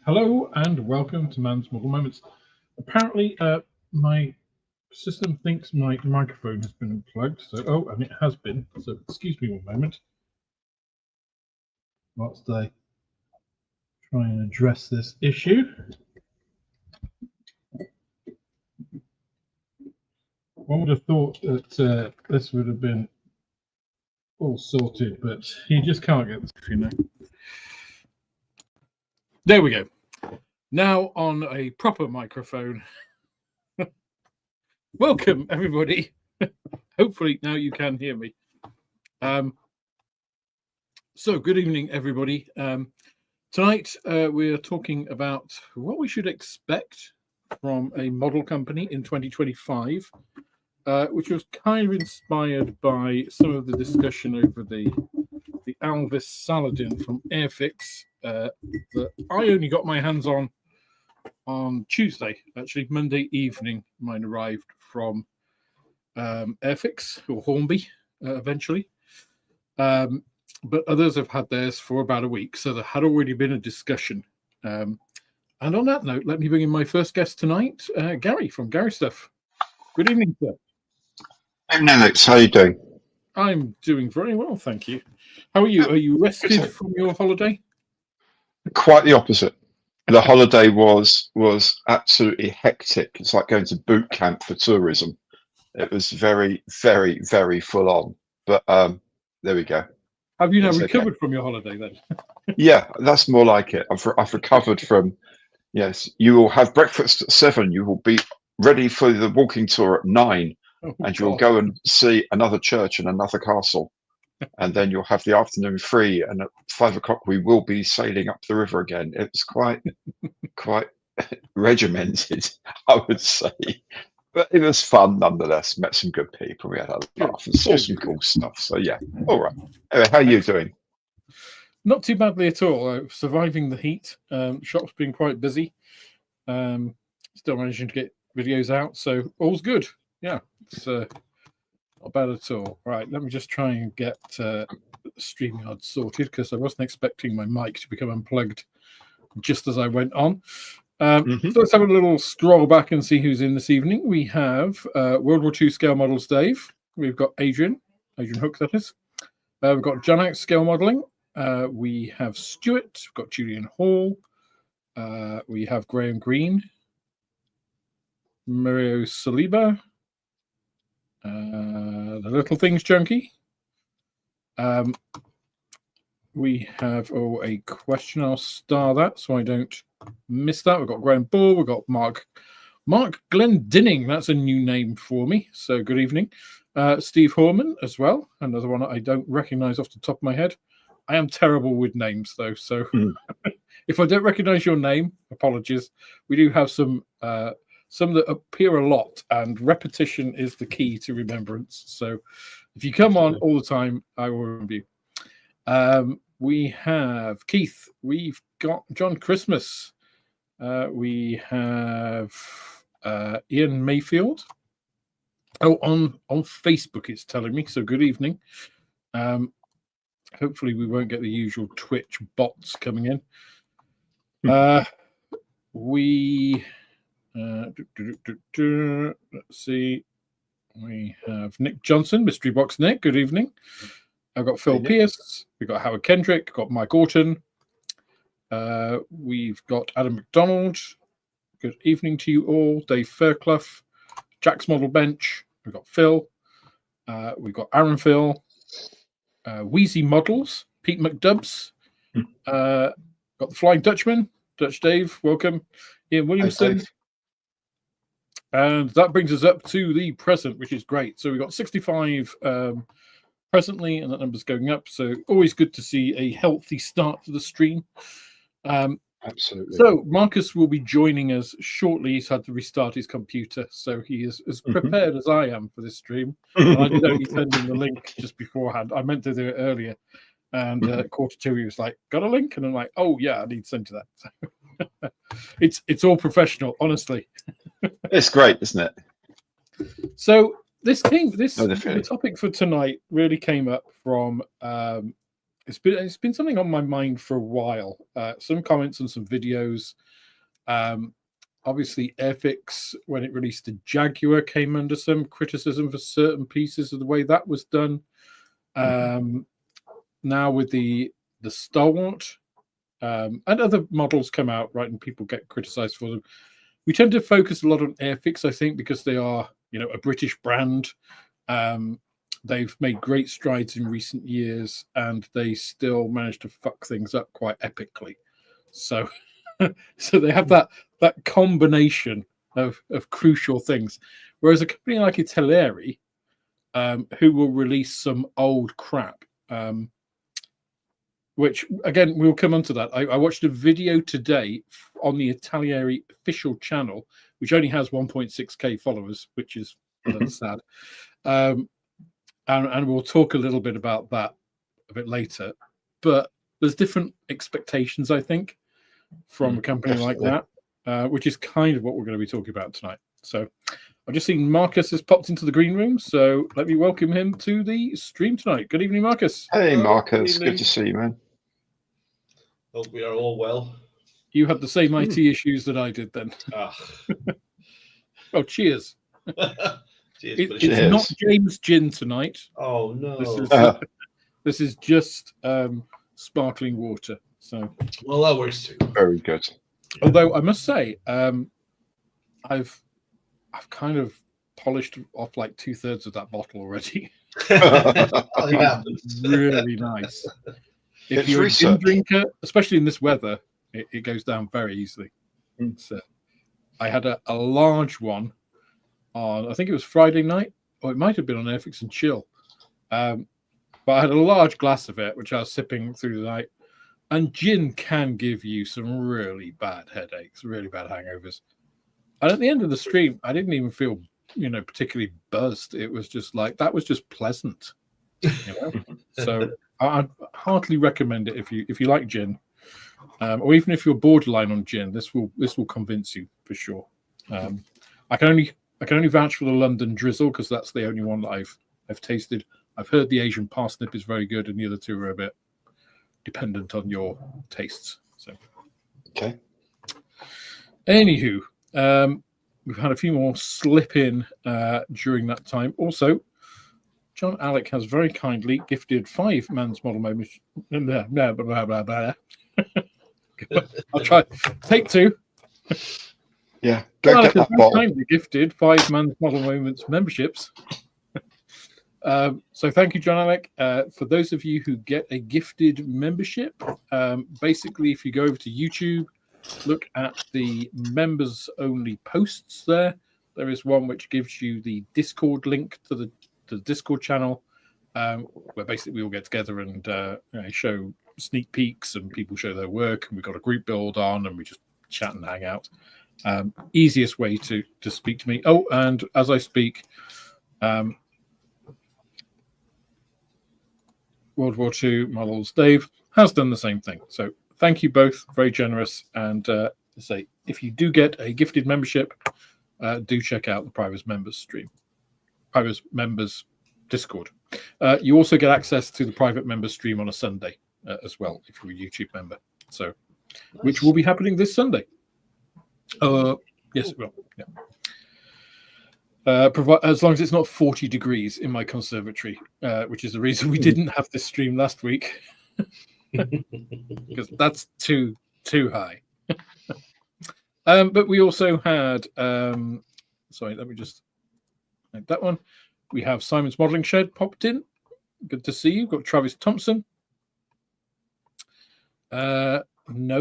Hello and welcome to Man's Model Moments. Apparently, my system thinks my microphone has been unplugged, and it has been. So, excuse me one moment. Whilst I try and address this issue. One would have thought that this would have been all sorted, but you just can't get this, There we go. Now on a proper microphone. Welcome, everybody. Hopefully now you can hear me. So good evening, everybody. Tonight we're talking about what we should expect from a model company in 2025, which was kind of inspired by some of the discussion over the Alvis Saladin from Airfix that I only got my hands on Tuesday. Actually, Monday evening, mine arrived from Airfix or Hornby eventually. But others have had theirs for about a week, so there had already been a discussion. And on that note, let me bring in my first guest tonight, Gary from Gary Stuff. Good evening, sir. Evening, Alex. How are you doing? I'm doing very well, thank you. How are you? Are you rested from your holiday? Quite the opposite. The holiday was absolutely hectic. It's like going to boot camp for tourism. It was very, very, very full on. But there we go. Have you now recovered from your holiday then? Yeah, that's more like it. I've recovered from. Yes, you will have breakfast at 7. You will be ready for the walking tour at 9, and you'll go and see another church and another castle, and then you'll have the afternoon free. And at 5 o'clock, we will be sailing up the river again. It's quite regimented, I would say, but it was fun nonetheless. Met some good people. We had a laugh and saw some cool stuff. So yeah, all right. Anyway, how are you doing? Not too badly at all. Surviving the heat. Shop's been quite busy. Still managing to get videos out, so all's good. Yeah, it's not bad at all. Right, let me just try and get StreamYard sorted because I wasn't expecting my mic to become unplugged just as I went on. So let's have a little stroll back and see who's in this evening. We have World War II scale models Dave. We've got Adrian Hook, that is. We've got John Out scale modeling. We have Stuart. We've got Julian Hall. We have Graham Green. Mario Saliba. The Little Things Junkie. We have a question. I'll star that so I don't miss that. We've got Graham Ball. We've got Mark Glendinning. That's a new name for me. So good evening. Steve Horman as well. Another one I don't recognize off the top of my head. I am terrible with names though. So if I don't recognize your name, apologies. We do have some that appear a lot, and repetition is the key to remembrance. So if you come on all the time, I will remember you. We have Keith. We've got John Christmas. We have Ian Mayfield. Oh, on Facebook it's telling me. So good evening. Hopefully we won't get the usual Twitch bots coming in. Let's see. We have Nick Johnson, Mystery Box Nick. Good evening. I've got Phil Pierce. We've got Howard Kendrick. Got Mike Orton. We've got Adam McDonald. Good evening to you all. Dave Fairclough. Jack's Model Bench. We've got Phil. We've got Aaron Phil. Wheezy Models. Pete McDubbs. Got the Flying Dutchman. Dutch Dave. Welcome. Ian Williamson. And that brings us up to the present, which is great. So we've got 65 presently, and that number's going up. So always good to see a healthy start to the stream. Absolutely. So Marcus will be joining us shortly. He's had to restart his computer, so he is as prepared as I am for this stream. And I did only send him the link just beforehand. I meant to do it earlier. And quarter two, he was like, "Got a link?" And I'm like, "Oh yeah, I need to send you that." It's all professional, honestly. It's great, isn't it? So the topic for tonight really came up from it's been something on my mind for a while. Some comments and some videos. Obviously, Airfix, when it released the Jaguar, came under some criticism for certain pieces of the way that was done. Now with the Stalwart and other models come out, right, and people get criticized for them. We tend to focus a lot on Airfix, I think, because they are, a British brand. They've made great strides in recent years, and they still manage to fuck things up quite epically. So, so they have that combination of crucial things. Whereas a company like Italeri, who will release some old crap, which, again, we'll come on to that. I watched a video today on the Italeri official channel, which only has 1.6k followers, which is a little sad. And we'll talk a little bit about that a bit later. But there's different expectations, I think, from a company like that, which is kind of what we're going to be talking about tonight. So I've just seen Marcus has popped into the green room, so let me welcome him to the stream tonight. Good evening, Marcus. Hey, Marcus. Good to see you, man. Hope we are all well. You had the same IT issues that I did then. Oh, cheers. It's not James Gin tonight. Oh, no. This is just sparkling water. So, well, that works too. Very good. Although I must say, I've kind of polished off like 2/3 of that bottle already. It's really nice. If you're a gin drinker, especially in this weather, it goes down very easily. So I had a large one on, I think it was Friday night, or it might have been on Airfix and Chill. But I had a large glass of it, which I was sipping through the night. And gin can give you some really bad headaches, really bad hangovers. And at the end of the stream, I didn't even feel, particularly buzzed. It was just like, that was just pleasant. So I'd heartily recommend it if you like gin, or even if you're borderline on gin. This will convince you for sure. I can only vouch for the London Drizzle because that's the only one that I've tasted. I've heard the Asian Parsnip is very good, and the other two are a bit dependent on your tastes. So, okay. Anywho, we've had a few more slip in during that time. Also, John Alec has very kindly gifted 5 man's model moments. Blah, blah, blah, blah. I'll try. Take 2. Yeah, go get that bottle. Kindly gifted 5 man's model moments memberships. So thank you, John Alec. For those of you who get a gifted membership, basically, if you go over to YouTube, look at the members only posts there. There is one which gives you the Discord link to the Discord channel, where basically we all get together and show sneak peeks and people show their work, and we've got a group build on and we just chat and hang out. Easiest way to speak to me. Oh, and as I speak, World War II models Dave has done the same thing. So thank you both, very generous. And say, if you do get a gifted membership, do check out the Private Members stream, Private Members Discord. You also get access to the Private Members stream on a Sunday as well, if you're a YouTube member. So, which will be happening this Sunday. Yes, it will. Yeah. As long as it's not 40 degrees in my conservatory, which is the reason we didn't have this stream last week, because that's too high. But we also had, sorry, let me just make that one. We have Simon's Modelling Shed popped in. Good to see you. We've got Travis Thompson. No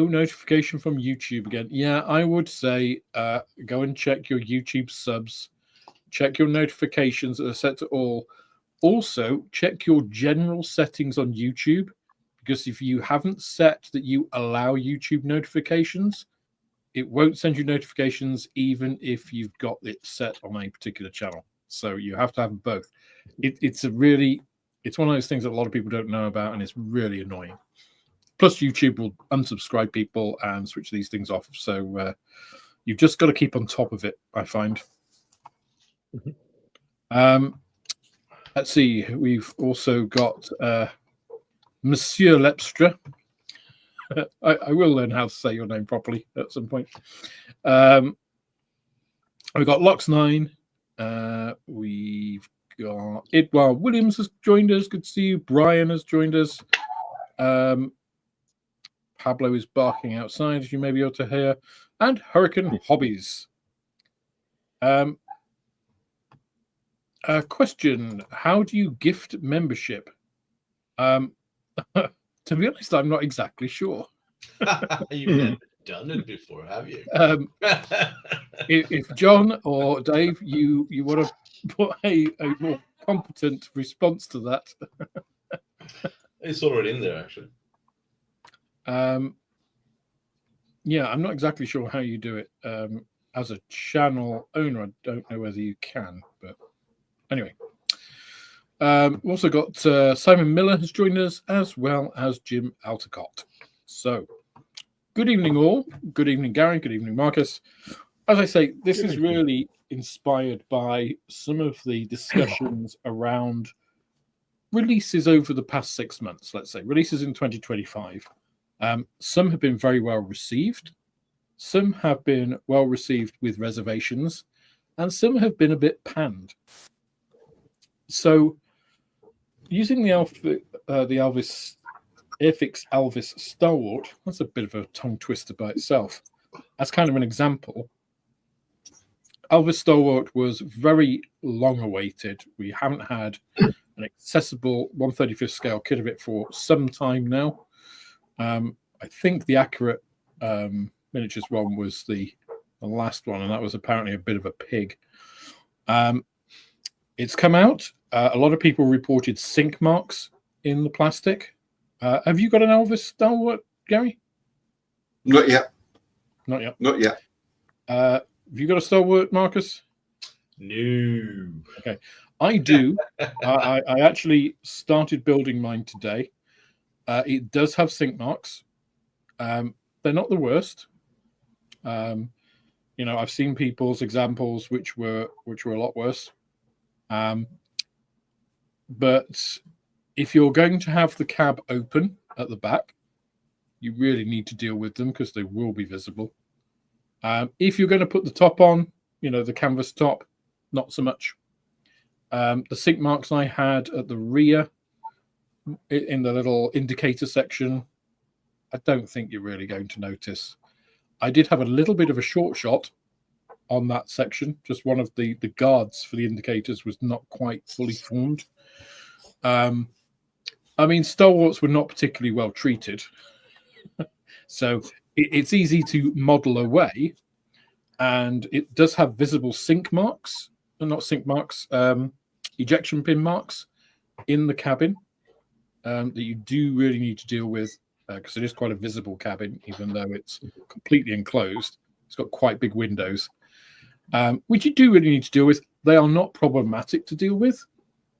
notification from YouTube again. Yeah, I would say go and check your YouTube subs. Check your notifications that are set to all. Also, check your general settings on YouTube, because if you haven't set that you allow YouTube notifications, it won't send you notifications even if you've got it set on a particular channel. So you have to have both. It's one of those things that a lot of people don't know about, and it's really annoying. Plus, YouTube will unsubscribe people and switch these things off. So you've just got to keep on top of it, I find. Let's see. We've also got Monsieur Lepstra. I will learn how to say your name properly at some point. We've got Lox9. We've got Idwar Williams has joined us. Good to see you. Brian has joined us. Pablo is barking outside, as you may be able to hear. And Hurricane Hobbies. Question: how do you gift membership? To be honest, I'm not exactly sure. You've never done it before, have you? If John or Dave, you want to put a more competent response to that. It's already in there, actually. Yeah, I'm not exactly sure how you do it. As a channel owner, I don't know whether you can, but anyway. We've also got Simon Miller has joined us, as well as Jim Altacott. So, good evening all. Good evening, Gary. Good evening, Marcus. As I say, this is really inspired by some of the discussions around releases over the past 6 months, let's say, releases in 2025. Some have been very well received. Some have been well received with reservations, and some have been a bit panned. So, using the Airfix Elvis Stalwart, that's a bit of a tongue twister by itself. As kind of an example, Elvis Stalwart was very long awaited. We haven't had an accessible 1/35th scale kit of it for some time now. I think the accurate miniatures one was the last one, and that was apparently a bit of a pig. It's come out. A lot of people reported sink marks in the plastic. Have you got an Elvis Stalwart, Gary? Not yet. Not yet. Not yet. Have you got a Stalwart, Marcus? No. Okay. I do. I actually started building mine today. It does have sink marks. They're not the worst. I've seen people's examples which were a lot worse. But if you're going to have the cab open at the back, you really need to deal with them because they will be visible. If you're going to put the top on, the canvas top, not so much. The sink marks I had at the rear in the little indicator section, I don't think you're really going to notice. I did have a little bit of a short shot on that section. Just one of the guards for the indicators was not quite fully formed. Stalwarts were not particularly well treated. So it's easy to model away. And it does have visible sink marks, not sink marks, ejection pin marks in the cabin that you do really need to deal with because it is quite a visible cabin, even though it's completely enclosed. It's got quite big windows, which you do really need to deal with. They are not problematic to deal with,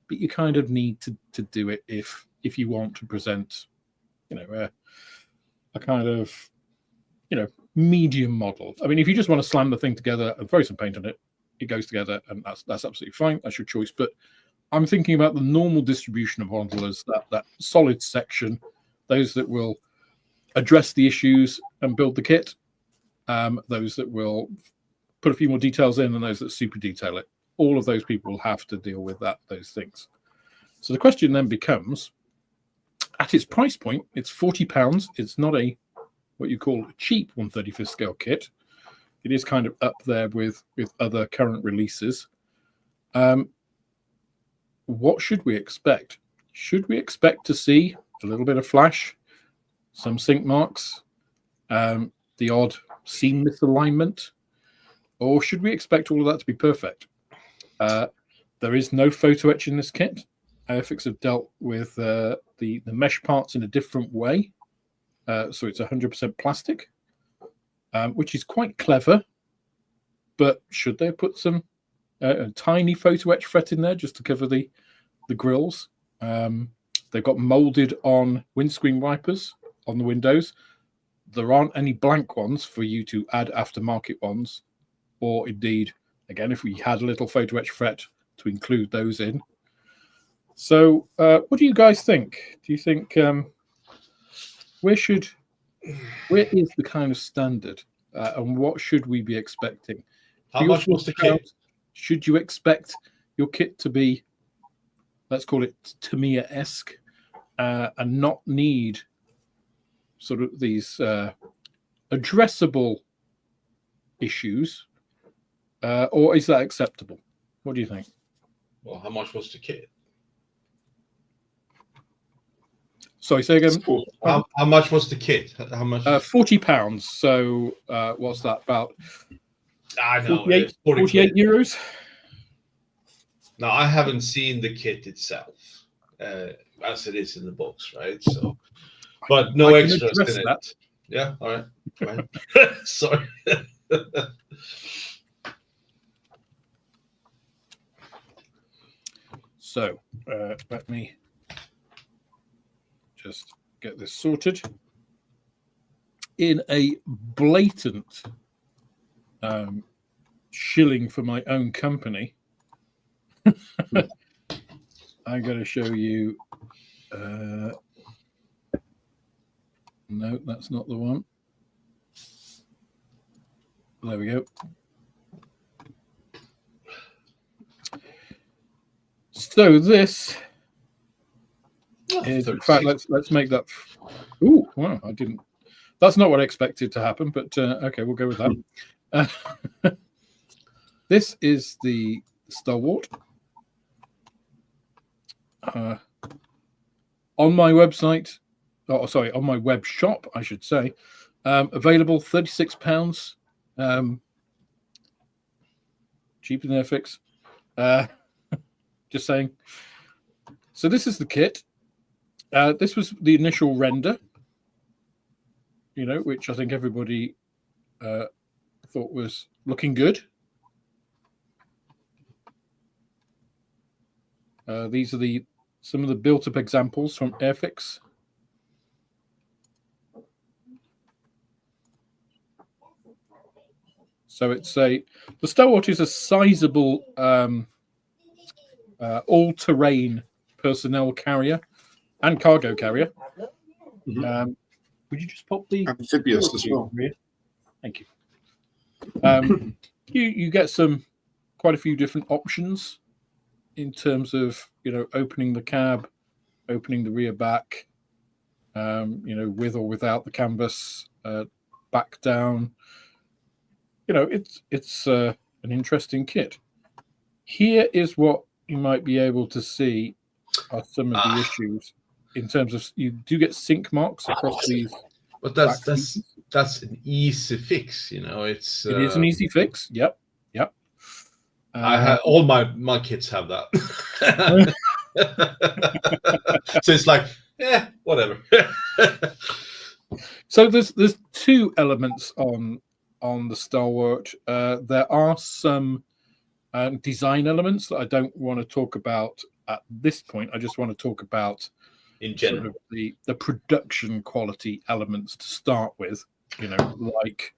but you kind of need to do it if you want to present, a kind of, medium model. I mean, if you just want to slam the thing together and throw some paint on it, it goes together, and that's absolutely fine. That's your choice. But I'm thinking about the normal distribution of modelers, that solid section, those that will address the issues and build the kit, those that will put a few more details in, and those that super detail it. All of those people will have to deal with those things. So the question then becomes, at its price point, it's £40. It's not what you call a cheap 1/35th scale kit. It is kind of up there with other current releases. What should we expect? Should we expect to see a little bit of flash, some sink marks, the odd seam misalignment, or should we expect all of that to be perfect? There is no photo etch in this kit. Airfix have dealt with the mesh parts in a different way. So it's 100% plastic, which is quite clever. But should they put some a tiny photo etch fret in there just to cover the grills? They've got molded on windscreen wipers on the windows. There aren't any blank ones for you to add aftermarket ones, or indeed, again, if we had a little photo etch fret to include those in. So, what do you guys think? Do you think where is the kind of standard, and what should we be expecting? How much was the kit? Should you expect your kit to be, let's call it Tamiya-esque, and not need sort of these addressable issues, or is that acceptable? What do you think? Well, how much was the kit? Sorry, say again. How much was the kit? How much? £40. So what's that about? I know 48 euros. Now I haven't seen the kit itself as it is in the box, right? So, but no extras in it. Yeah. All right. Right. Sorry. So let me just get this sorted. In a blatant shilling for my own company, I'm going to show you. No, that's not the one. There we go. So this is, in fact, let's make that. Ooh, wow! I didn't. That's not what I expected to happen, but okay, we'll go with that. This is the Stalwart. On my website, sorry, on my web shop, I should say, available £36. Cheaper than Airfix. Just saying. So this is the kit. This was the initial render, which I think everybody thought was looking good. These are some of the built-up examples from Airfix. So the Stalwart is a sizable all-terrain personnel carrier and cargo carrier. Mm-hmm. Would you just pop the amphibious as well? Thank you. You get quite a few different options in terms of opening the cab, opening the rear back, with or without the canvas, back down. It's an interesting kit. Here is what you might be able to see are some of the issues in terms of you do get sink marks across these. But that's an easy fix, it is an easy fix. Yep. I have all my kids have that. So it's like, whatever. So there's two elements on the Stalwart. There are some design elements that I don't want to talk about at this point. I just want to talk about in general sort of the production quality elements to start with. Like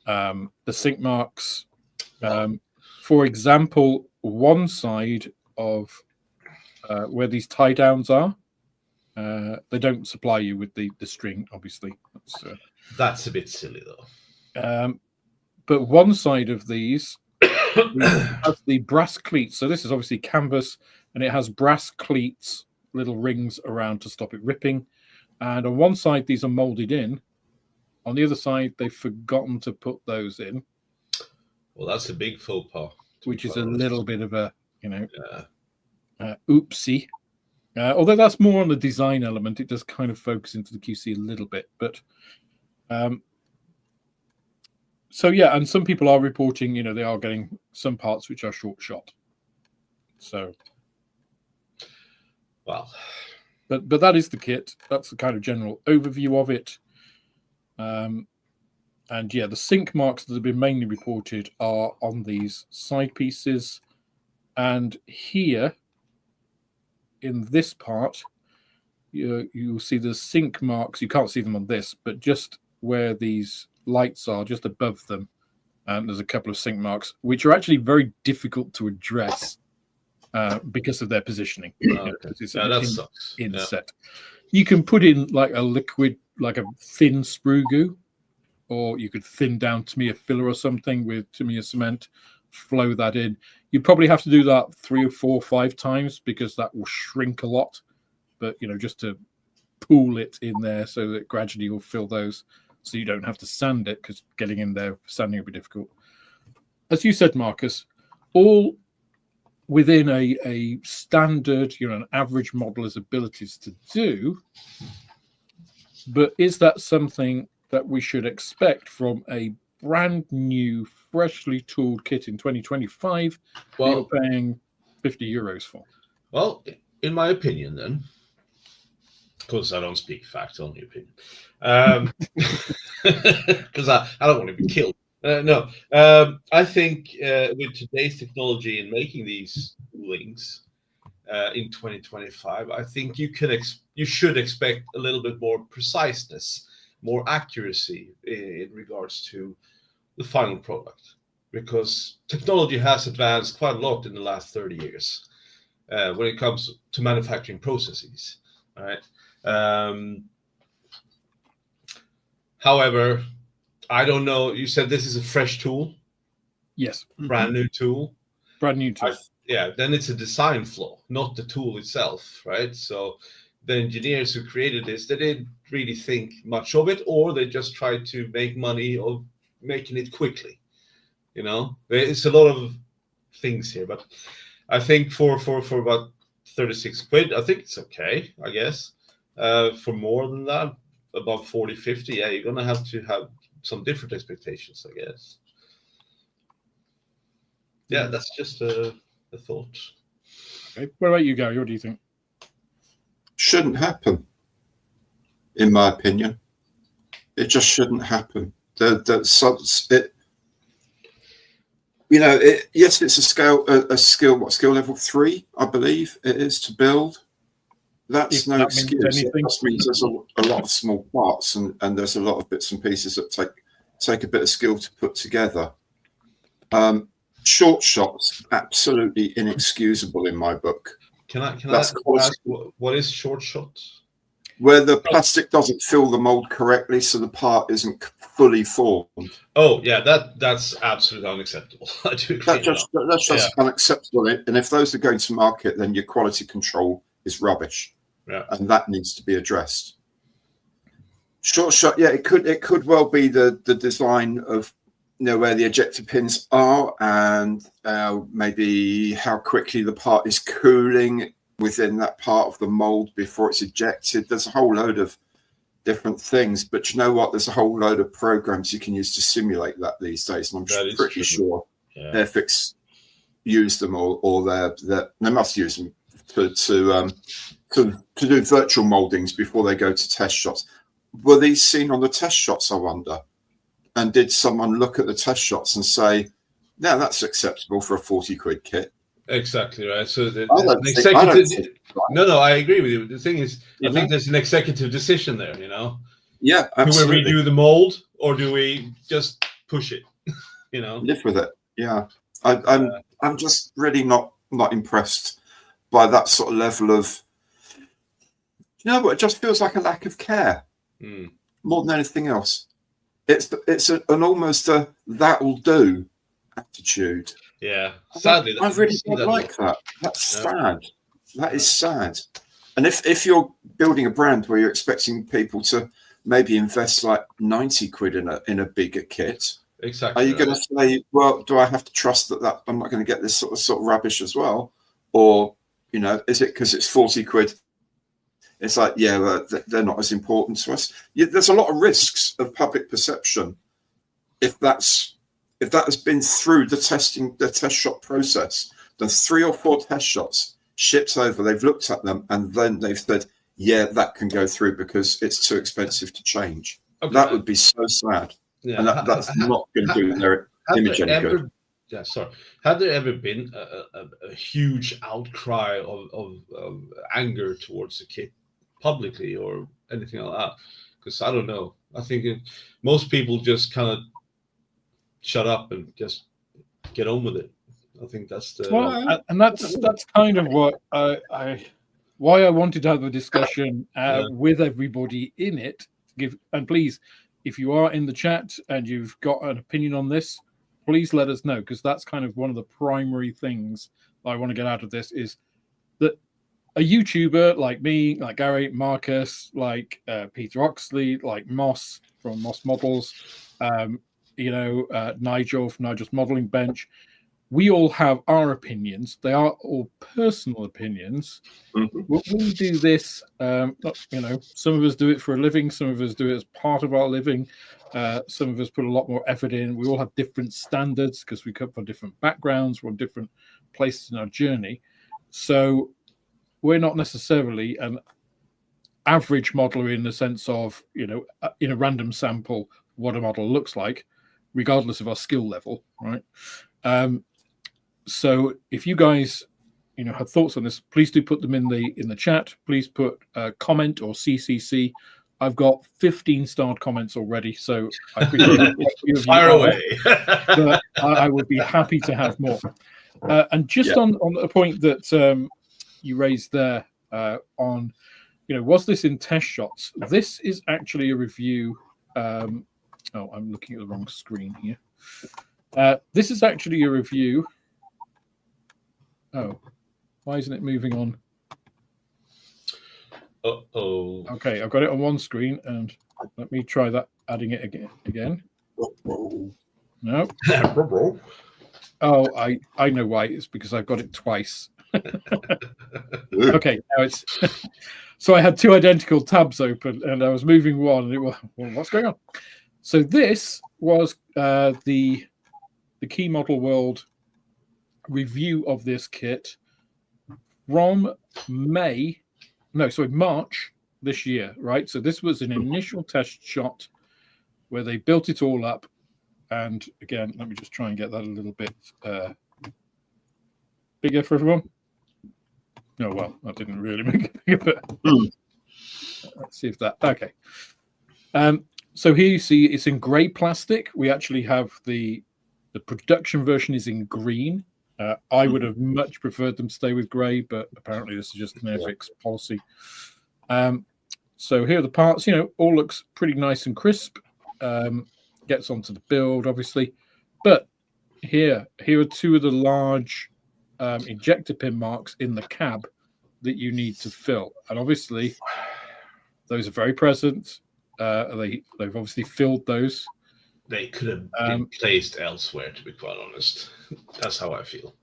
the sink marks. For example, one side of where these tie downs are, they don't supply you with the string, obviously. That's a bit silly, though. But one side of these has the brass cleats. So this is obviously canvas, and it has brass cleats, little rings around to stop it ripping. And on one side, these are molded in. On the other side, they've forgotten to put those in. Well, that's a big faux pas. Which is a little bit of a, oopsie. Although that's more on the design element, it does kind of focus into the QC a little bit. But so yeah, and some people are reporting, they are getting some parts which are short shot. So, well, but that is the kit. That's the kind of general overview of it. And yeah, the sink marks that have been mainly reported are on these side pieces. And here, in this part, you'll see the sink marks. You can't see them on this, but just where these lights are, just above them, there's a couple of sink marks, which are actually very difficult to address. because of their positioning. Okay. It's That sucks. inset. You can put in like a liquid, like a thin sprue goo, or you could thin down Tamiya filler or something with Tamiya cement, flow that in. You probably have to do that 3 or 4 or 5 times because that will shrink a lot. But, just to pool it in there so that gradually you'll fill those so you don't have to sand it, because getting in there, sanding will be difficult. As you said, Marcus, all within a standard, an average modeler's abilities to do. But is that something that we should expect from a brand new, freshly tooled kit in 2025 Well, you're paying €50 for? Well, in my opinion, then, because I don't speak facts, only opinion, because I don't want to be killed. No, I think with today's technology in making these links in 2025, I think you should expect a little bit more preciseness, more accuracy in regards to the final product, because technology has advanced quite a lot in the last 30 years when it comes to manufacturing processes. All right. However, I don't know. You said this is a fresh tool. Yes. Brand new tool. Brand new tool. Then it's a design flaw, not the tool itself, right? So the engineers who created this, they didn't really think much of it, or they just tried to make money of making it quickly. It's a lot of things here, but I think for about 36 quid, I think it's okay, I guess. For more than that, above 40, 50, you're going to have some different expectations, I guess. Yeah, that's just a thought. Okay. What about you, Gary? What do you think? Shouldn't happen, in my opinion. It just shouldn't happen. Yes, it's a skill level 3, I believe it is, to build. That's no excuse. It just means there's a lot of small parts and there's a lot of bits and pieces that take a bit of skill to put together. Short shots, absolutely inexcusable in my book. Can I ask what is short shots? Where the plastic doesn't fill the mold correctly, so the part isn't fully formed. Oh yeah, that's absolutely unacceptable. I do agree. That's just unacceptable. And if those are going to market, then your quality control is rubbish. Yeah. And that needs to be addressed. Short shot, it could well be the design of where the ejector pins are, and maybe how quickly the part is cooling within that part of the mold before it's ejected. There's a whole load of different things, but you know what? There's a whole load of programs you can use to simulate that these days, and I'm pretty sure Airfix use them, or they must use them to do virtual moldings before they go to test shots. Were these seen on the test shots, I wonder? And did someone look at the test shots and say, "No, that's acceptable for a 40 quid kit"? Exactly right. So no, I agree with you. The thing is, I think there's an executive decision there. Yeah, absolutely. Do we redo the mold, or do we just push it? Live with it. Yeah, I'm just really not not by that sort of level of, you know what, it just feels like a lack of care more than anything else. It's an almost a that'll do attitude. Yeah, sadly, I really don't like that. That's sad. That is sad. And if you're building a brand where you're expecting people to maybe invest like 90 quid in a bigger kit, exactly, are you going to say, well, do I have to trust that I'm not going to get this sort of rubbish as well? Or, you know, is it because it's 40 quid? It's like, yeah, they're not as important to us. There's a lot of risks of public perception if that has been through the test shot process. The 3 or 4 test shots shipped over, they've looked at them, and then they've said, yeah, that can go through because it's too expensive to change. Okay. That would be so sad. Yeah. And that's not going to do their image any good. Yeah, sorry. Had there ever been a huge outcry of anger towards the kit publicly or anything like that? Because I don't know. I think most people just kind of shut up and just get on with it. I think that's the and that's kind of what why I wanted to have a discussion with everybody in it. And please, if you are in the chat and you've got an opinion on this, please let us know, because that's kind of one of the primary things I want to get out of this, is that a YouTuber like me, like Gary, Marcus, like Peter Oxley, like Moss from Moss Models, Nigel from Nigel's Modeling Bench, we all have our opinions. They are all personal opinions. Mm-hmm. We do this, some of us do it for a living. Some of us do it as part of our living. Some of us put a lot more effort in. We all have different standards because we come from different backgrounds. We're on different places in our journey. So we're not necessarily an average modeler in the sense of, in a random sample, what a model looks like, regardless of our skill level, right? So if you guys, have thoughts on this, please do put them in the chat. Please put a comment or CCC. I've got 15 starred comments already, so I appreciate fire away. But I would be happy to have more. And just on a point that you raised there on, was this in test shots? This is actually a review. I'm looking at the wrong screen here. This is actually a review. Oh, why isn't it moving on? Uh-oh. Okay, I've got it on one screen, and let me try that, adding it again. No. Oh, I know why. It's because I've got it twice. Okay, now it's... So I had two identical tabs open, and I was moving one, and it was, well, what's going on? So this was the Key Model World review of this kit from March this year, right? So this was an initial test shot where they built it all up. And again, let me just try and get that a little bit bigger for everyone. No, well, that didn't really make it bigger, but let's see if that, okay. So here you see it's in grey plastic. We actually have the production version is in green. I would have much preferred them stay with grey, but apparently this is just an Airfix policy. So here are the parts, all looks pretty nice and crisp. Gets onto the build, obviously. But here are two of the large injector pin marks in the cab that you need to fill. And obviously, those are very present. They've obviously filled those. They could have been placed elsewhere, to be quite honest. That's how I feel.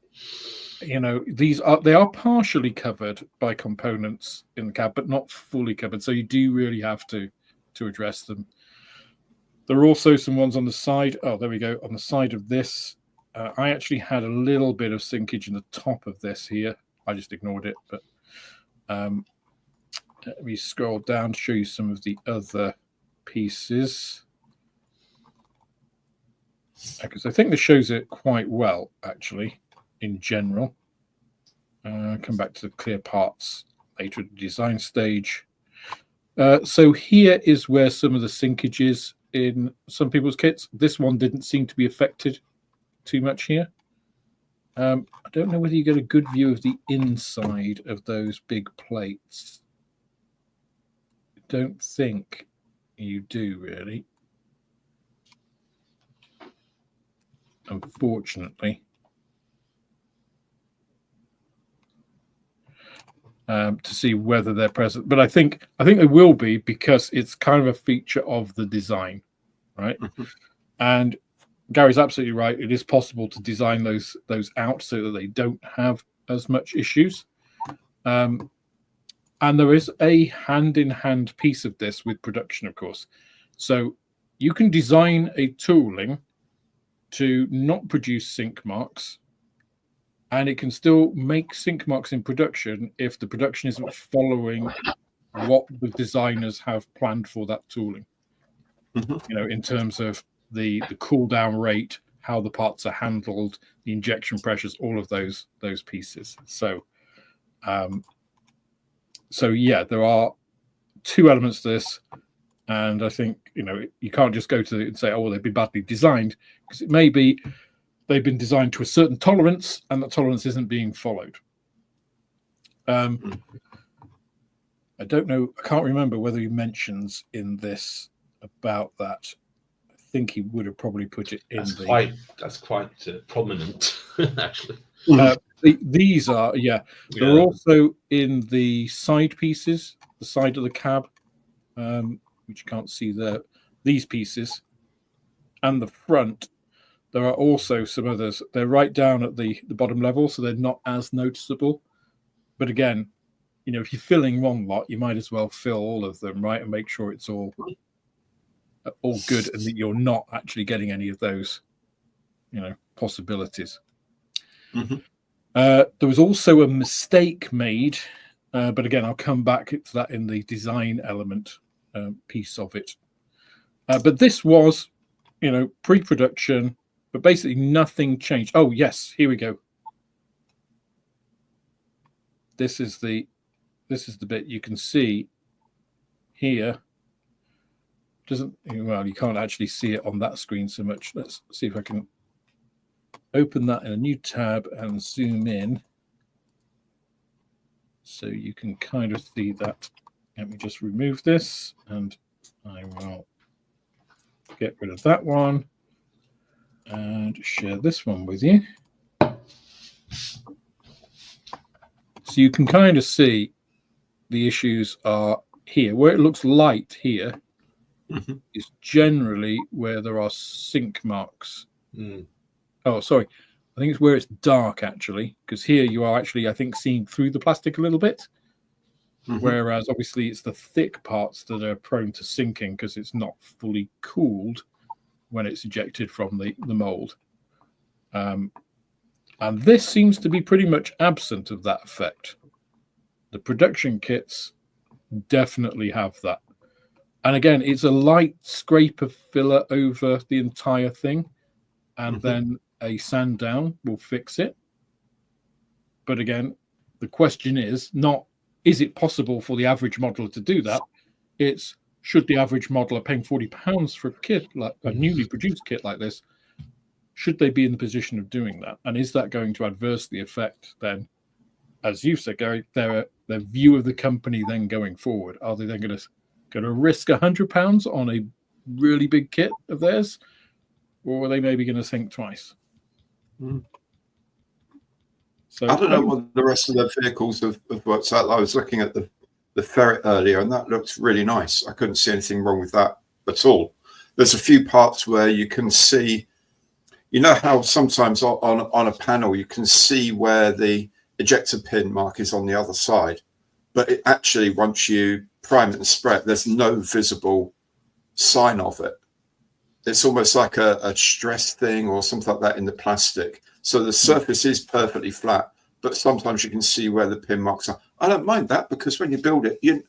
They are partially covered by components in the cab, but not fully covered. So you do really have to address them. There are also some ones on the side. Oh, there we go. On the side of this, I actually had a little bit of sinkage in the top of this here. I just ignored it. But let me scroll down to show you some of the other pieces. Because I think this shows it quite well, actually, in general. Come back to the clear parts later at the design stage. So here is where some of the sinkage is in some people's kits. This one didn't seem to be affected too much here. I don't know whether you get a good view of the inside of those big plates. I don't think you do, really. Unfortunately. To see whether they're present, but I think they will be, because it's kind of a feature of the design, right? Mm-hmm. And Gary's absolutely right. It is possible to design those out so that they don't have as much issues. And there is a hand-in-hand piece of this with production, of course. So you can design a tooling to not produce sync marks, and it can still make sync marks in production if the production isn't following what the designers have planned for that tooling. Mm-hmm. In terms of the cool down rate, how the parts are handled, the injection pressures, all of those pieces. So yeah, there are two elements to this, and I think you can't just go to and say, oh, well, they've been badly designed, because it may be they've been designed to a certain tolerance, and that tolerance isn't being followed. I don't know. I can't remember whether he mentions in this about that. I think he would have probably put it in. That's quite prominent, actually. These are, they're also in the side pieces, the side of the cab, which you can't see there. These pieces, and the front. There are also some others. They're right down at the bottom level, so they're not as noticeable. But again, if you're filling one lot, you might as well fill all of them, right, and make sure it's all good, and that you're not actually getting any of those, possibilities. Mm-hmm. There was also a mistake made, but again, I'll come back to that in the design element piece of it. But this was, pre-production, but basically nothing changed. Oh, yes, here we go. This is the bit you can see here. You can't actually see it on that screen so much. Let's see if I can open that in a new tab and zoom in so you can kind of see that. Let me just remove this, and I will get rid of that one and share this one with you. So you can kind of see the issues are here. Where it looks light here is generally where there are sink marks. Oh, sorry. I think it's where it's dark, actually, because here you are actually, I think, seeing through the plastic a little bit. Whereas, obviously, it's the thick parts that are prone to sinking because it's not fully cooled when it's ejected from the mold. And this seems to be pretty much absent of that effect. The production kits definitely have that. And again, it's a light scrape of filler over the entire thing, and then a sand down will fix it. But again, the question is not, is it possible for the average modeler to do that? It's, should the average modeler paying £40 for a kit, like a newly produced kit like this, should they be in the position of doing that? And is that going to adversely affect then, as you said, Gary, their view of the company then going forward? Are they then going to risk £100 on a really big kit of theirs, or are they maybe going to think twice? So I don't know what the rest of the vehicles have worked out. I was looking at the Ferret earlier, and that looks really nice. I couldn't see anything wrong with that at all. There's a few parts where you can see, how sometimes on a panel you can see where the ejector pin mark is on the other side, but it actually, once you prime it and spray it, there's no visible sign of it. It's almost like a stress thing or something like that in the plastic. So the surface is perfectly flat, but sometimes you can see where the pin marks are. I don't mind that, because when you build it, you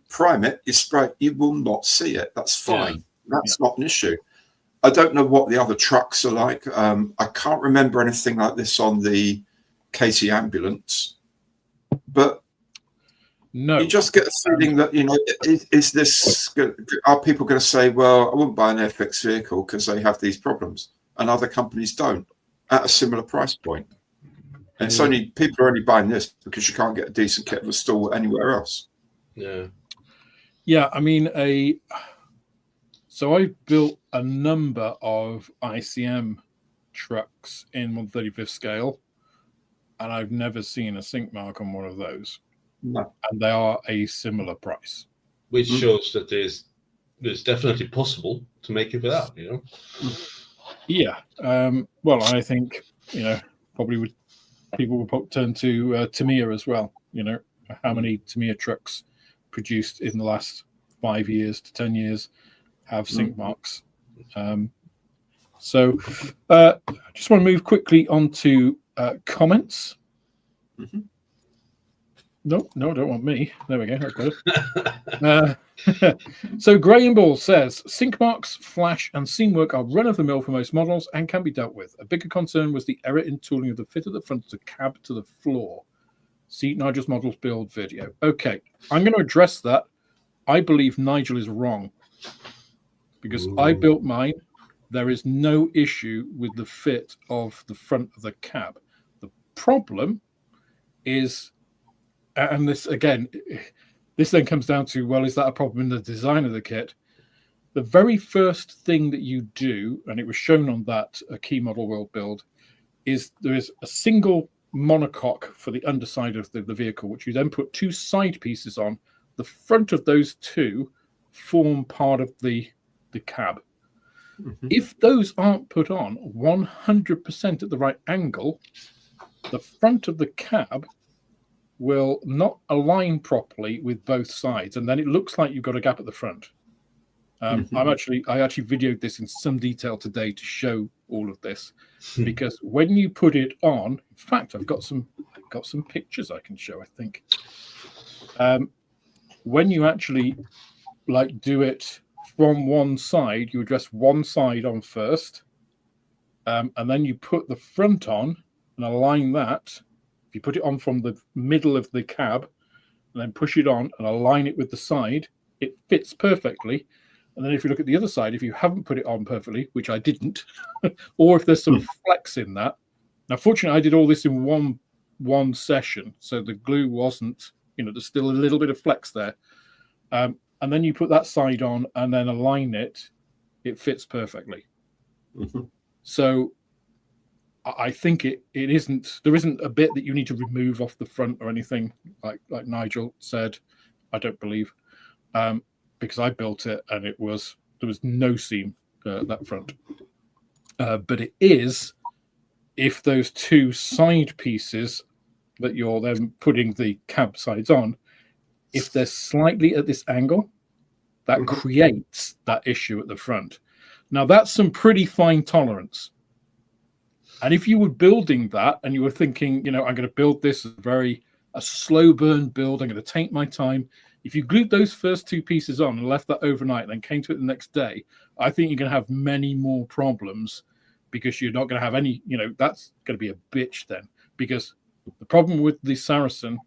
prime it, you spray it, you will not see it. That's fine. That's not an issue. I don't know what the other trucks are like. I can't remember anything like this on the Katie ambulance, but no, you just get a feeling that, is this, are people going to say, well, I wouldn't buy an Airfix vehicle because they have these problems, and other companies don't at a similar price point? And it's only, people are only buying this because you can't get a decent kit of a Stalwart anywhere else. Yeah, I mean, so I built a number of ICM trucks in 1/35th scale, and I've never seen a sink mark on one of those. No. And they are a similar price. Which shows that there's definitely possible to make it without, Yeah. Well, I think, probably people will turn to Tamiya as well. How many Tamiya trucks produced in the last 5 years to 10 years have sink marks? So I just want to move quickly on to comments. No, don't want me. There we go. That's better. So Graham Ball says, sink marks, flash, and seam work are run-of-the-mill for most models and can be dealt with. A bigger concern was the error in tooling of the fit at the front of the cab to the floor. See Nigel's model's build video. Okay, I'm going to address that. I believe Nigel is wrong, because I built mine there is no issue with the fit of the front of the cab. The problem is, and this again, this then comes down to, well, is that a problem in the design of the kit? The very first thing that you do, and it was shown on that key model world build, is there is a single monocoque for the underside of the vehicle, which you then put two side pieces on. The front of those two form part of the cab. Mm-hmm. If those aren't put on 100% at the right angle, the front of the cab will not align properly with both sides, and then it looks like you've got a gap at the front. I actually videoed this in some detail today to show all of this, because when you put it on, in fact, I've got some pictures I can show, I think. When you actually do it from one side, you address one side on first, and then you put the front on and align that. If you put it on from the middle of the cab and then push it on and align it with the side, it fits perfectly. And then if you look at the other side, if you haven't put it on perfectly, which I didn't, or if there's some flex in that. Now, fortunately, I did all this in one session, so the glue wasn't, there's still a little bit of flex there. And then you put that side on and then align it, it fits perfectly. Mm-hmm. So I think there isn't a bit that you need to remove off the front or anything, like Nigel said, I don't believe. Because I built it and there was no seam that front. But it is, if those two side pieces that you're then putting the cab sides on, if they're slightly at this angle, that creates that issue at the front. Now, that's some pretty fine tolerance. And if you were building that and you were thinking, I'm going to build this a slow burn build, I'm going to take my time. If you glued those first two pieces on and left that overnight and then came to it the next day, I think you're going to have many more problems, because you're not going to have any, that's going to be a bitch then. Because the problem with the Saracen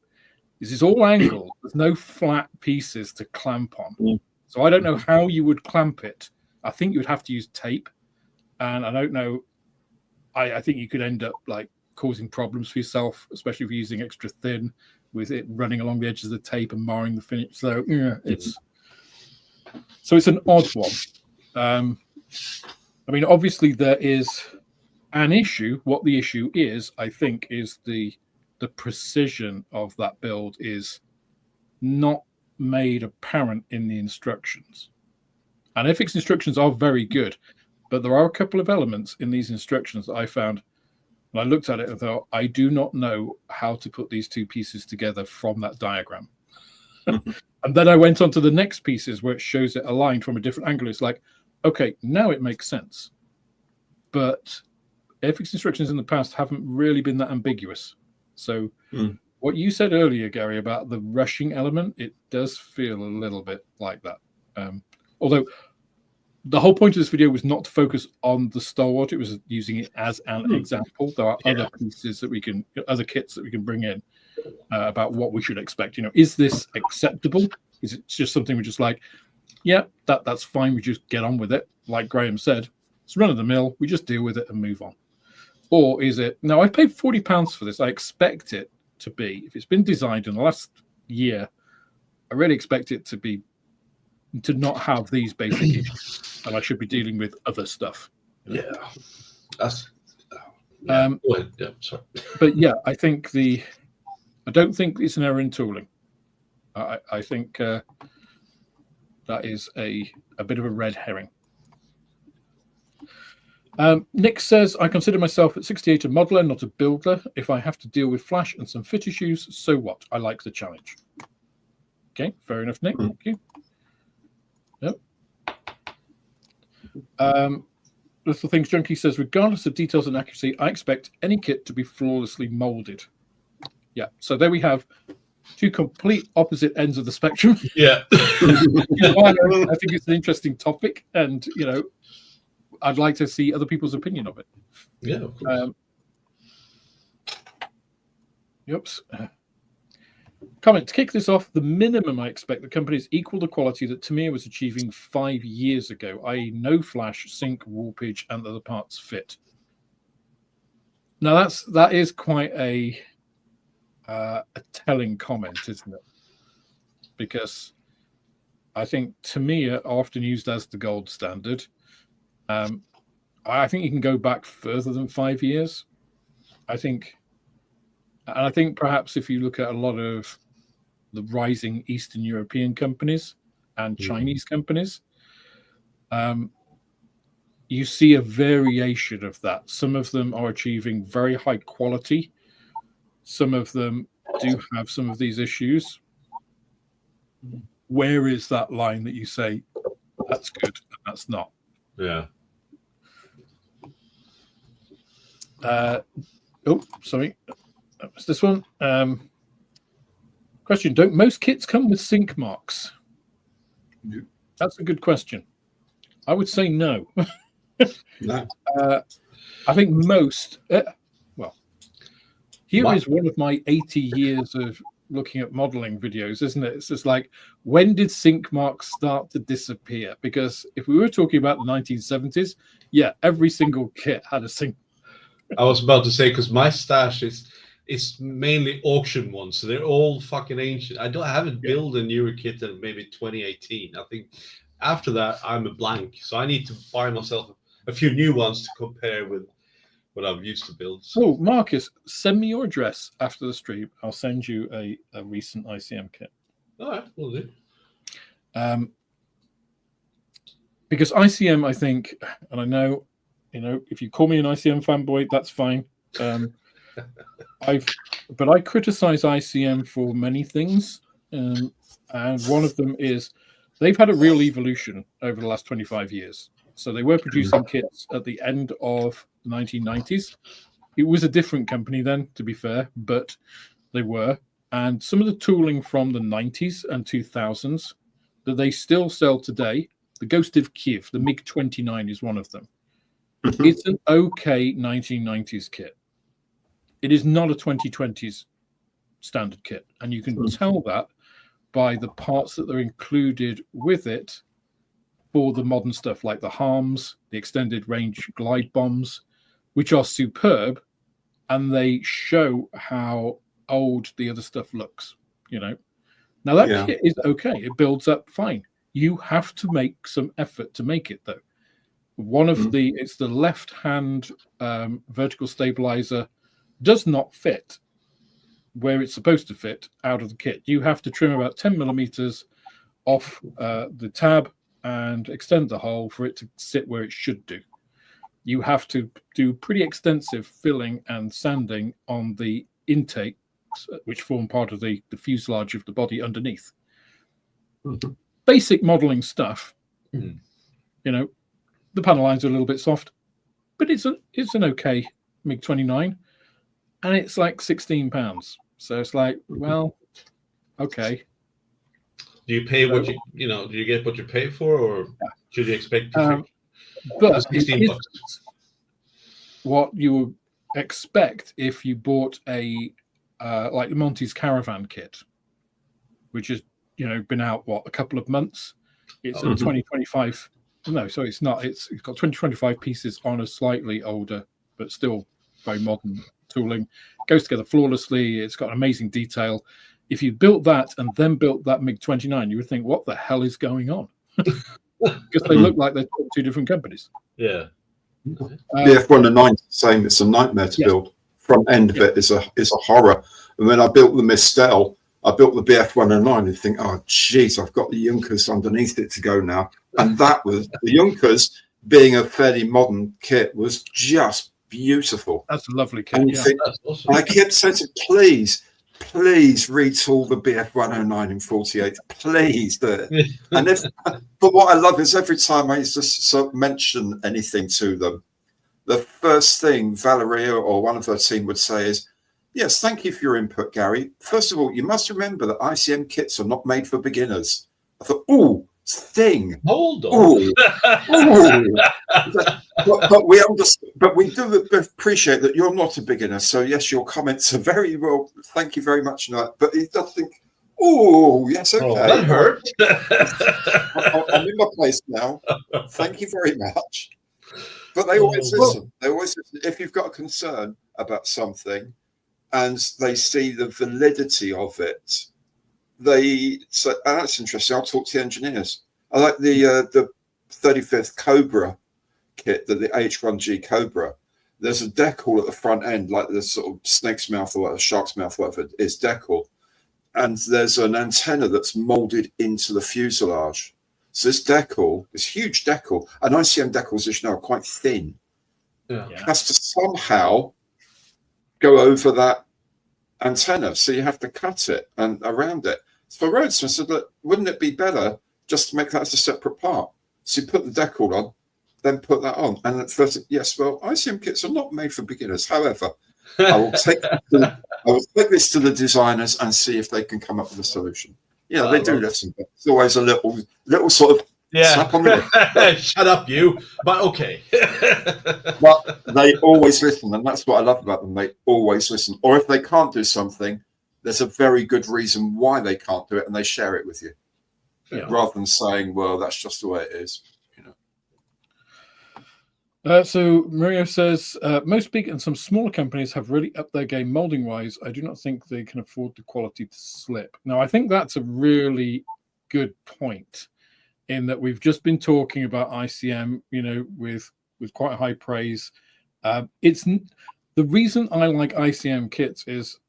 is it's all angled. There's no flat pieces to clamp on. So I don't know how you would clamp it. I think you would have to use tape. And I don't know. I think you could end up causing problems for yourself, especially if you're using extra thin, with it running along the edges of the tape and marring the finish. So it's an odd one. Obviously there is an issue. What the issue is, I think, is the precision of that build is not made apparent in the instructions. And Airfix instructions are very good, but there are a couple of elements in these instructions that I found. And I looked at it and thought, I do not know how to put these two pieces together from that diagram. And then I went on to the next pieces where it shows it aligned from a different angle. It's like, okay, now it makes sense. But Airfix instructions in the past haven't really been that ambiguous. So what you said earlier, Gary, about the rushing element, it does feel a little bit like that. Although the whole point of this video was not to focus on the Stalwart. It was using it as an example. There are other pieces other kits that we can bring in about what we should expect. Is this acceptable? Is it just something we're just like, yeah, that's fine. We just get on with it. Like Graham said, it's run of the mill. We just deal with it and move on. Or is it, no, I paid £40 for this. I expect it to be, if it's been designed in the last year, I really expect it to not have these basic issues, and I should be dealing with other stuff. Yeah, that's. Go ahead. Yeah, sorry. But yeah, I don't think it's an error in tooling. I think that is a bit of a red herring. Nick says, I consider myself at 68 a modeler, not a builder. If I have to deal with flash and some fit issues, so what? I like the challenge. Okay, fair enough, Nick. Thank you. Yep. Little Things Junkie says, regardless of details and accuracy, I expect any kit to be flawlessly molded. Yeah, so there we have two complete opposite ends of the spectrum. Yeah. I think it's an interesting topic, and I'd like to see other people's opinion of it. Yeah, of course. Comment, to kick this off, the minimum I expect the companies equal the quality that Tamiya was achieving 5 years ago, i.e. no flash, sync, warpage, and other parts fit. Now that is quite a telling comment, isn't it? Because I think Tamiya are often used as the gold standard. I think you can go back further than 5 years. I think perhaps if you look at a lot of the rising Eastern European companies and Chinese companies, you see a variation of that. Some of them are achieving very high quality. Some of them do have some of these issues. Where is that line that you say that's good and that's not? Yeah. Sorry. That was this one. Question, don't most kits come with sync marks? No. That's a good question. I would say no. No. I think most... here is one of my 80 years of looking at modeling videos, isn't it? It's just like, when did sync marks start to disappear? Because if we were talking about the 1970s, yeah, every single kit had a sync. I was about to say, because my stash it's mainly auction ones, so they're all fucking ancient. I haven't built a newer kit in maybe 2018. I think after that I'm a blank, so I need to buy myself a few new ones to compare with what I've used to build. So. Oh, Marcus, send me your address after the stream. I'll send you a recent ICM kit. All right, we'll do. Because ICM, I think, and I know, if you call me an ICM fanboy, that's fine. But I criticize ICM for many things, and one of them is they've had a real evolution over the last 25 years. So they were producing kits at the end of the 1990s. It was a different company then, to be fair, but they were. And some of the tooling from the 90s and 2000s that they still sell today, the Ghost of Kiev, the MiG-29 is one of them. It's an okay 1990s kit. It is not a 2020s standard kit. And you can tell that by the parts that are included with it for the modern stuff, like the harms, the extended range glide bombs, which are superb, and they show how old the other stuff looks. Now that kit is okay. It builds up fine. You have to make some effort to make it, though. It's the left-hand vertical stabilizer does not fit where it's supposed to fit out of the kit. You have to trim about 10 millimeters off the tab and extend the hole for it to sit where it should do. You have to do pretty extensive filling and sanding on the intakes, which form part of the fuselage of the body underneath. Basic modeling stuff. The panel lines are a little bit soft, but it's an okay MiG-29, and it's like £16. So it's like, well, okay. Do you pay what do you get what you pay for, or should you expect to but $16? What you would expect if you bought a like the Monty's Caravan kit, which has been out a couple of months. It's a 2025. No, so it's not. It's got 2025 pieces on a slightly older, but still very modern tooling. Goes together flawlessly. It's got amazing detail. If you built that and then built that MiG-29, you would think, what the hell is going on? Because they look like they're two different companies. Yeah. The F109 is the same. It's a nightmare to build. Front end of it is a horror. And when I built the Mistel, I built the BF109 and think, oh, geez, I've got the Junkers underneath it to go now. And that was the Junkers, being a fairly modern kit, was just beautiful. That's a lovely kit. And That's awesome. I kept saying, please retool the BF109 in 48. Please do it. But what I love is every time I used to sort of mention anything to them, the first thing Valeria or one of her team would say is, yes, thank you for your input, Gary. First of all, you must remember that ICM kits are not made for beginners. I thought, oh, thing. Hold on. Ooh. But we do appreciate that you're not a beginner. So yes, your comments are very well. Thank you very much. But he does think, oh yes, okay. Oh, that hurt. I'm in my place now. Thank you very much. But they always listen. They always listen. If you've got a concern about something, and they see the validity of it, they say, oh, that's interesting. I'll talk to the engineers. I like the 35th Cobra kit, the H1G Cobra. There's a decal at the front end, like the sort of snake's mouth or whatever, shark's mouth, whatever it is, decal. And there's an antenna that's molded into the fuselage. So this decal, this huge decal, and ICM decals, as you know, are quite thin. Yeah. Has to somehow go over that antenna. So you have to cut it and around it. So for Roadsman, I said, look, wouldn't it be better just to make that as a separate part? So you put the decal on, then put that on. And at first, yes, well, ICM kits are not made for beginners. However, I will take this to the designers and see if they can come up with a solution. Yeah, they do listen, but it's always a little sort of slap on the Shut up, you. But okay. But they always listen, and that's what I love about them. They always listen. Or if they can't do something, there's a very good reason why they can't do it, and they share it with you, rather than saying, "Well, that's just the way it is." So Mario says, most big and some smaller companies have really upped their game molding wise. I do not think they can afford the quality to slip. Now, I think that's a really good point in that we've just been talking about ICM, with quite high praise. It's the reason I like ICM kits is,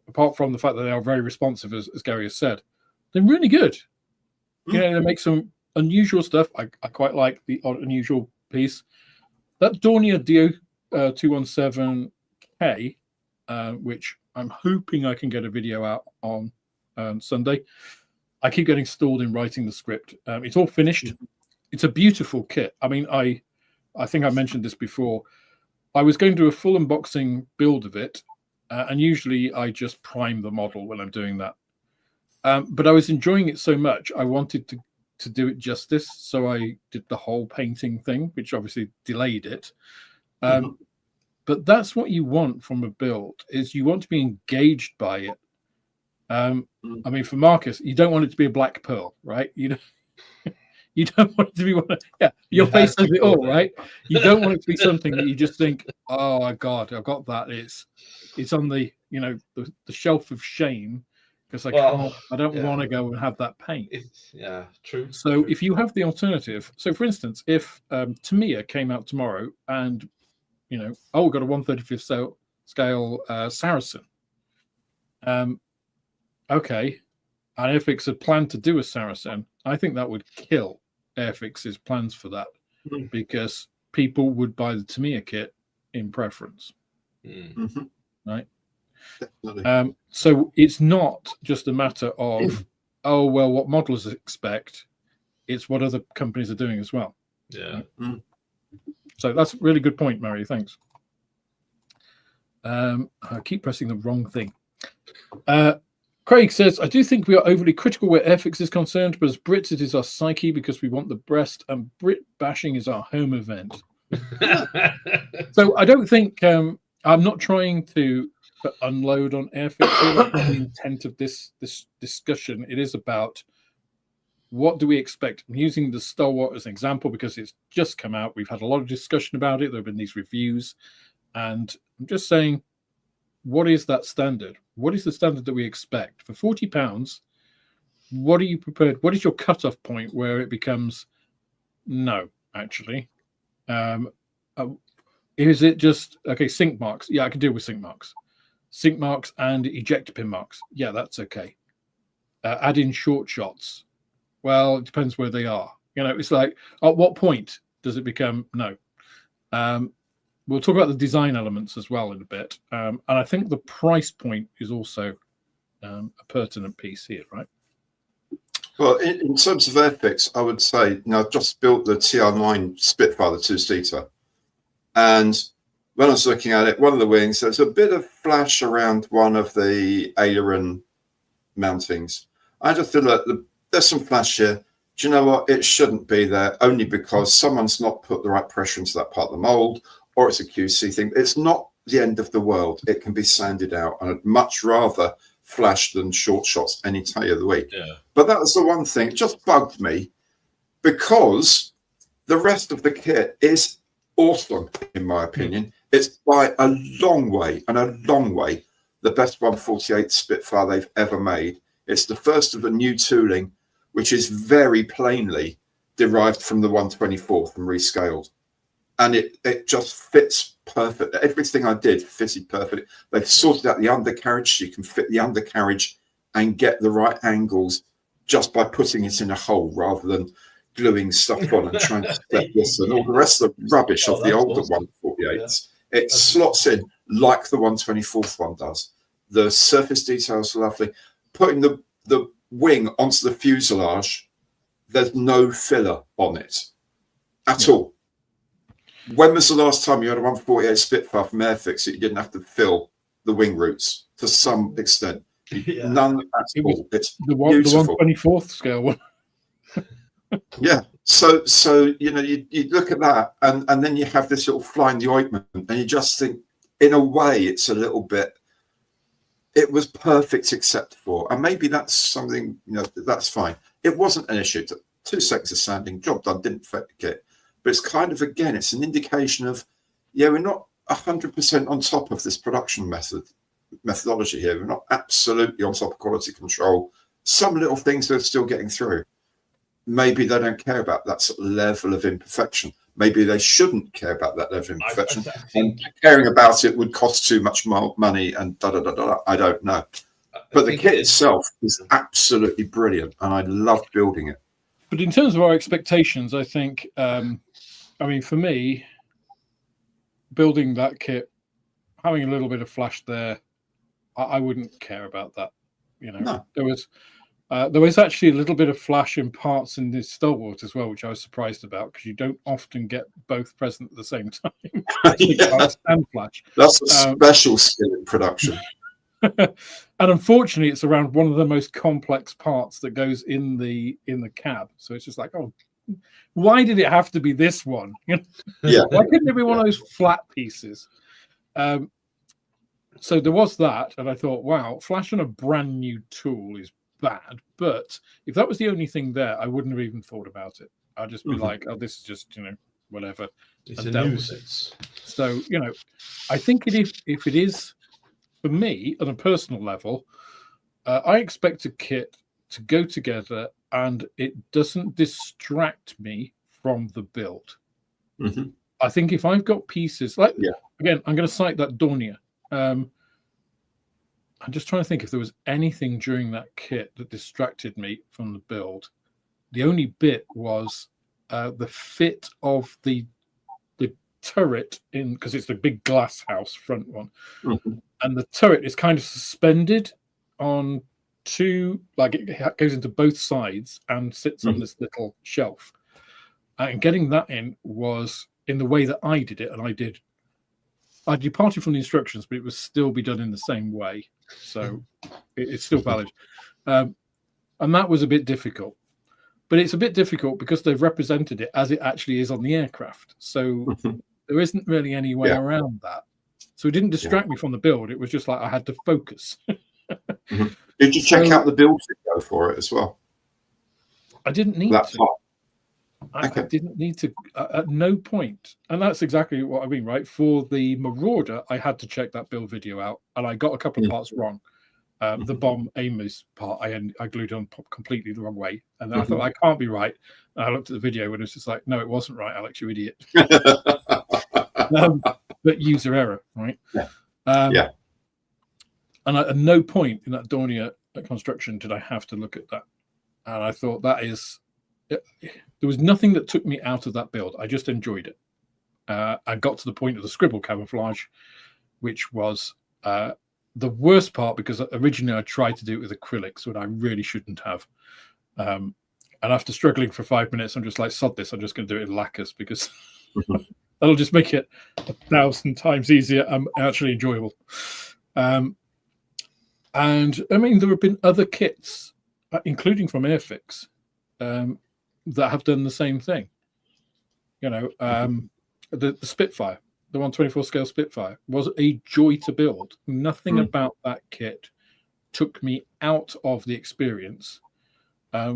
apart from the fact that they are very responsive, as Gary has said, they're really good. They make some unusual stuff. I quite like the odd unusual piece. That Dornier DO217K, which I'm hoping I can get a video out on Sunday. I keep getting stalled in writing the script. It's all finished. It's a beautiful kit. I mean, I think I mentioned this before. I was going to do a full unboxing build of it, and usually I just prime the model when I'm doing that. But I was enjoying it so much, I wanted to do it justice, so I did the whole painting thing, which obviously delayed it. But that's what you want from a build, is you want to be engaged by it. I mean, for Marcus, you don't want it to be a black pearl, right? You don't want it to be your face says it all, right? You don't want it to be something that you just think, oh my God, I've got that. It's on the the shelf of shame. Because I don't want to go and have that paint. True. So if you have the alternative, so for instance, if Tamiya came out tomorrow and, we've got a 1/35 scale Saracen. Okay. And Airfix had planned to do a Saracen. I think that would kill Airfix's plans for that because people would buy the Tamiya kit in preference. Right? Definitely. So it's not just a matter of what models expect, it's what other companies are doing as well. So that's a really good point, Mary. Thanks. I keep pressing the wrong thing. Craig says, I do think we are overly critical where Airfix is concerned, but as Brits it is our psyche because we want the breast, and Brit bashing is our home event. So I don't think I'm not trying to unload on Airfix here. That's not the intent of this discussion. It is about what do we expect. I'm using the Stalwart as an example because it's just come out. We've had a lot of discussion about it. There have been these reviews, and I'm just saying, what is that standard? What is the standard that we expect for £40? What are you prepared? What is your cutoff point where it becomes no? Actually, is it just sync marks? Yeah, I can deal with sync marks. Sync marks and ejector pin marks. Yeah, that's okay. Add in short shots. Well, it depends where they are. It's like, at what point does it become no? We'll talk about the design elements as well in a bit. And I think the price point is also a pertinent piece here, right? Well, in terms of Airfix, I would say, I've just built the TR9 Spitfire, the two-seater. And when I was looking at it, one of the wings, there's a bit of flash around one of the aileron mountings. I just feel like there's some flash here. do you know what? It shouldn't be there, only because someone's not put the right pressure into that part of the mold, or it's a QC thing. It's not the end of the world. It can be sanded out, and I'd much rather flash than short shots any day of the week. Yeah. But that was the one thing. It just bugged me, because the rest of the kit is awesome, in my opinion. It's by a long way the best 148 Spitfire they've ever made. It's the first of the new tooling, which is very plainly derived from the 124th and rescaled. And it just fits perfect. Everything I did fitted perfectly. They've sorted out the undercarriage, so you can fit the undercarriage and get the right angles just by putting it in a hole, rather than gluing stuff on and trying to set this and all the rest of the rubbish of the older 148s. It slots in like the 124th one does. The surface details are lovely. Putting the wing onto the fuselage, there's no filler on it at all. When was the last time you had a 148 Spitfire from Airfix that you didn't have to fill the wing roots to some extent? None at all. It's the beautiful. 1/24th scale one. Yeah. So you know, you look at that, and then you have this little fly in the ointment, and you just think, in a way, it's a little bit. It was perfect except for, and maybe that's something, you know, that's fine. It wasn't an issue. 2 seconds of sanding, job done, didn't affect the kit. But it's kind of, again, it's an indication of, yeah, we're not 100% on top of this production methodology here. We're not absolutely on top of quality control. Some little things they're still getting through. Maybe they don't care about that sort of level of imperfection. Maybe they shouldn't care about that level of imperfection. And caring about it would cost too much money and da-da-da-da. I don't know. But the kit itself is absolutely brilliant, and I love building it. But in terms of our expectations, I think, I mean, for me, building that kit, having a little bit of flash there, I wouldn't care about that. You know, No. There was actually a little bit of flash in parts in this Stalwart as well, which I was surprised about, because you don't often get both present at the same time. And flash. That's a special skill in production. And unfortunately, it's around one of the most complex parts that goes in the cab. So it's just like, oh, why did it have to be this one? You know? Yeah. Why couldn't it be one of those flat pieces? So there was that, and I thought, wow, flash on a brand new tool is bad. But if that was the only thing there, I wouldn't have even thought about it. I'd just be like, oh, this is just, you know, whatever. It's a nuisance. So, you know, I think if it is, for me, on a personal level, I expect a kit to go together and it doesn't distract me from the build. I think if I've got pieces, like, again, I'm going to cite that Dornier. I'm just trying to think if there was anything during that kit that distracted me from the build. The only bit was the fit of the turret, in because it's the big glass house front one, and the turret is kind of suspended on two, like it goes into both sides and sits on this little shelf. And getting that in was in the way that I did it, and I departed from the instructions, but it would still be done in the same way. So it's still valid. And that was a bit difficult. But it's a bit difficult because they've represented it as it actually is on the aircraft. So there isn't really any way around that. So it didn't distract me from the build. It was just like I had to focus. Did you check out the build video for it as well? I didn't need to. I didn't need to at no point. And that's exactly what I mean, right? For the Marauder, I had to check that build video out, and I got a couple of parts wrong. The bomb aimers part, I glued on completely the wrong way. And then I thought, I can't be right. And I looked at the video and it was just like, no, it wasn't right, Alex, you idiot. But user error, right? And at no point in that Dornier construction did I have to look at that. And I thought there was nothing that took me out of that build. I just enjoyed it. I got to the point of the scribble camouflage, which was the worst part, because originally I tried to do it with acrylics when I really shouldn't have. And after struggling for 5 minutes, I'm just like, sod this, I'm just going to do it in lacquers, because that'll just make it 1,000 times easier and actually enjoyable. And I mean, there have been other kits, including from Airfix, that have done the same thing. You know, the Spitfire, the 1/24 scale Spitfire, was a joy to build. Nothing about that kit took me out of the experience. There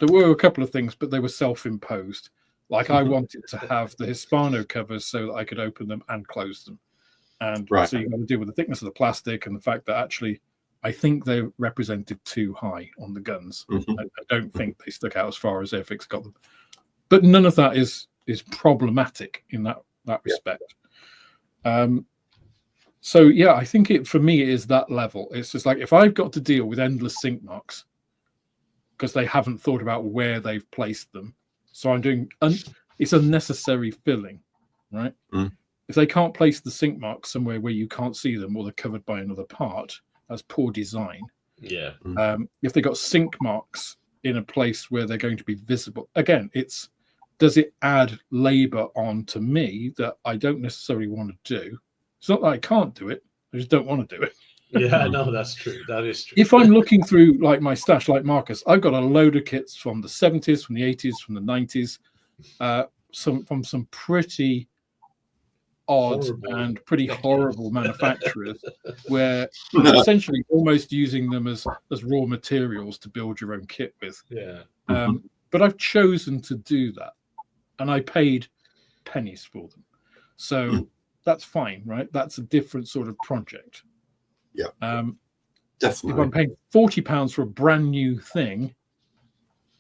were a couple of things, but they were self-imposed. Like I wanted to have the Hispano covers so that I could open them and close them. And so you got to deal with the thickness of the plastic and the fact that actually I think they represented too high on the guns. I don't think they stuck out as far as Airfix got them. But none of that is problematic in that respect. So yeah, I think for me it is that level. It's just like if I've got to deal with endless sink marks because they haven't thought about where they've placed them, so I'm doing it's unnecessary filling, right? If they can't place the sink marks somewhere where you can't see them or they're covered by another part, that's poor design. Yeah. If they got sink marks in a place where they're going to be visible, again, does it add labor on to me that I don't necessarily want to do? It's not that I can't do it, I just don't want to do it. Yeah, no, that's true. That is true. If I'm looking through like my stash, like Marcus, I've got a load of kits from the 70s, from the 80s, from the 90s, from some pretty odd and pretty horrible manufacturers where you're essentially almost using them as raw materials to build your own kit with. Yeah. But I've chosen to do that, and I paid pennies for them. So that's fine, right? That's a different sort of project. Yeah. Definitely. If I'm paying £40 for a brand new thing,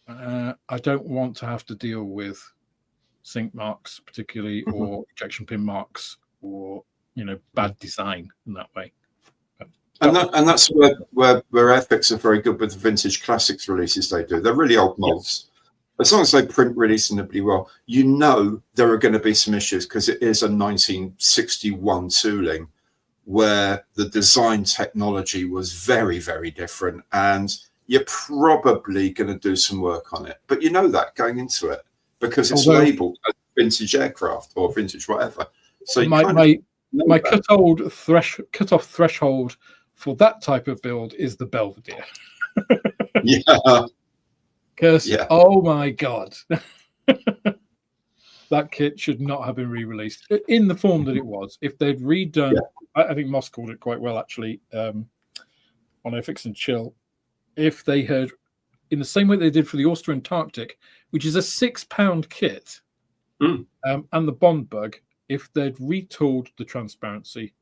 I don't want to have to deal with sink marks, particularly, or ejection pin marks, or bad design in that way. And that's where Airfix are very good with the vintage classics releases they do. They're really old molds. As long as they print reasonably well, there are going to be some issues because it is a 1961 tooling where the design technology was very, very different, and you're probably going to do some work on it. But that going into it because it's labeled as vintage aircraft or vintage whatever. So my cut-off threshold for that type of build is the Belvedere. Yeah. Because, oh my God, that kit should not have been re-released in the form that it was. If they'd redone, I think Moss called it quite well, actually, on Airfix and Chill. If they had, in the same way they did for the Auster Antarctic, which is a £6 kit, and the Bond Bug, if they'd retooled the transparency,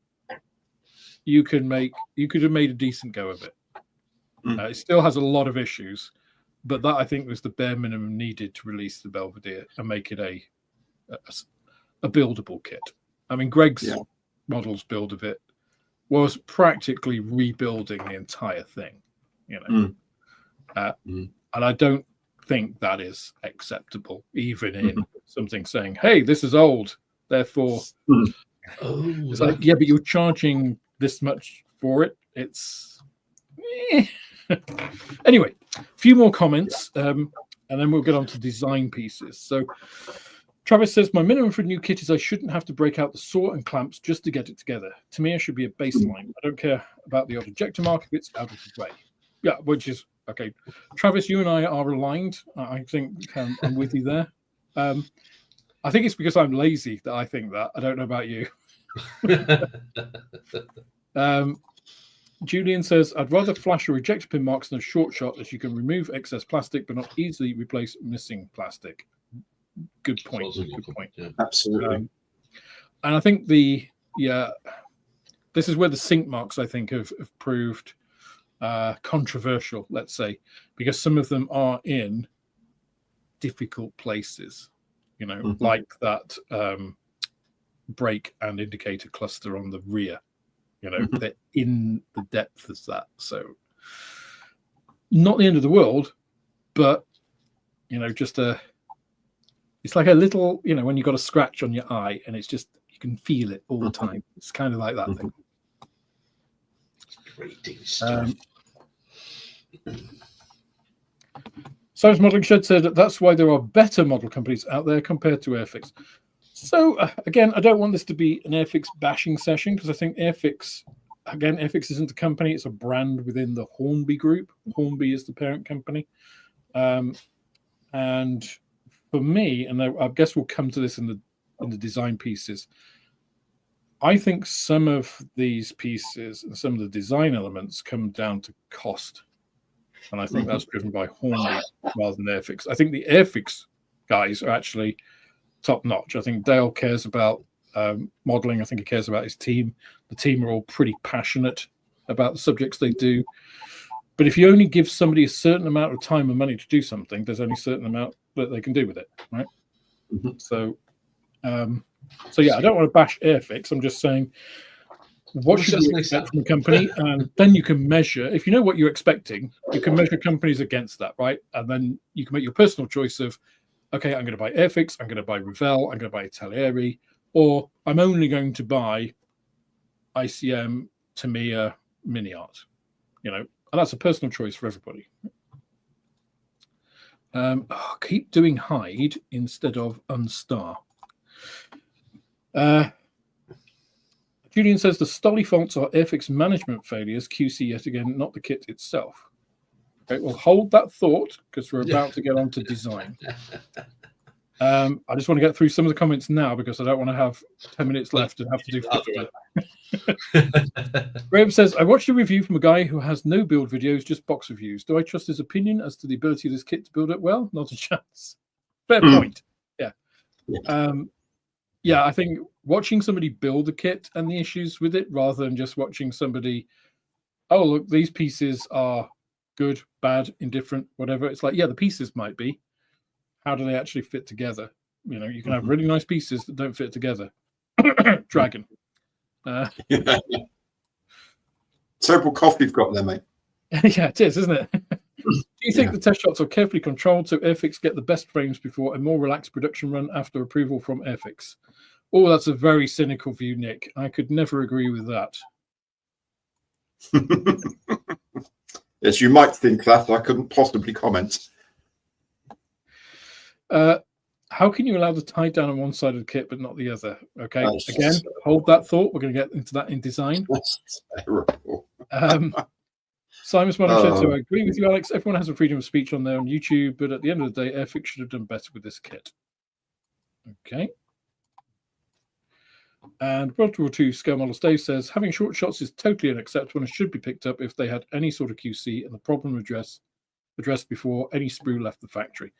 you could have made a decent go of it. It still has a lot of issues, but that I think was the bare minimum needed to release the Belvedere and make it a buildable kit. I mean, Greg's model's build of it was practically rebuilding the entire thing, and I don't think that is acceptable, even in something saying, "Hey, this is old, therefore." It's like, yeah, but you're charging this much for it. It's anyway. A few more comments, and then we'll get on to design pieces. So Travis says, my minimum for a new kit is I shouldn't have to break out the saw and clamps just to get it together. To me, it should be a baseline. I don't care about the odd ejector mark if it's out of the way. Yeah, which is okay. Travis, you and I are aligned. I think I'm with you there. I think it's because I'm lazy that I think that. I don't know about you. Julian says, I'd rather flash or ejector pin marks than a short shot, as you can remove excess plastic but not easily replace missing plastic. Good point. Good point. Yeah. Absolutely. And I think this is where the sink marks, I think, have proved controversial, let's say, because some of them are in difficult places, like that brake and indicator cluster on the rear. They're in the depth as that. So not the end of the world, but, just it's like a little, when you got a scratch on your eye and it's just, you can feel it all the time. It's kind of like that thing. Cyrus Modeling Shed said that's why there are better model companies out there compared to Airfix. So again, I don't want this to be an Airfix bashing session because I think Airfix isn't a company; it's a brand within the Hornby group. Hornby is the parent company, and And for me, and I guess we'll come to this in the design pieces, I think some of these pieces and some of the design elements come down to cost. And I think that's driven by Hornby rather than Airfix. I think the Airfix guys are actually top notch. I think Dale cares about modeling. I think he cares about his team. The team are all pretty passionate about the subjects they do. But if you only give somebody a certain amount of time and money to do something, there's only a certain amount that they can do with it, right? So yeah, I don't want to bash Airfix. I'm just saying, what should you expect from a company? And then you can measure, if you know what you're expecting, you can measure companies against that, right? And then you can make your personal choice of, okay, I'm going to buy Airfix, I'm going to buy Revell, I'm going to buy Italieri, or I'm only going to buy ICM, Tamiya, MiniArt, and that's a personal choice for everybody. Keep doing hide instead of unstar. Julian says the Stolly faults are Airfix management failures, QC yet again, not the kit itself. Okay, we'll hold that thought because we're about to get on to design. I just want to get through some of the comments now because I don't want to have 10 minutes left and have to do 50. Graham says, I watched a review from a guy who has no build videos, just box reviews. Do I trust his opinion as to the ability of this kit to build it well? Not a chance. Fair point. Yeah, I think watching somebody build a kit and the issues with it rather than just watching somebody, oh, look, these pieces are good, bad, indifferent, whatever. It's like, yeah, the pieces might be. How do they actually fit together? You can have really nice pieces that don't fit together. Dragon. Terrible cough you've got there, mate. Yeah, it is, isn't it? Do you think the test shots are carefully controlled so Airfix get the best frames before a more relaxed production run after approval from Airfix? Oh, that's a very cynical view, Nick. I could never agree with that. Yes, you might think that. I couldn't possibly comment. How can you allow the tie down on one side of the kit but not the other? Okay, again, hold that thought. We're going to get into that in design. That's terrible. Simon's Modern Shed, so I agree with you, Alex. Everyone has a freedom of speech on there on YouTube, but at the end of the day, Airfix should have done better with this kit. Okay. And World War II Scale Models Dave says, having short shots is totally unacceptable and should be picked up if they had any sort of QC and the problem addressed before any sprue left the factory.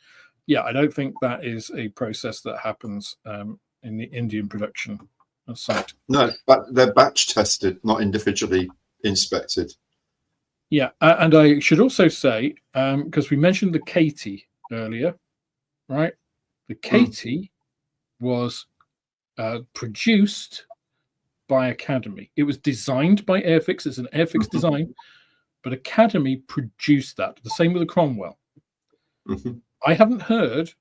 Yeah, I don't think that is a process that happens in the Indian production site. No, but they're batch tested, not individually inspected. Yeah, and I should also say, because we mentioned the Katie earlier, right? The Katie was produced by Academy. It was designed by Airfix. It's an Airfix design, but Academy produced that. The same with the Cromwell. I haven't heard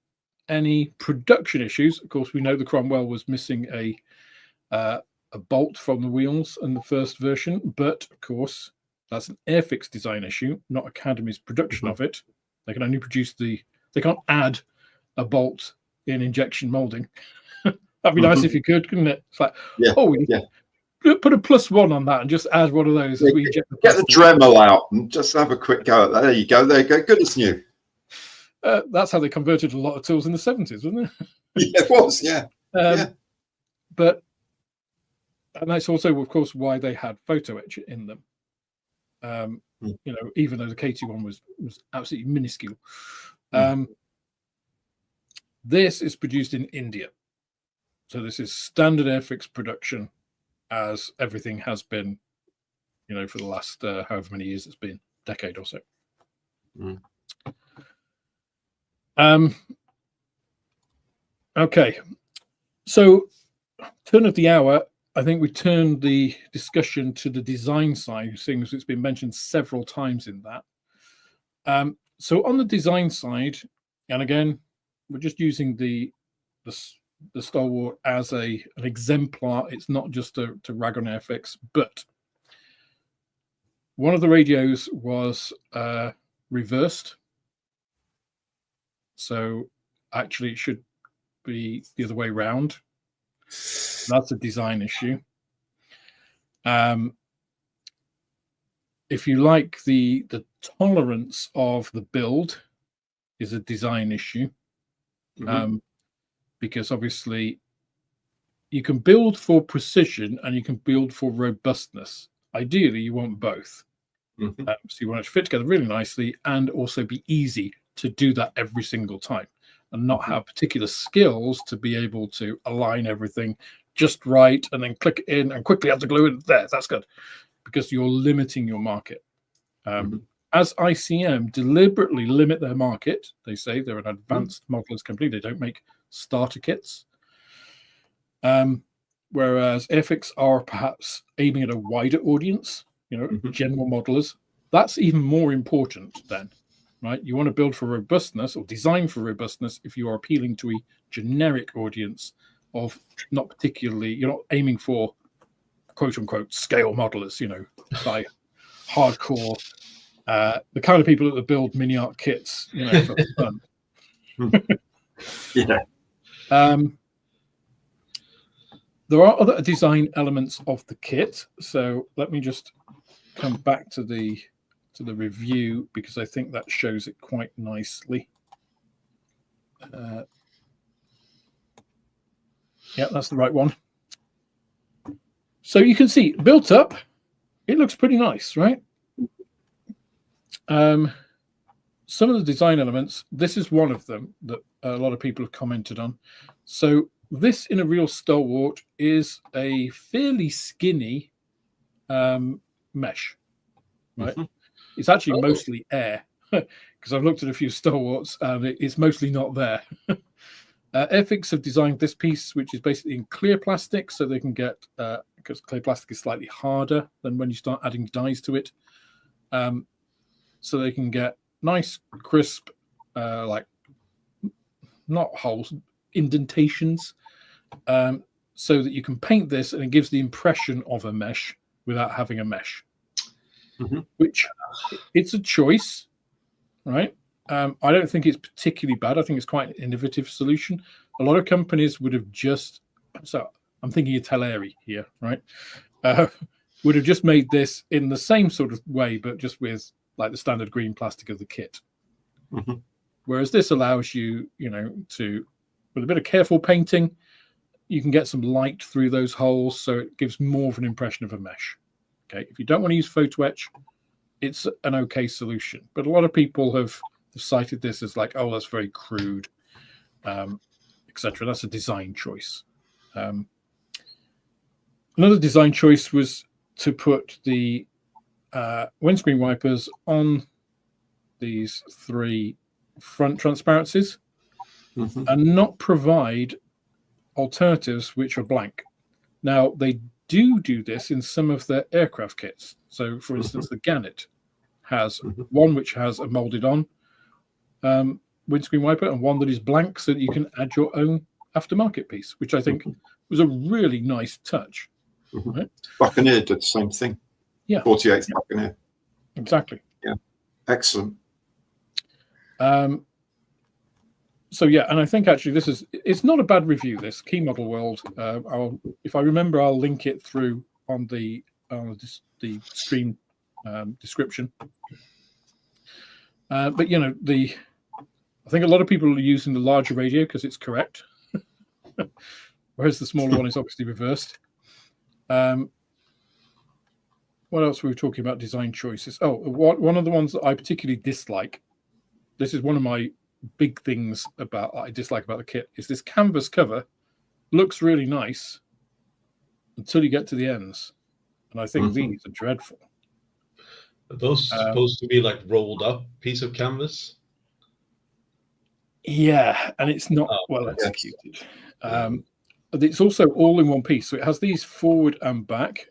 any production issues. Of course, we know the Cromwell was missing a bolt from the wheels in the first version, but of course, that's an Airfix design issue, not Academy's production of it. They can only produce they can't add a bolt in injection molding. That'd be nice if you could, couldn't it? It's like, put a +1 on that and just add one of those. As we inject get the Dremel out and just have a quick go at that. There you go. There you go. Good as new. That's how they converted a lot of tools in the 70s, wasn't it? Yeah, it was, yeah. But, and that's also, of course, why they had photo etch in them. Even though the KT one was absolutely minuscule. This is produced in India. So this is standard Airfix production as everything has been, for the last however many years it's been, decade or so. Okay. So turn of the hour, I think we turned the discussion to the design side, seeing as it's been mentioned several times in that. So on the design side, and again, we're just using the Stalwart as an exemplar. It's not just to rag on Airfix, but one of the radios was reversed. So actually it should be the other way around. That's a design issue. If you like the tolerance of the build is a design issue, because obviously you can build for precision and you can build for robustness. Ideally, you want both. So you want it to fit together really nicely and also be easy to do that every single time, and not have particular skills to be able to align everything just right and then click it in and quickly add the glue in there. That's good, because you're limiting your market. As ICM deliberately limit their market, they say they're an advanced modelers company. They don't make starter kits. Whereas Airfix are perhaps aiming at a wider audience, general modelers. That's even more important then, right? You want to build for robustness or design for robustness if you are appealing to a generic audience of not particularly, you're not aiming for quote unquote scale modelers, by hardcore, the kind of people that build mini art kits, for fun. There are other design elements of the kit. So let me just come back to the review, because I think that shows it quite nicely. Yeah, that's the right one. So you can see built up, it looks pretty nice, right? Some of the design elements, this is one of them that a lot of people have commented on. So this in a real Stalwart is a fairly skinny mesh, right? It's actually mostly air, because I've looked at a few Stalwarts and it's mostly not there. Airfix have designed this piece, which is basically in clear plastic, so they can get, because clear plastic is slightly harder than when you start adding dyes to it. So they can get nice, crisp, like not holes, indentations, so that you can paint this and it gives the impression of a mesh without having a mesh, which it's a choice, right? I don't think it's particularly bad. I think it's quite an innovative solution. A lot of companies would have just, so I'm thinking of Teleri here, right? Would have just made this in the same sort of way, but just with like the standard green plastic of the kit. Whereas this allows you, to, with a bit of careful painting, you can get some light through those holes, so it gives more of an impression of a mesh. Okay, if you don't want to use photo etch, it's an okay solution. But a lot of people have cited this as like, oh, that's very crude, etc. That's a design choice. Another design choice was to put the windscreen wipers on these 3 front transparencies and not provide alternatives which are blank. Now, they do this in some of their aircraft kits. So, for instance, the Gannet has one which has a molded on windscreen wiper and one that is blank, so that you can add your own aftermarket piece, which I think was a really nice touch. Right? Buccaneer did the same thing. Yeah. 48th Buccaneer. Exactly. Yeah. Excellent. So yeah, and I think actually it's not a bad review, this Key Model World. If I remember, I'll link it through on the stream description. But I think a lot of people are using the larger radio because it's correct, whereas the smaller one is obviously reversed. What else were we talking about? Design choices. Oh, one of the ones that I particularly dislike. This is one of my big things I dislike about the kit, is this canvas cover looks really nice until you get to the ends, and I think these are dreadful. Are those supposed to be like rolled up piece of canvas? Yeah, and it's not well executed. It's also all in one piece, so it has these forward and back.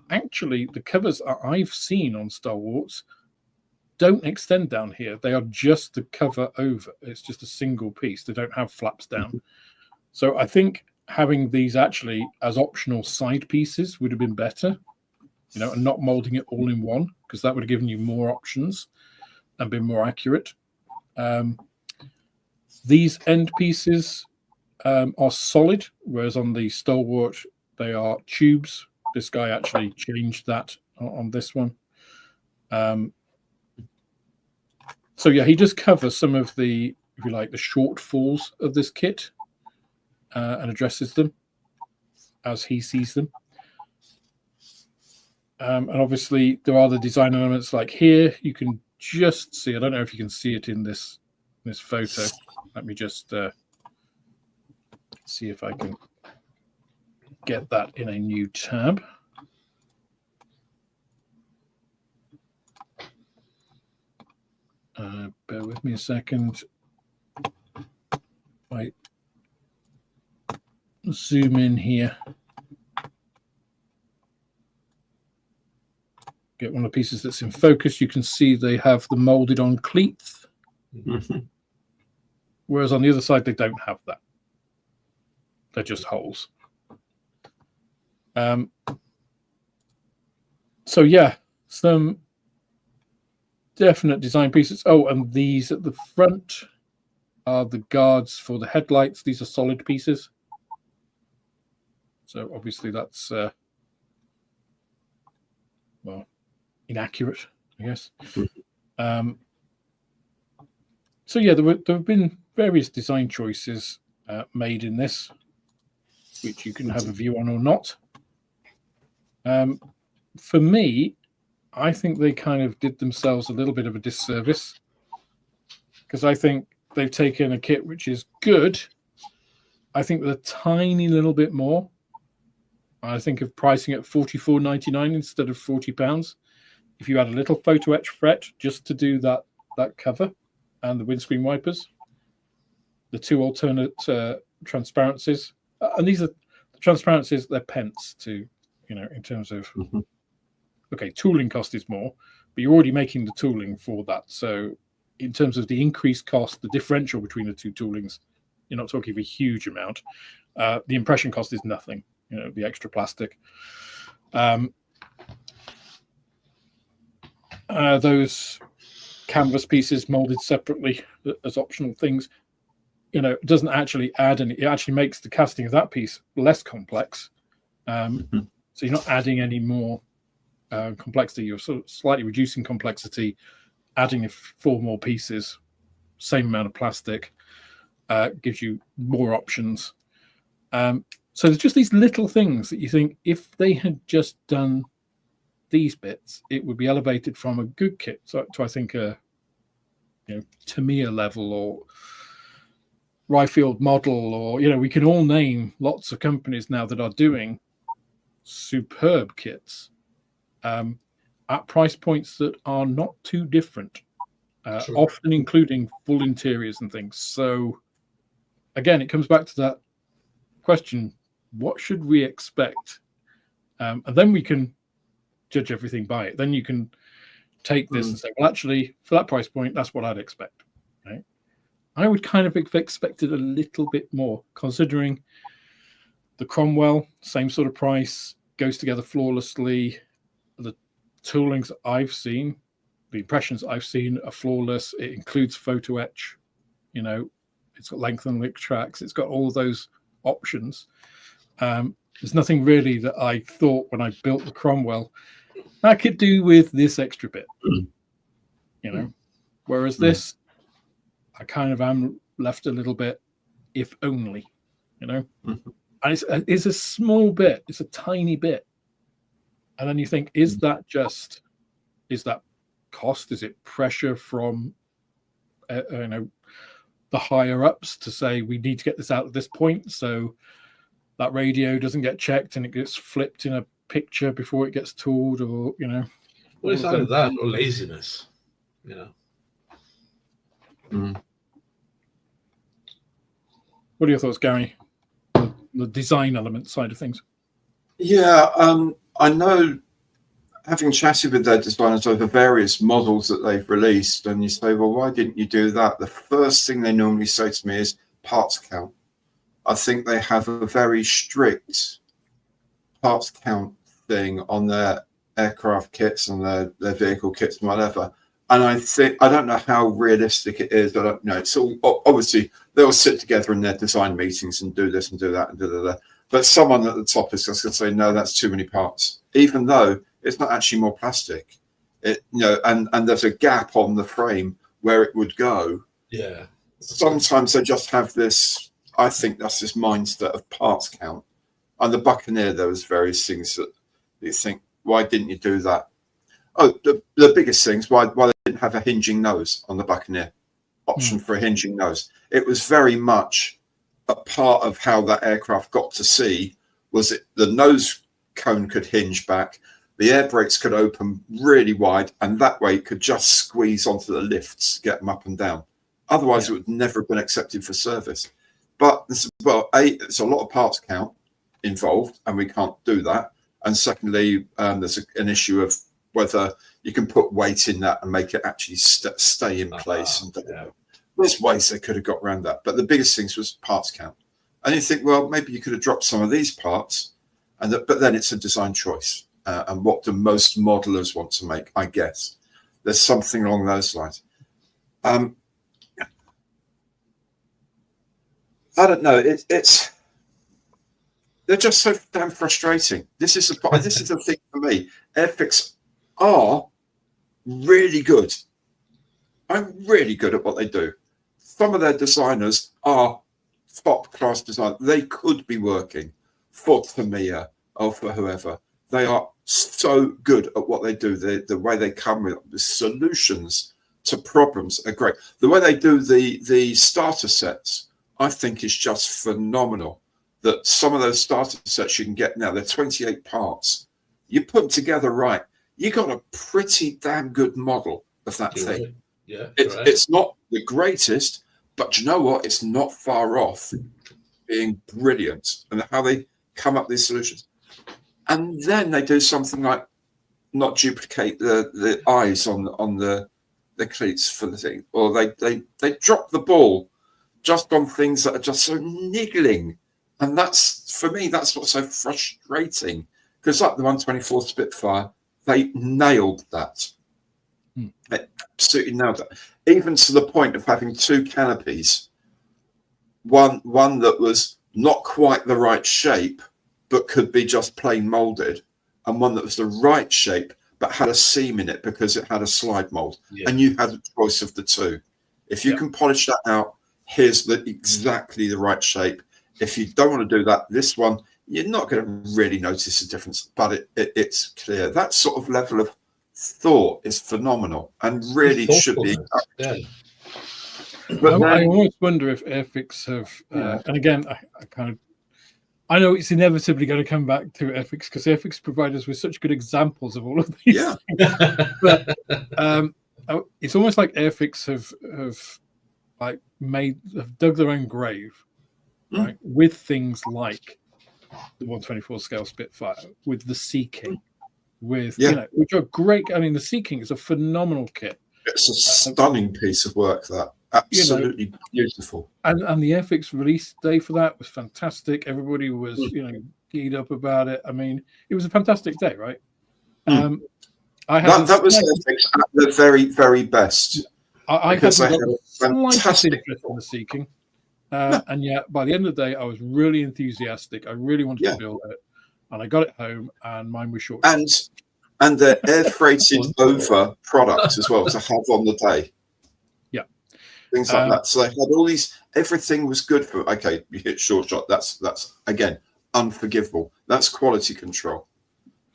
Actually, the covers I've seen on Stalwarts don't extend down here. They are just the cover over. It's just a single piece. They don't have flaps down. So I think having these actually as optional side pieces would have been better, and not molding it all in one, because that would have given you more options and been more accurate. These end pieces are solid, whereas on the Stalwart, they are tubes. This guy actually changed that on this one. So yeah, he just covers some of the, if you like, the shortfalls of this kit and addresses them as he sees them. And obviously there are the design elements like here. You can just see, I don't know if you can see it in this photo. Let me just see if I can get that in a new tab. Bear with me a second. I zoom in here. Get one of the pieces that's in focus. You can see they have the molded on cleats. Mhm. Whereas on the other side, they don't have that. They're just holes. So yeah, some definite design pieces. Oh, and these at the front are the guards for the headlights. These are solid pieces. So obviously that's, well, inaccurate, I guess. So yeah, there have been various design choices made in this, which you can have a view on or not. For me, I think they kind of did themselves a little bit of a disservice, because I think they've taken a kit which is good, I think with a tiny little bit more. I think of pricing at $44.99 instead of £40. If you add a little photo etch fret just to do that cover and the windscreen wipers, the two alternate transparencies, and these are the transparencies, they're pence to, in terms of, okay, tooling cost is more, but you're already making the tooling for that. So in terms of the increased cost, the differential between the two toolings, you're not talking of a huge amount. The impression cost is nothing, the extra plastic. Those canvas pieces molded separately as optional things, it doesn't actually add any, it actually makes the casting of that piece less complex. So you're not adding any more complexity, you're sort of slightly reducing complexity, adding 4 more pieces, same amount of plastic, gives you more options. So there's just these little things that you think if they had just done these bits, it would be elevated from a good kit to I think a Tamiya level or Ryfield model, or we can all name lots of companies now that are doing superb kits at price points that are not too different, often including full interiors and things. So again, it comes back to that question, what should we expect? And then we can judge everything by it. Then you can take this and say, well, actually, for that price point, that's what I'd expect. Right? I would kind of have expected a little bit more, considering the Cromwell, same sort of price, goes together flawlessly. The toolings I've seen, the impressions I've seen are flawless. It includes photo etch, it's got length and width tracks. It's got all those options. There's nothing really that I thought when I built the Cromwell I could do with this extra bit, whereas this, I kind of am left a little bit, if only, and it's a small bit, it's a tiny bit. And then you think, is that cost? Is it pressure from, the higher ups to say, we need to get this out at this point, so that radio doesn't get checked and it gets flipped in a picture before it gets tooled, or well, it's either that or laziness. What are your thoughts, Gary? The design element side of things. Yeah, I know, having chatted with their designers over various models that they've released, and you say, well, why didn't you do that? The first thing they normally say to me is parts count. I think they have a very strict parts count thing on their aircraft kits and their vehicle kits and whatever. And I don't know how realistic it is. I don't know. It's all, obviously, they'll sit together in their design meetings and do this and do that and do that. But someone at the top is just going to say, no, that's too many parts, even though it's not actually more plastic. And there's a gap on the frame where it would go. Yeah. Sometimes they just have this, I think that's this mindset of parts count. On the Buccaneer, there was various things that you think, why didn't you do that? Oh, the biggest things, why they didn't have a hinging nose on the Buccaneer, option for a hinging nose. It was very much a part of how that aircraft got to sea, was it the nose cone could hinge back, the air brakes could open really wide, and that way it could just squeeze onto the lifts, get them up and down. Otherwise, it would never have been accepted for service. But it's a lot of parts count involved, and we can't do that. And secondly, there's an issue of whether you can put weight in that and make it actually stay in place. And there's ways they could have got around that. But the biggest things was parts count. And you think, well, maybe you could have dropped some of these parts, but then it's a design choice. And what do most modelers want to make, I guess. There's something along those lines. I don't know. They're just so damn frustrating. This is the thing for me. Airfix are really good. I'm really good at what they do. Some of their designers are top class designers. They could be working for Tamiya or for whoever. They are so good at what they do. The way they come with the solutions to problems are great. The way they do the starter sets, I think, is just phenomenal. That some of those starter sets you can get now, they're 28 parts. You put them together right, you got a pretty damn good model of that thing. Yeah, it's not the greatest, but you know what? It's not far off being brilliant, and how they come up with these solutions. And then they do something like not duplicate the eyes on the cleats for the thing, or they drop the ball just on things that are just so niggling. And that's, for me, that's what's so frustrating. Because like the 124 Spitfire, they nailed that. They absolutely nailed that. Even to the point of having two canopies. One that was not quite the right shape, but could be just plain molded. And one that was the right shape, but had a seam in it because it had a slide mold. Yeah. And you had a choice of the two. If you can polish that out, here's exactly the right shape. If you don't want to do that, this one, you're not going to really notice a difference, but it's clear. That sort of level of thought is phenomenal and really should be. Yeah. But I always wonder if Airfix have, and again, I know it's inevitably going to come back to Airfix because Airfix provide us with such good examples of all of these things. But it's almost like Airfix have dug their own grave. Right, with things like the 124 scale Spitfire, with the Sea King, with which are great. I mean, the Sea King is a phenomenal kit. It's a stunning piece of work. That absolutely beautiful. And the Airfix release day for that was fantastic. Everybody was geared up about it. I mean, it was a fantastic day, right? That was Airfix at the very, very best. I had the slightest interest in the Sea King. And yet, by the end of the day, I was really enthusiastic. I really wanted to build it, and I got it home, and mine was short. And the air freighted over product as well to have on the day. Yeah, things like that. So they had all these. Everything was good for. Okay, you hit short shot. That's again unforgivable. That's quality control.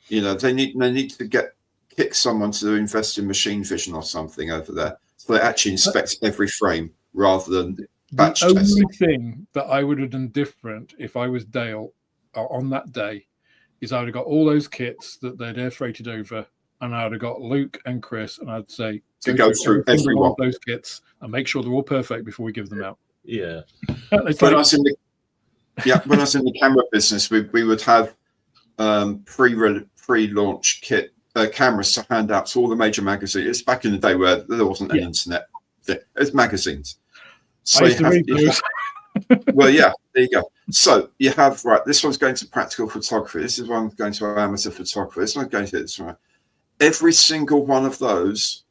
They need to kick someone to invest in machine vision or something over there, so they actually inspect every frame rather than. The only thing that I would have done different if I was Dale on that day is I would have got all those kits that they'd air freighted over, and I would have got Luke and Chris, and I'd say go through every one of those kits and make sure they're all perfect before we give them out. Yeah. When I was in the camera business, we would have pre-launch kit cameras to hand out to all the major magazines. It's back in the day where there wasn't an internet. It was magazines. So well, yeah, there you go. So you have, this one's going to practical photography. This is one going to amateur photography. This one's going to this one. Every single one of those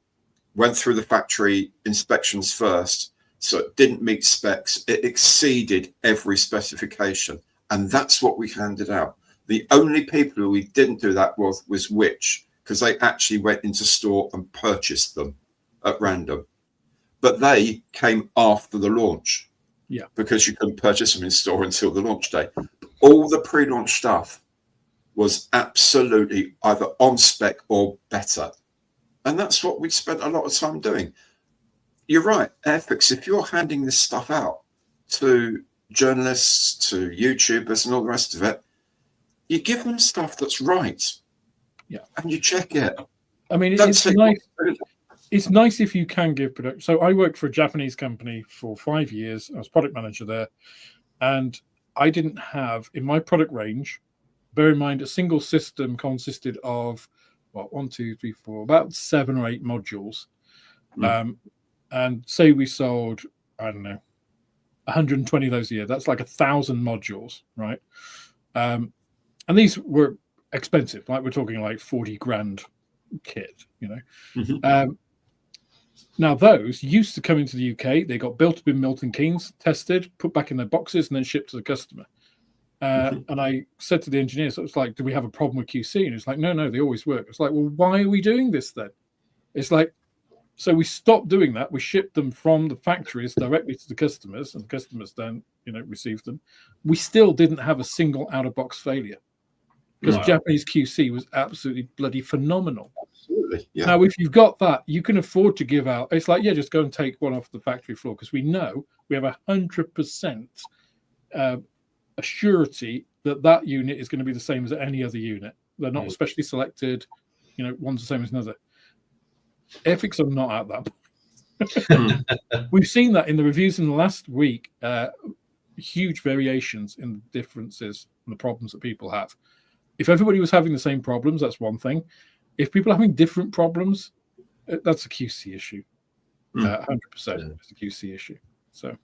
went through the factory inspections first. So it didn't meet specs. It exceeded every specification. And that's what we handed out. The only people who we didn't do that was Which, because they actually went into store and purchased them at random. but they came after the launch. Yeah. Because you couldn't purchase them in store until the launch day. All the pre-launch stuff was absolutely either on spec or better. And that's what we spent a lot of time doing. You're right, Airfix, if you're handing this stuff out to journalists, to YouTubers and all the rest of it, you give them stuff that's right. Yeah. And you check it. I mean, it's nice. It's nice if you can give production. So I worked for a Japanese company for 5 years. I was product manager there. And I didn't have, in my product range, bear in mind, a single system consisted of, well, 1, 2, 3, 4, about 7 or 8 modules. And say we sold, I don't know, 120 of those a year. That's like 1,000 modules, right? And these were expensive. Like we're talking like 40 grand kit, you know. Now those used to come into the UK. They got built up in Milton Keynes, tested, put back in their boxes, and then shipped to the customer. And I said to the engineer, so it's like, do we have a problem with QC? And it's like, no, they always work. It's like, well, why are we doing this then? It's like, so we stopped doing that. We shipped them from the factories directly to the customers, and the customers then, you know, received them. We still didn't have a single out-of-box failure because Japanese QC was absolutely bloody phenomenal. Absolutely. Yeah. Now, if you've got that, you can afford to give out. It's like, yeah, just go and take one off the factory floor because we know we have 100% assurity that unit is going to be the same as any other unit. They're not specially selected. You know, one's the same as another. Airfix are not at that point. We've seen that in the reviews in the last week. Huge variations in the differences and the problems that people have. If everybody was having the same problems, that's one thing. If people are having different problems, that's a QC issue. 100% it's a QC issue. So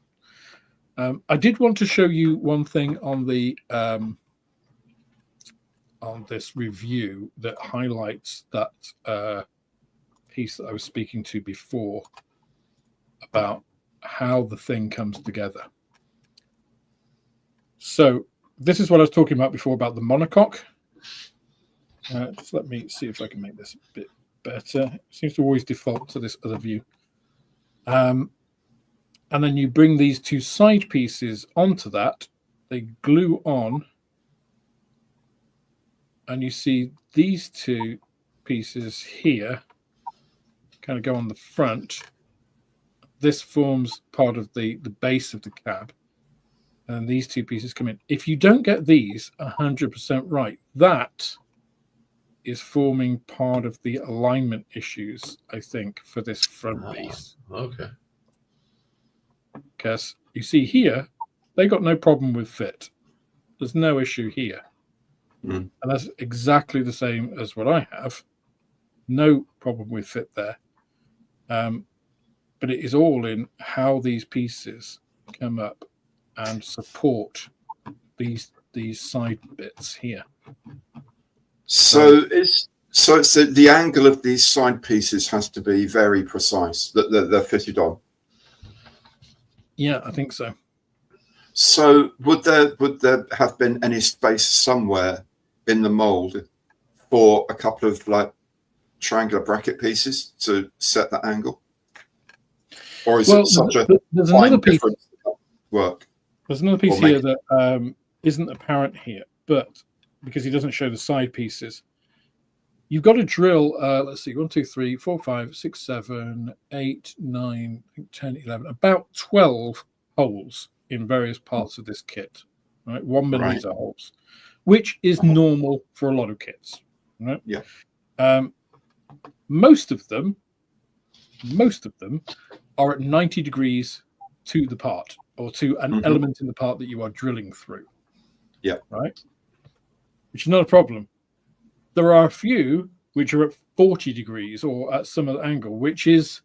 I did want to show you one thing on the on this review that highlights that piece that I was speaking to before about how the thing comes together. So this is what I was talking about before about the monocoque. Just let me see if I can make this a bit better. It seems to always default to this other view. And then you bring these two side pieces onto that. They glue on. And you see these two pieces here kind of go on the front. This forms part of the base of the cab. And these two pieces come in. If you don't get these 100% right, that is forming part of the alignment issues, I think, for this front piece. Okay. Because you see here, they got no problem with fit. There's no issue here. And that's exactly the same as what I have. No problem with fit there. But it is all in how these pieces come up and support these side bits here. So it's the angle of these side pieces has to be very precise that they're fitted on. Yeah, I think so. So would there have been any space somewhere in the mold for a couple of like triangular bracket pieces to set that angle? Or is it such a there's another piece work? There's another piece here that isn't apparent here, but because he doesn't show the side pieces, you've got to drill, let's see, 1, 2, 3, 4, 5, 6, 7, 8, 9, 10, 11, about 12 holes in various parts of this kit, right? 1 millimeter holes, which is normal for a lot of kits, right? Yeah. Most of them are at 90 degrees to the part or to an element in the part that you are drilling through. Yeah. Right? Which is not a problem. There are a few which are at 40 degrees or at some other angle, which is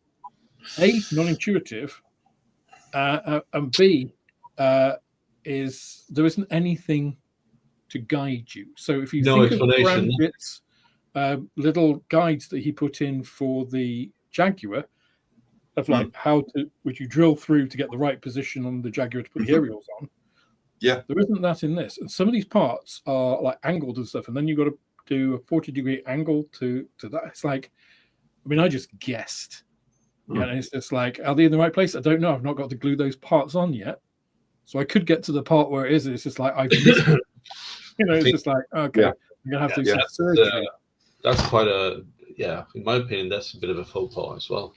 A, non-intuitive, and B, is there isn't anything to guide you. So if you think of Brand Pitt's little guides that he put in for the Jaguar, of like how to, would you drill through to get the right position on the Jaguar to put the aerials on. Yeah. There isn't that in this. And some of these parts are like angled and stuff, and then you've got to do a 40-degree angle to that. It's like, I mean, I just guessed Yeah, and it's just like, are they in the right place? I don't know. I've not got to glue those parts on yet. So I could get to the part where it is. It's just like, I've missed it. It's just like, okay, I'm going to have to do some surgery. That's quite in my opinion, that's a bit of a faux pas as well.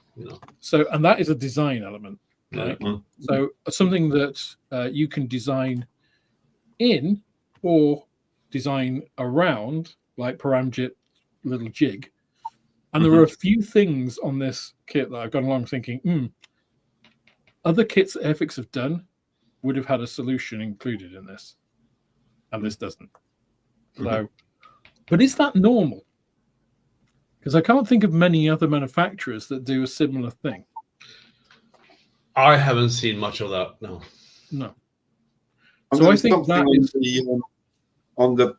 So, and that is a design element, right? So something that you can design in or design around, like Paramjit little jig. And there are a few things on this kit that I've gone along thinking, other kits that Airfix have done would have had a solution included in this, and this doesn't. So, but is that normal? Because I can't think of many other manufacturers that do a similar thing. I haven't seen much of that. No. So I think that is on the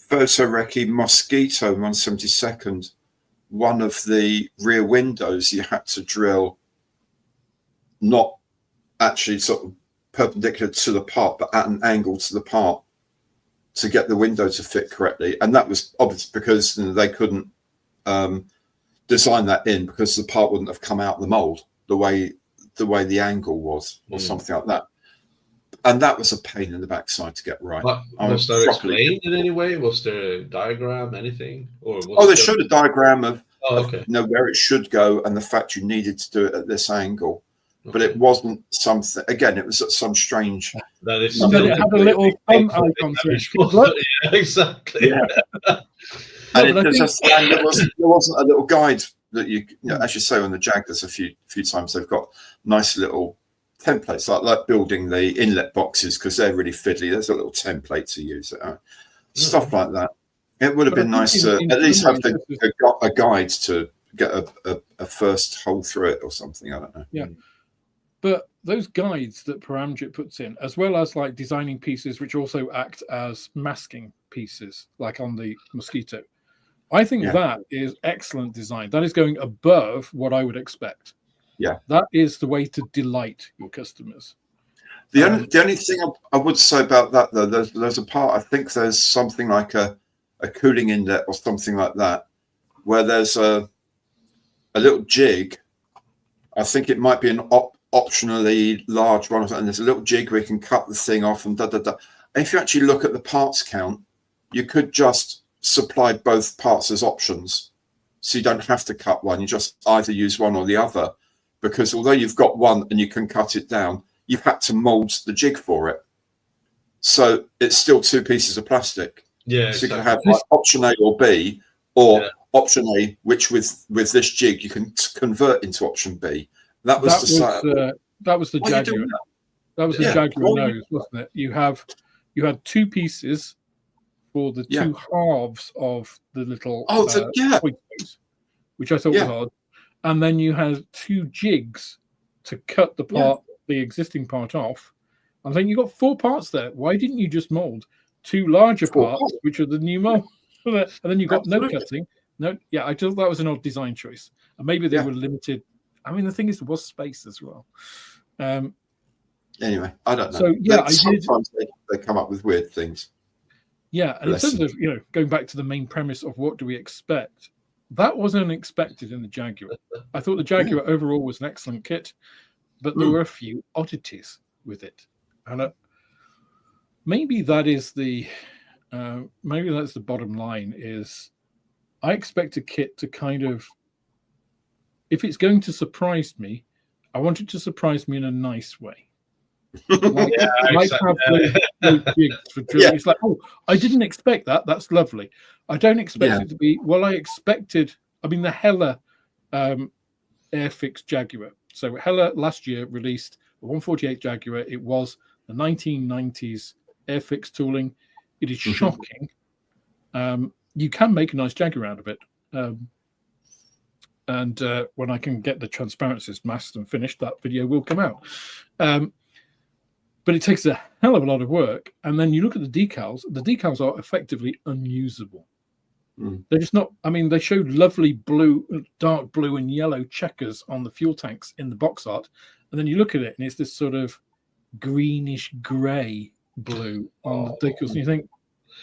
Photoreki Mosquito 172nd. One of the rear windows you had to drill, not actually sort of perpendicular to the part, but at an angle to the part to get the window to fit correctly. And that was obviously because they couldn't design that in because the part wouldn't have come out the mold the way the angle was or something like that. And that was a pain in the backside to get right. But was there explained in any way? Was there a diagram, anything? Or they showed a diagram of where it should go and the fact you needed to do it at this angle. But it wasn't something. Again, it was at some strange. That is. And then it had a little thumb icon to it. Yeah, exactly. Yeah. And there wasn't a little guide that you as you say on the Jag. There's a few times they've got nice little templates like building the inlet boxes because they're really fiddly. There's a little template to use. Stuff like that. It would have been nice to at least have a guide to get a first hole through it or something. I don't know. Yeah. But those guides that Paramjit puts in, as well as like designing pieces which also act as masking pieces, like on the Mosquito, I think that is excellent design. That is going above what I would expect. Yeah. That is the way to delight your customers. The only thing I would say about that, though, there's a part, I think there's something like a cooling inlet or something like that, where there's a little jig. I think it might be an optionally large one, and there's a little jig where you can cut the thing off and And if you actually look at the parts count, you could just supply both parts as options. So you don't have to cut one. You just either use one or the other, because although you've got one and you can cut it down, you've had to mold the jig for it. So it's still two pieces of plastic. Yeah. So you can have like option A or B, or option A, which with this jig you can convert into option B. That was the Jaguar. That was the Jaguar nose, wasn't it? You had two pieces for the two halves of the little which I thought was odd. And then you had two jigs to cut the existing part off. I'm thinking you got four parts there. Why didn't you just mold two larger parts, which are the new mold? And then you got no cutting. No, I thought that was an odd design choice. And maybe they were limited. I mean, the thing is, there was space as well. Anyway, I don't know. So sometimes they come up with weird things. Yeah, and in terms of going back to the main premise of what do we expect, that wasn't unexpected in the Jaguar. I thought the Jaguar overall was an excellent kit, but there were a few oddities with it, and maybe that is maybe that's the bottom line. Is I expect a kit to kind of, if it's going to surprise me, I want it to surprise me in a nice way. Like, have those jigs for drilling. It's like, oh, I didn't expect that. That's lovely. I don't expect it to be. Well, I expected. I mean, the Hella Airfix Jaguar. So Hella last year released the 148 Jaguar. It was the 1990s Airfix tooling. It is shocking. You can make a nice Jaguar out of it. And when I can get the transparencies masked and finished, that video will come out. But it takes a hell of a lot of work. And then you look at the decals. The decals are effectively unusable. They're just not. I mean, they showed lovely blue, dark blue and yellow checkers on the fuel tanks in the box art. And then you look at it and it's this sort of greenish grey blue on the decals. And you think,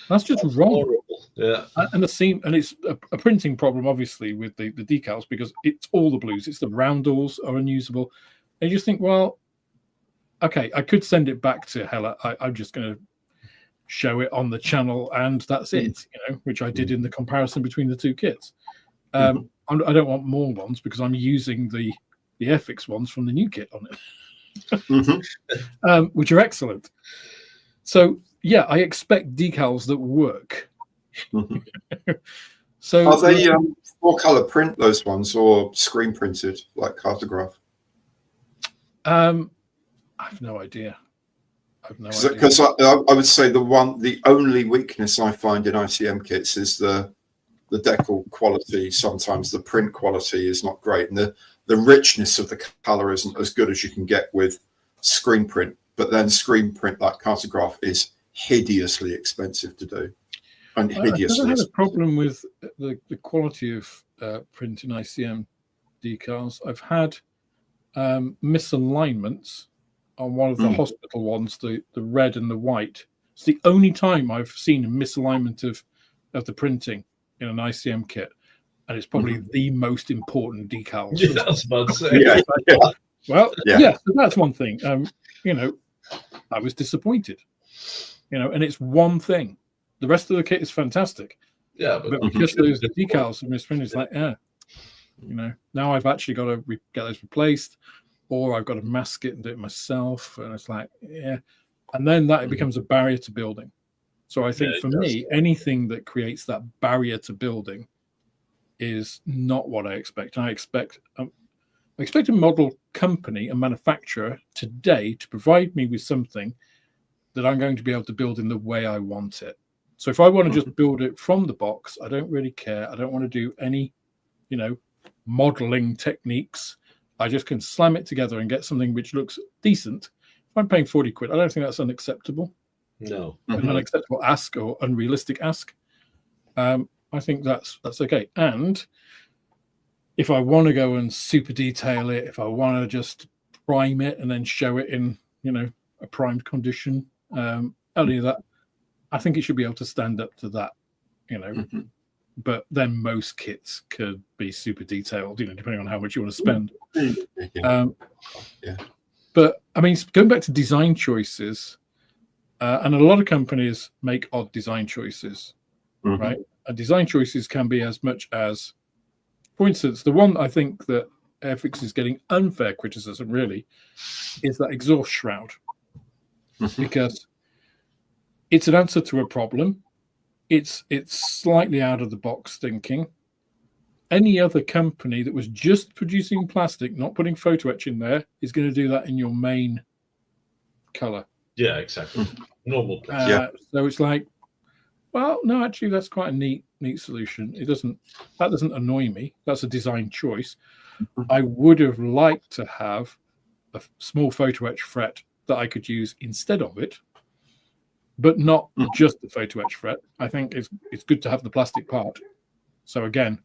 that's just wrong. Yeah. And the seam, and it's a printing problem, obviously, with the decals, because it's all the blues. It's the roundels are unusable. And you just think, well, okay, I could send it back to Hella. I'm just going to show it on the channel, and that's it, which I did in the comparison between the two kits. I don't want more ones because I'm using the Airfix ones from the new kit on it, which are excellent. So, yeah, I expect decals that work. So are they four color print, those ones, or screen printed like cartograph? I have no idea. Because I would say the only weakness I find in ICM kits is the decal quality. Sometimes the print quality is not great, and the richness of the color isn't as good as you can get with screen print. But then screen print like cartograph is hideously expensive to do. And I've never had a problem with the quality of print in ICM decals. I've had misalignments on one of the hospital ones, the red and the white. It's the only time I've seen a misalignment of the printing in an ICM kit, and it's probably the most important decal. Yeah, I was about to say. Well, so that's one thing. I was disappointed. And it's one thing. The rest of the kit is fantastic. Yeah, but because those decals are misprinted, it's like, now I've actually got to get those replaced, or I've got to mask it and do it myself. And it's like, and then that becomes a barrier to building. So I think for me, anything that creates that barrier to building is not what I expect. I expect a model company, a manufacturer today, to provide me with something that I'm going to be able to build in the way I want it. So if I want to just build it from the box, I don't really care. I don't want to do any, modeling techniques. I just can slam it together and get something which looks decent. If I'm paying 40 quid, I don't think that's unacceptable. No. An unacceptable ask or unrealistic ask. I think that's okay. And if I want to go and super detail it, if I want to just prime it and then show it in, a primed condition, only that, I think it should be able to stand up to that, But then most kits could be super detailed, depending on how much you want to spend. But I mean, going back to design choices, and a lot of companies make odd design choices, right? And design choices can be as much as, for instance, the one I think that Airfix is getting unfair criticism really is that exhaust shroud, because it's an answer to a problem. It's slightly out of the box thinking. Any other company that was just producing plastic, not putting photo etch in there, is going to do that in your main color. Yeah, exactly. Normal plastic. So it's like, well, no, actually, that's quite a neat solution. That doesn't annoy me. That's a design choice. I would have liked to have a small photo etch fret that I could use instead of it, but not just the photo etch fret. I think it's good to have the plastic part. So again,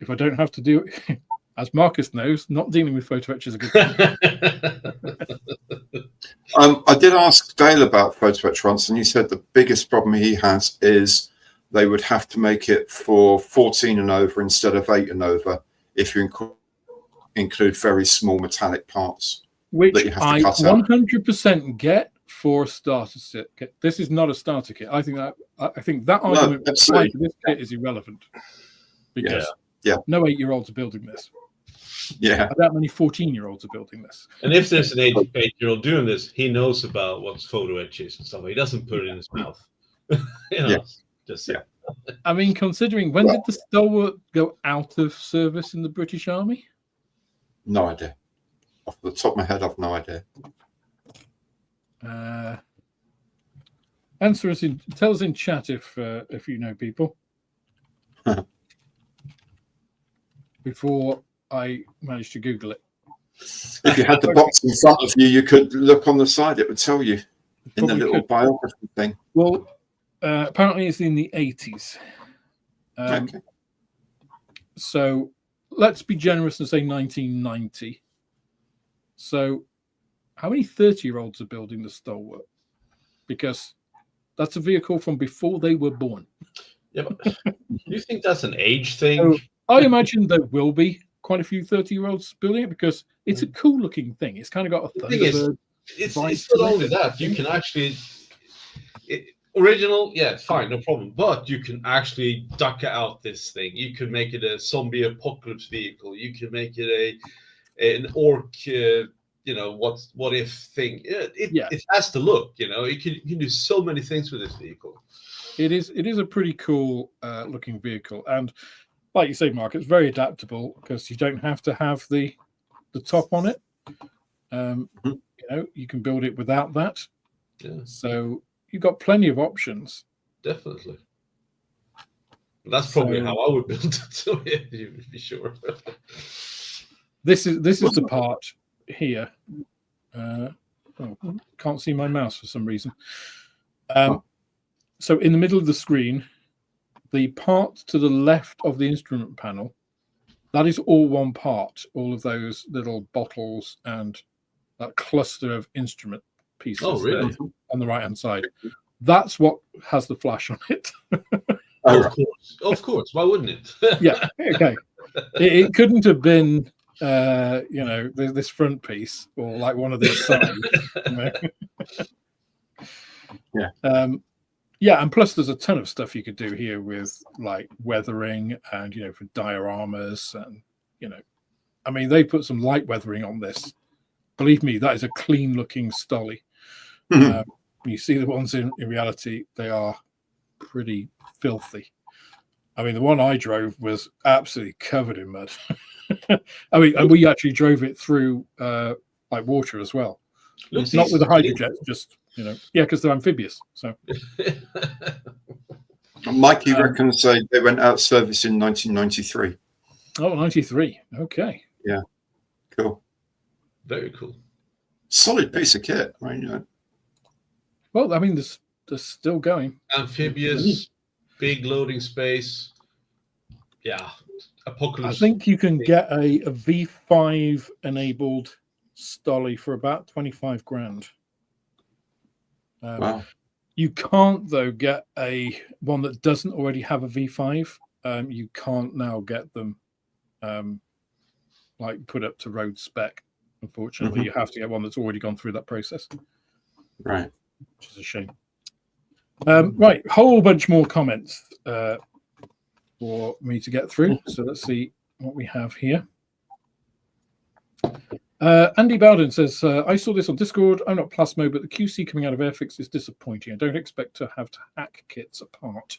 if I don't have to do it, as Marcus knows, not dealing with photo etch is a good thing. I did ask Dale about photo etch once, and he said the biggest problem he has is they would have to make it for 14 and over instead of 8 and over if you include very small metallic parts. Which that you have to I cut out. 100% get for a starter kit. This is not a starter kit. I think that argument for this kit is irrelevant, because no 8-year-olds are building this. Yeah, That many 14-year-olds are building this. And if there's an 8-year-old doing this, he knows about what photo etch is and stuff. He doesn't put it in his mouth. I mean, considering when did the Stalwart go out of service in the British Army? No idea. Off the top of my head, I've no idea. Tell us in chat if you know people. Before I managed to Google it. If you had the box in front of you, you could look on the side. It would tell you in the little biography thing. Well, apparently it's in the 80s. Okay. So let's be generous and say 1990. So how many 30-year-olds are building the Stalwart? Because that's a vehicle from before they were born. Yeah, but do you think that's an age thing? So I imagine there will be quite a few 30-year-olds building it because it's a cool looking thing. It's kind of got a The thing is, Thunderbird. it's vibe not to only it. that, you can actually original, yeah, fine, no problem. But you can actually duck out this thing. You can make it a zombie apocalypse vehicle. You can make it an orc, what if thing. It has to look, you can do so many things with this vehicle. It is a pretty cool looking vehicle, and like you say, Mark, it's very adaptable because you don't have to have the top on it. You can build it without that. Yeah. So you've got plenty of options. Definitely. That's probably how I would build it. So yeah, you would be sure. This is the part here. Can't see my mouse for some reason. So in the middle of the screen, the part to the left of the instrument panel, that is all one part. All of those little bottles and that cluster of instrument pieces there on the right-hand side. That's what has the flash on it. Of course. Why wouldn't it? Yeah. Okay. It couldn't have been, this front piece or like one of these sides. Yeah. Yeah, and plus there's a ton of stuff you could do here with like weathering and for dioramas and I mean they put some light weathering on this. Believe me, that is a clean looking Stolly. You see the ones in reality, they are pretty filthy. I mean, the one I drove was absolutely covered in mud. I mean, and we actually drove it through like water as well. Not with the hydrojet, just because they're amphibious. So Mikey reckons they went out of service in 1993. Oh, 93. Okay. Yeah. Cool. Very cool. Solid piece of kit, right? Well, I mean, they're still going. Amphibious, big loading space. Yeah. Apocalypse. I think you can get a V5 enabled Stolly for about 25 grand. Wow. You can't though get one that doesn't already have a V5. You can't now get them like put up to road spec. Unfortunately, you have to get one that's already gone through that process. Right. Which is a shame. Right, whole bunch more comments for me to get through. So let's see what we have here. Andy Bowden says, I saw this on Discord. I'm not Plasmo, but the QC coming out of Airfix is disappointing. I don't expect to have to hack kits apart.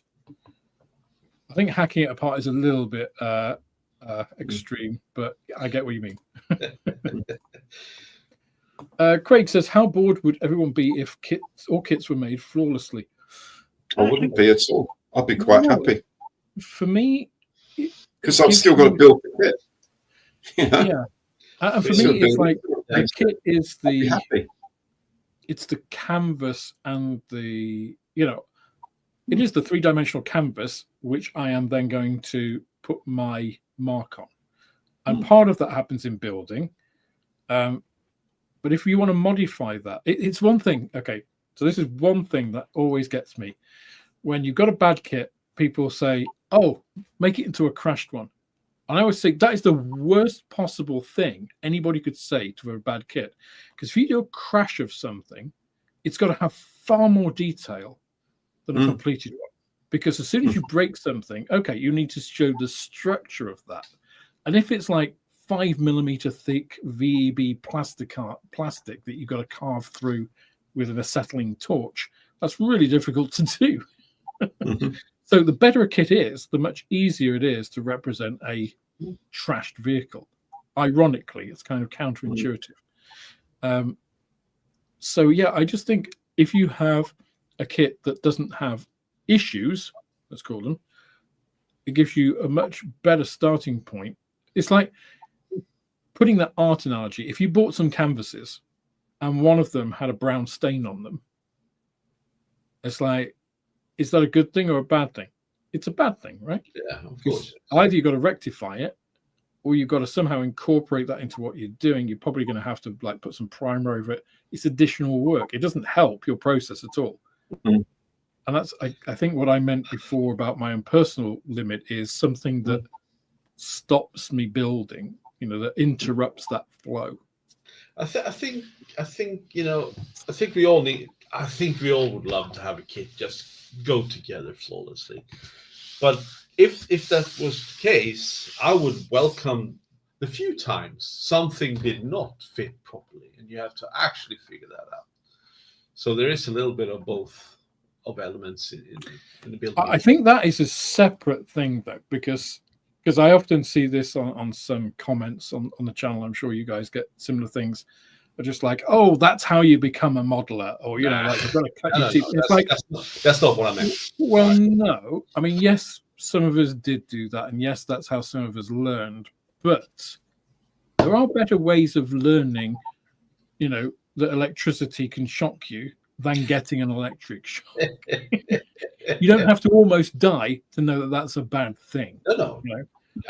I think hacking it apart is a little bit extreme, but I get what you mean. Craig says, how bored would everyone be if kits were made flawlessly? I wouldn't be at all. I'd be quite happy. For me, because I've still got to build the kit. Yeah. And for me, it's like the kit is it's the canvas and it is the 3-dimensional canvas, which I am then going to put my mark on. And part of that happens in building. But if you want to modify that, it's one thing. Okay, so this is one thing that always gets me. When you've got a bad kit, people say, oh, make it into a crashed one. And I always think that is the worst possible thing anybody could say to a bad kit. Because if you do a crash of something, it's got to have far more detail than a completed one. Because as soon as you break something, okay, you need to show the structure of that. And if it's like 5mm thick VEB plastic that you've got to carve through with an acetylene torch, that's really difficult to do. So the better a kit is, the much easier it is to represent a trashed vehicle. Ironically, it's kind of counterintuitive. So yeah, I just think if you have a kit that doesn't have issues, let's call them, it gives you a much better starting point. It's like putting that art analogy. If you bought some canvases and one of them had a brown stain on them, it's like, is that a good thing or a bad thing? It's a bad thing, right? Yeah, of course. Either you've got to rectify it or you've got to somehow incorporate that into what you're doing. You're probably going to have to like put some primer over it. It's additional work. It doesn't help your process at all. And that's, I think what I meant before about my own personal limit is something that stops me building, that interrupts that flow. I think we all would love to have a kit just go together flawlessly. But if that was the case, I would welcome the few times something did not fit properly, and you have to actually figure that out. So there is a little bit of both of elements in the building. I think that is a separate thing, though, because I often see this on some comments on the channel. I'm sure you guys get similar things. Are just like, oh, that's how you become a modeler, or like you've got to cut your teeth. That's not what I meant. Well, no, I mean, yes, some of us did do that, and yes, that's how some of us learned. But there are better ways of learning, that electricity can shock you than getting an electric shock. You don't have to almost die to know that that's a bad thing. No.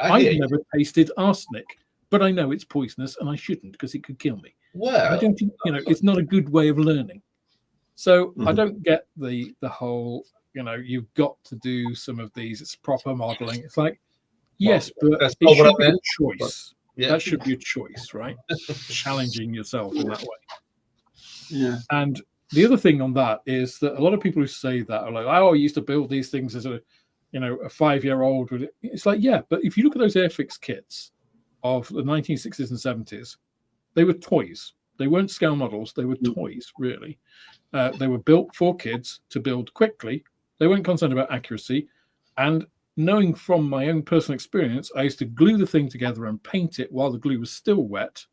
I've never tasted arsenic, but I know it's poisonous and I shouldn't because it could kill me. Well, I don't think, it's not a good way of learning. So I don't get the whole, you've got to do some of these. It's proper modeling. It's like, yes, but it should be a choice. Yeah. That should be a choice, right? Challenging yourself in that way. Yeah. And the other thing on that is that a lot of people who say that are like, oh, I used to build these things as a 5-year-old. It's like, yeah, but if you look at those Airfix kits of the 1960s and 70s, they were toys. They weren't scale models. They were toys, really. They were built for kids to build quickly. They weren't concerned about accuracy. And knowing from my own personal experience, I used to glue the thing together and paint it while the glue was still wet.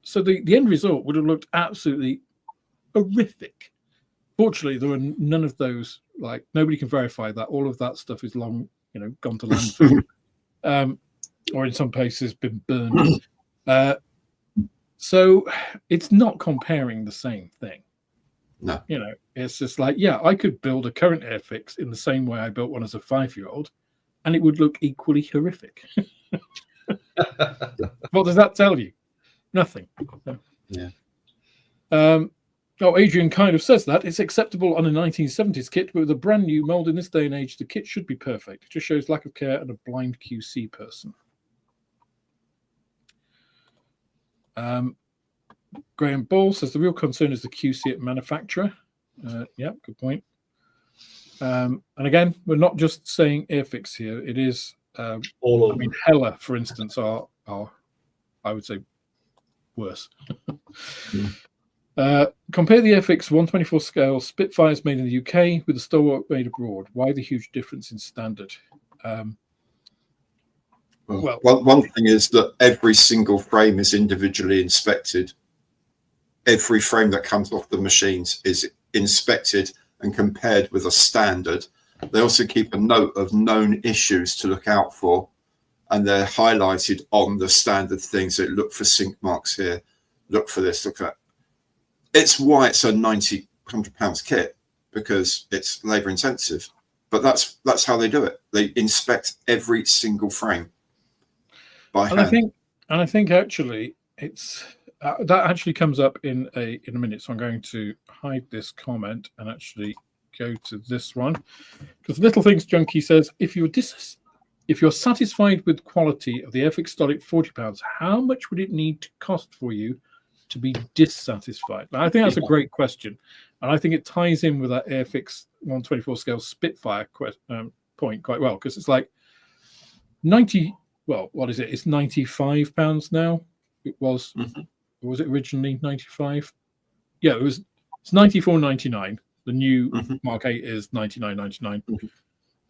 So the end result would have looked absolutely horrific. Fortunately, there were none of those. Like, nobody can verify that. All of that stuff is long, gone to landfill, or in some places been burned. So it's not comparing the same thing. No. It's just like, yeah, I could build a current Airfix in the same way I built one as a 5-year-old, and it would look equally horrific. What does that tell you? Nothing. Yeah. Adrian kind of says that it's acceptable on a 1970s kit, but with a brand new mold in this day and age, the kit should be perfect. It just shows lack of care and a blind QC person. Graham Ball says the real concern is the QC at manufacturer. Yeah, good point. And again, we're not just saying Airfix here. It is all over. Hella, for instance, are I would say worse. Compare the Airfix 124 scale Spitfires made in the UK with the Stalwart made abroad. Why the huge difference in standard? Well, one thing is that every single frame is individually inspected. Every frame that comes off the machines is inspected and compared with a standard. They also keep a note of known issues to look out for, and they're highlighted on the standard things. So look for sink marks here, look for this, look for that. It's why it's a £90-100 kit, because it's labour intensive. But that's how they do it. They inspect every single frame by hand. I think actually it's that actually comes up in a minute. So I'm going to hide this comment and actually go to this one, because Little Things Junkie says, if you're satisfied with quality of the Airfix stud at £40, how much would it need to cost for you to be dissatisfied? Now, I think that's a great question, and I think it ties in with that Airfix 124 scale Spitfire point quite well, because it's like 90. Well, what is it? It's £95 now. It was. Was it originally 95? Yeah, it's 94.99. The new Mark 8 is 99.99.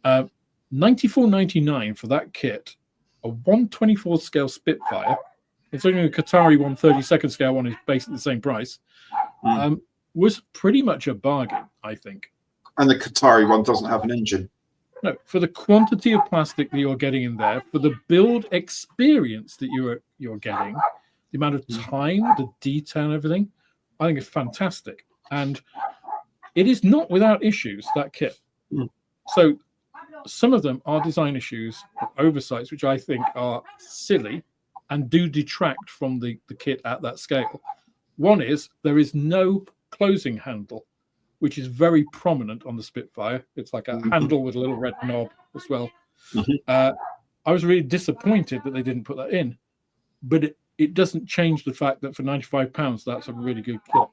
$94.99 for that kit, a 124 scale Spitfire. It's only a Qatari 132nd scale one is basically the same price. Was pretty much a bargain, I think. And the Qatari one doesn't have an engine. No, for the quantity of plastic that you're getting in there, for the build experience that you're getting, the amount of time, the detail, and everything, I think it's fantastic. And it is not without issues, that kit. So some of them are design issues, oversights, which I think are silly and do detract from the kit at that scale. One is there is no closing handle, which is very prominent on the Spitfire. It's like a handle with a little red knob as well. I was really disappointed that they didn't put that in, but it doesn't change the fact that for £95, that's a really good kit.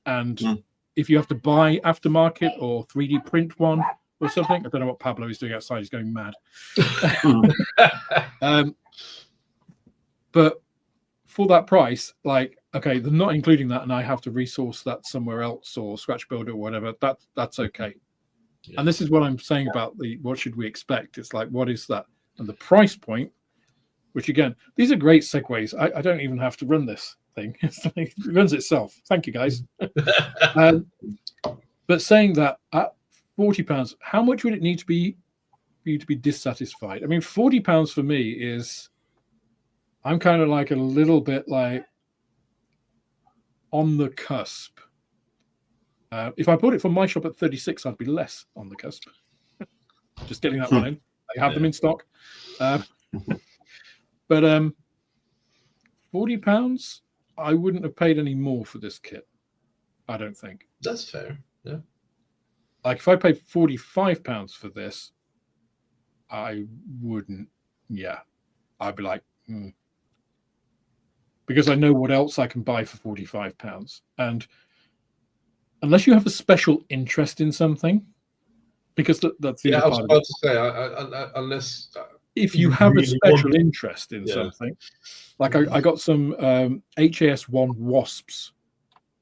And if you have to buy aftermarket or 3D print one or something, I don't know what Pablo is doing outside. He's going mad. But for that price, like, okay, they're not including that, and I have to resource that somewhere else or Scratch Builder or whatever. That's okay. Yeah. And this is what I'm saying about what should we expect? It's like, what is that? And the price point, which again, these are great segues. I don't even have to run this thing. It runs itself. Thank you, guys. But saying that at £40, how much would it need to be for you to be dissatisfied? I mean, £40 for me is, I'm kind of like a little bit like on the cusp. If I bought it from my shop at 36, I'd be less on the cusp. Just getting that one in. I have them in stock. But £40, I wouldn't have paid any more for this kit. I don't think. That's fair. Yeah. Like if I paid £45 for this, I wouldn't. Yeah. I'd be like, because I know what else I can buy for £45. And unless you have a special interest in something, because that's the I was about to say, unless if you have a special interest in something, like I got some HAS1 Wasps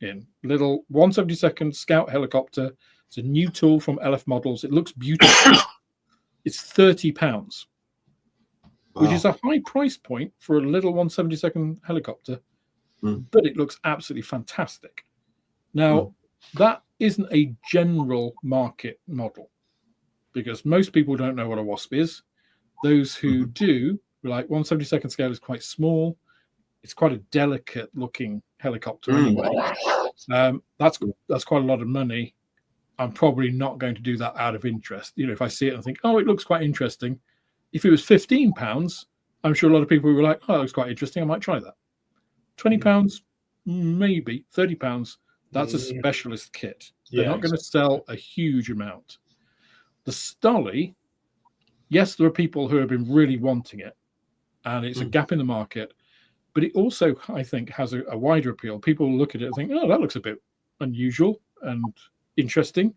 in, little 1/72 Scout helicopter. It's a new tool from LF Models. It looks beautiful. It's £30, which is a high price point for a little 1/72 helicopter, but it looks absolutely fantastic. Now, that isn't a general market model, because most people don't know what a Wasp is. Those who do, like 1/72 scale is quite small. It's quite a delicate looking helicopter anyway. That's quite a lot of money. I'm probably not going to do that out of interest. You know, if I see it and think, oh, it looks quite interesting. If it was £15, I'm sure a lot of people were like, oh, it looks quite interesting. I might try that. £20, maybe. £30, that's a specialist kit. They're not going to sell a huge amount. The Stolly, yes, there are people who have been really wanting it, and it's a gap in the market, but it also, I think, has a wider appeal. People look at it and think, oh, that looks a bit unusual and interesting,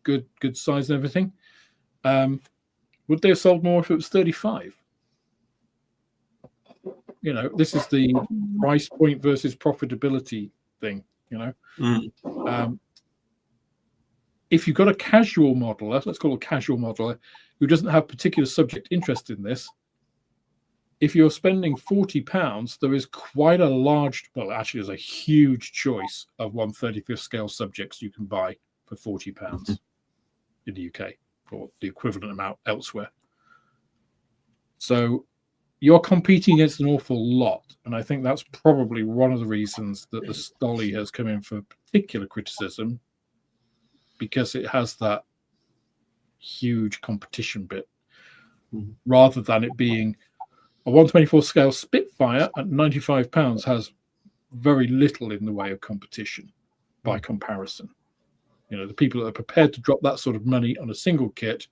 good size and everything. Would they have sold more if it was 35? You know, this is the price point versus profitability thing, you know. If you've got a casual modeler, let's call a casual modeler, who doesn't have particular subject interest in this, if you're spending £40, there is quite a large, well, actually there's a huge choice of 1/35 scale subjects you can buy for £40 in the UK, or the equivalent amount elsewhere. So you're competing against an awful lot, and I think that's probably one of the reasons that the Stolly has come in for particular criticism, because it has that huge competition bit, rather than it being a 1/24 scale Spitfire at £95 has very little in the way of competition by comparison. You know, the people that are prepared to drop that sort of money on a single kit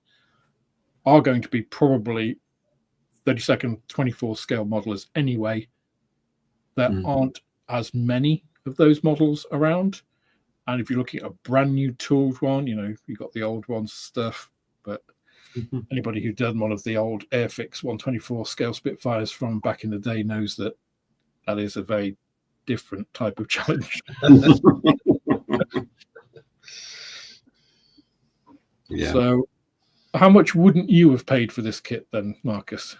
are going to be probably 32nd 24 scale modelers anyway. There aren't as many of those models around. And if you're looking at a brand new tooled one, you know, you've got the old ones stuff, but anybody who's done one of the old Airfix 1/24 scale Spitfires from back in the day knows that that is a very different type of challenge. So how much wouldn't you have paid for this kit then, Marcus?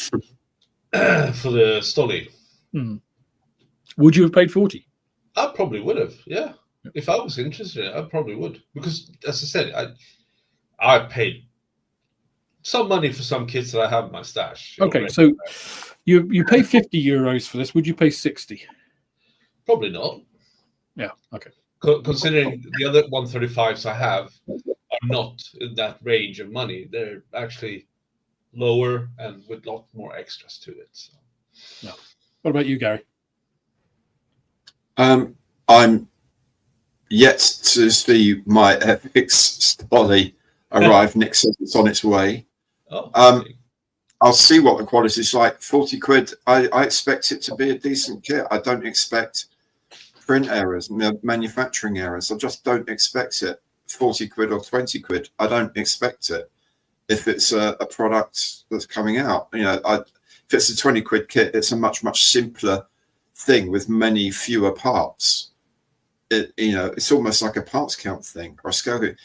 For the Stolly? Would you have paid 40? I probably would have, yeah. If I was interested in it, I probably would. Because, as I said, I paid some money for some kits that I have in my stash. Okay, so you pay €50 for this. Would you pay 60? Probably not. Yeah, okay. Considering the other 135s I have are not in that range of money. They're actually lower and with a lot more extras to it. So. No. What about you, Gary? I'm yet to see my Airfix dolly arrive. Nick says it's on its way. I'll see what the quality is like. 40 quid. I expect it to be a decent kit. I don't expect print errors, manufacturing errors. I just don't expect it. 40 quid or 20 quid. I don't expect it. If it's a product that's coming out, if it's a 20 quid kit, it's a much simpler thing with many fewer parts. It's almost like a parts count thing or a scale thing.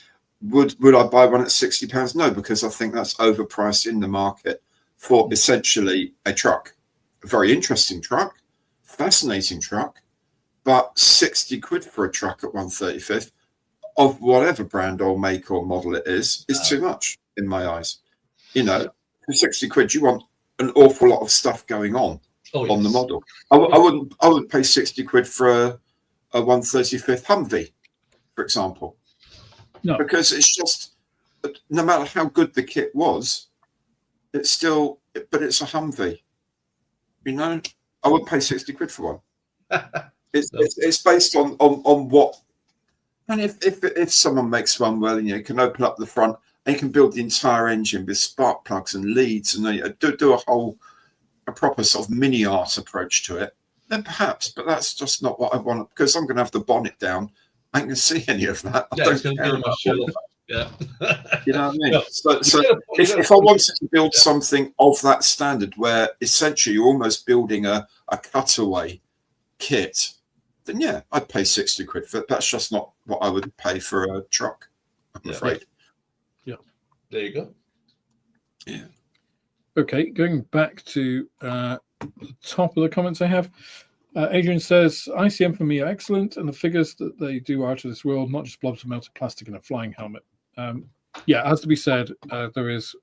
Would I buy one at £60? No, because I think that's overpriced in the market for essentially a truck. A very interesting truck, fascinating truck, but 60 quid for a truck at 1/35 of whatever brand or make or model it is too much in my eyes. For 60 quid, you want an awful lot of stuff going on the model. I wouldn't pay 60 quid for a 1/35 Humvee, for example. No, because it's just, no matter how good the kit was, it's still, but it's a Humvee. I would pay 60 quid for one. It's based on what, and if someone makes one well, and you can open up the front and you can build the entire engine with spark plugs and leads, and do a proper sort of mini art approach to it, then perhaps. But that's just not what I want, because I'm going to have the bonnet down. I ain't going to see any of that. Yeah, it's going to be on my shelf. Yeah. You know what I mean? No, so if I wanted to build something of that standard, where essentially you're almost building a cutaway kit, then yeah, I'd pay 60 quid for it. That's just not what I would pay for a truck, I'm afraid. Yeah. There you go. Yeah. Okay, going back to the top of the comments I have. Adrian says, ICM for me are excellent, and the figures that they do are out of this world, not just blobs of melted plastic and a flying helmet. Yeah, it has to be said, there is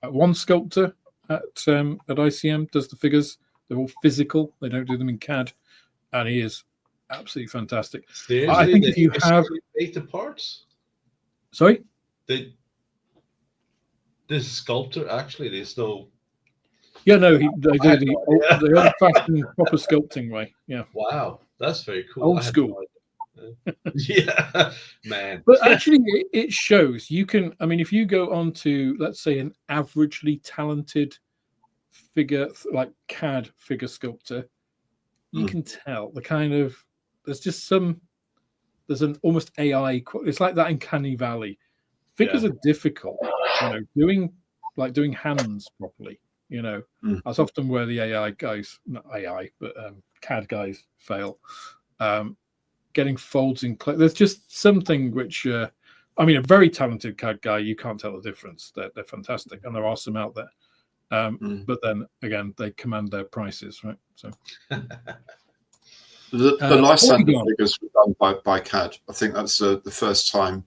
one sculptor at ICM does the figures. They're all physical. They don't do them in CAD, and he is absolutely fantastic. Seriously? I think if you have the parts, sorry, there's a sculptor. Actually, there's no. Yeah, no, they do the old-fashioned proper sculpting way. Yeah. Wow, that's very cool. Old school. Yeah, man. But actually, it shows. You can. I mean, if you go on to, let's say, an averagely talented figure, like CAD figure sculptor, you can tell the kind of. There's just some. There's an almost AI. It's like that in Uncanny Valley. Figures are difficult. Doing hands properly. That's often where the AI guys, not AI, but CAD guys fail. Getting folds in, there's just something which, a very talented CAD guy, you can't tell the difference. They're fantastic, and there are some out there. But then again, they command their prices, right? So the Licensor figures were done by CAD. I think that's the first time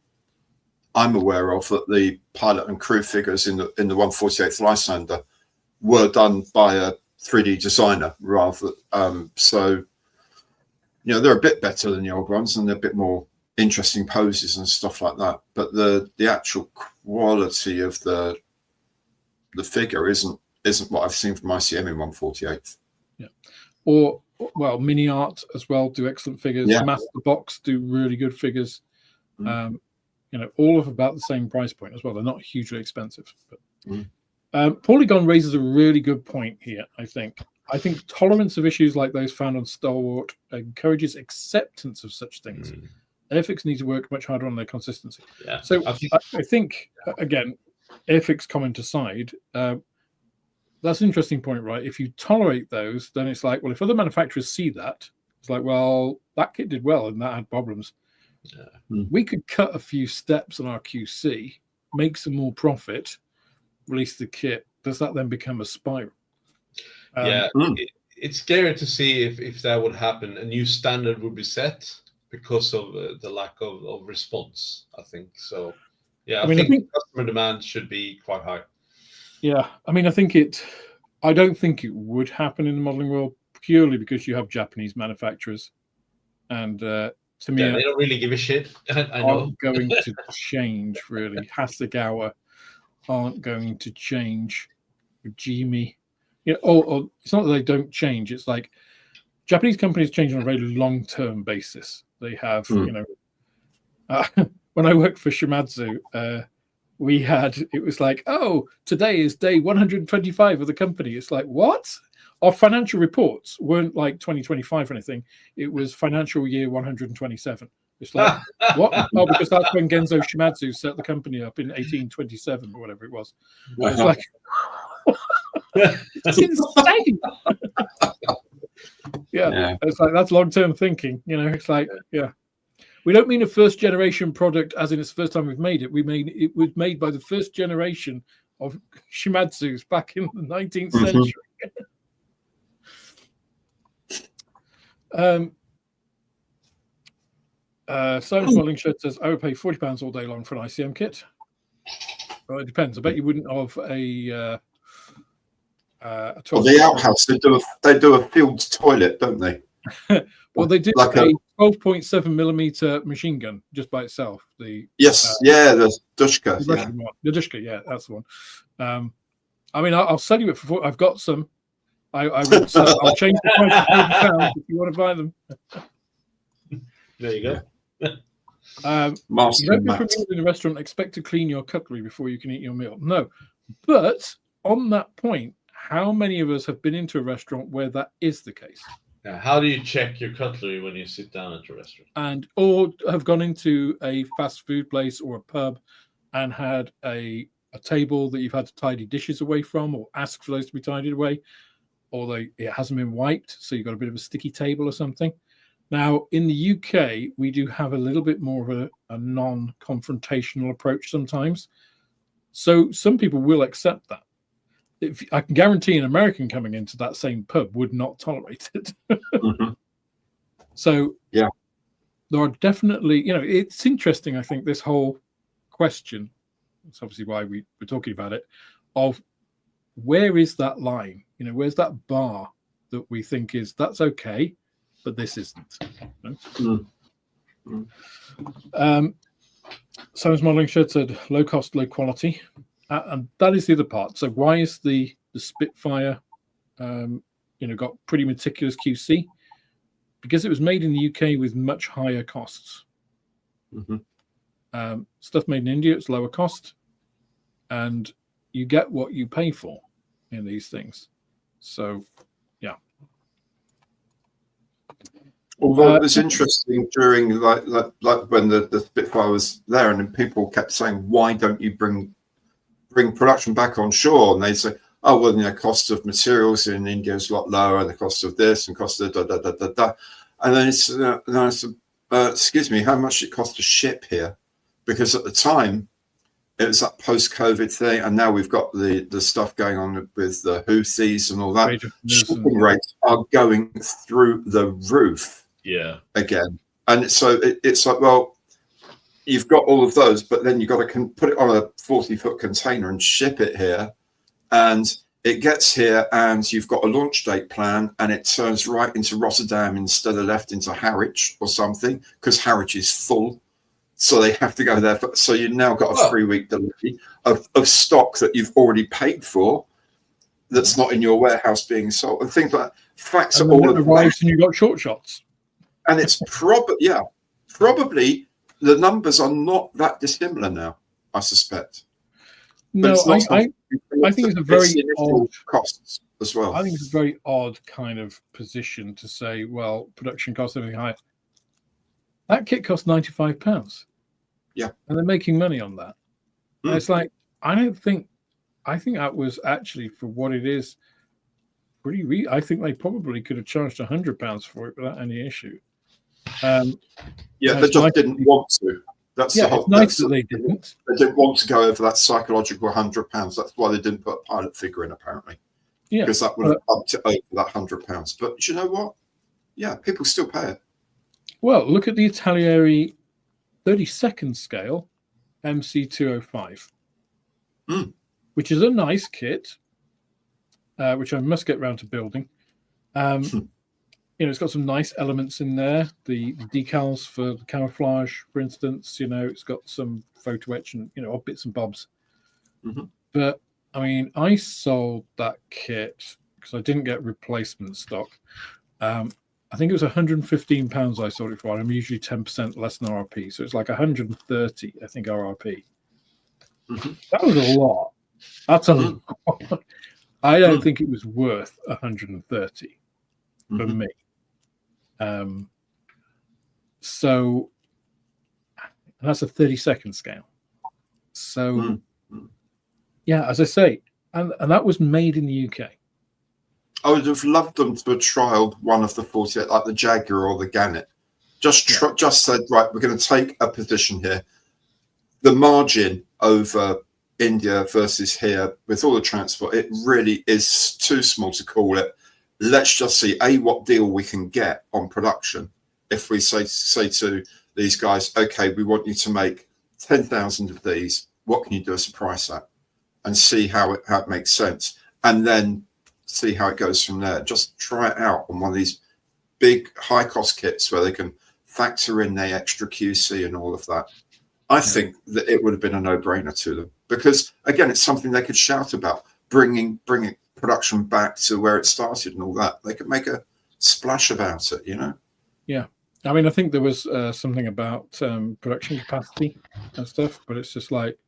I'm aware of that the pilot and crew figures in the 1/48th Licensor were done by a 3D designer rather. So, they're a bit better than the old ones, and they're a bit more interesting poses and stuff like that. But the actual quality of the figure isn't what I've seen from ICM in 1/48th. Yeah. Or Mini Art as well do excellent figures. Yeah. Master Box do really good figures. All of about the same price point as well. They're not hugely expensive. But Polygon raises a really good point here, I think. I think tolerance of issues like those found on Stalwart encourages acceptance of such things. Airfix need to work much harder on their consistency. Yeah. So I think, again, Airfix comment aside, that's an interesting point, right? If you tolerate those, then it's like, well, if other manufacturers see that, it's like, well, that kit did well and that had problems. We could cut a few steps on our QC, make some more profit, release the kit. Does that then become a spiral? It's scary to see if that would happen. A new standard would be set because of the lack of response, I think. So, I think customer demand should be quite high. Yeah, I don't think it would happen in the modeling world purely because you have Japanese manufacturers. And to me, they don't really give a shit. I know. Aren't going to change, really. Hasegawa aren't going to change. Ujimi. It's not that they don't change. It's like Japanese companies change on a very long-term basis. They have, when I worked for Shimadzu, it was like, oh, today is day 125 of the company. It's like, what? Our financial reports weren't like 2025 or anything. It was financial year 127. It's like, what? Oh, because that's when Genzo Shimadzu set the company up in 1827 or whatever it was. It's like, it's insane. Yeah, it's like, that's long-term thinking. It's like, yeah. We don't mean a first-generation product as in it's the first time we've made it. It was made by the first generation of Shimadzus back in the 19th century. Simon's Modeling Shed says, I would pay £40 all day long for an ICM kit. Well, it depends. I bet you wouldn't have a 12. Well, the outhouse, they do a field toilet, don't they? Well, they do like a 12.7mm machine gun just by itself. The Dushka. The Russian one. The Dushka, yeah, that's the one. I mean, I'll sell you it for. I've got some. I'll change the price to £40 if you want to buy them. There you go. You don't go in a restaurant expect to clean your cutlery before you can eat your meal. No, but on that point, how many of us have been into a restaurant where that is the case? Now, how do you check your cutlery when you sit down at a restaurant? Or have gone into a fast food place or a pub and had a table that you've had to tidy dishes away from, or ask for those to be tidied away, or it hasn't been wiped, so you've got a bit of a sticky table or something. Now, in the UK, we do have a little bit more of a non-confrontational approach sometimes. So some people will accept that. I can guarantee an American coming into that same pub would not tolerate it. So, yeah, there are definitely, it's interesting, I think, this whole question, it's obviously why we're talking about it, of where is that line? Where's that bar that we think that's okay, but this isn't? Sam's Modeling Shed said low cost, low quality. And that is the other part. So why is the Spitfire, got pretty meticulous QC? Because it was made in the UK with much higher costs. Stuff made in India, it's lower cost, and you get what you pay for in these things. So, yeah. Although it was interesting during like when the Spitfire was there, and then people kept saying, "Why don't you bring production back on shore?" And they say, "Oh, well, cost of materials in India is a lot lower, and the cost of this and cost of da." And then I said, "Excuse me, how much it cost to ship here?" Because at the time, it was that post-COVID thing, and now we've got the stuff going on with the Houthis and all that. Shipping rates are going through the roof. Yeah. Again, and so it's like, well, you've got all of those, but then you've got to put it on a 40-foot container and ship it here, and it gets here, and you've got a launch date plan, and it turns right into Rotterdam instead of left into Harwich or something, because Harwich is full, so they have to go there. So you've now got a 3-week delivery of stock that you've already paid for, that's not in your warehouse being sold, and things like that. Facts are all of arrives, and you've got short shots, and it's probably. The numbers are not that dissimilar now, I suspect. No, I think it's a very odd costs as well. I think it's a very odd kind of position to say, well, production costs everything higher. That kit costs £95. Yeah, and they're making money on that. And it's like, I think that was actually, for what it is, pretty. I think they probably could have charged £100 for it without any issue. They just didn't want to. That's the whole. It's nice that they didn't. They didn't want to go over that psychological £100. That's why they didn't put a pilot figure in, apparently. Yeah, because that would have upped it over that £100. But you know what? Yeah, people still pay it. Well, look at the Italieri 32nd scale MC205, which is a nice kit, which I must get round to building. It's got some nice elements in there. The decals for the camouflage, for instance, it's got some photo etch and, odd bits and bobs. But, I mean, I sold that kit because I didn't get replacement stock. I think it was £115 I sold it for. I'm usually 10% less than RRP, so it's like 130, I think, RRP. Mm-hmm. That was a lot. That's a lot. I don't think it was worth 130 for me. So that's a 30-second scale. So yeah, as I say, and that was made in the UK. I would have loved them to have trialed one of the 48, like the Jaguar or the Gannet. Just said, right, we're going to take a position here. The margin over India versus here with all the transport, it really is too small to call it. Let's just see what deal we can get on production. If we say to these guys, okay, we want you to make 10,000 of these, what can you do as a price at? And see how it makes sense. And then see how it goes from there. Just try it out on one of these big high cost kits where they can factor in their extra QC and all of that. I think that it would have been a no-brainer to them because, again, it's something they could shout about, bringing production back to where it started and all that. They could make a splash about it, you know? Yeah. I mean, I think there was something about production capacity and stuff, but it's just like,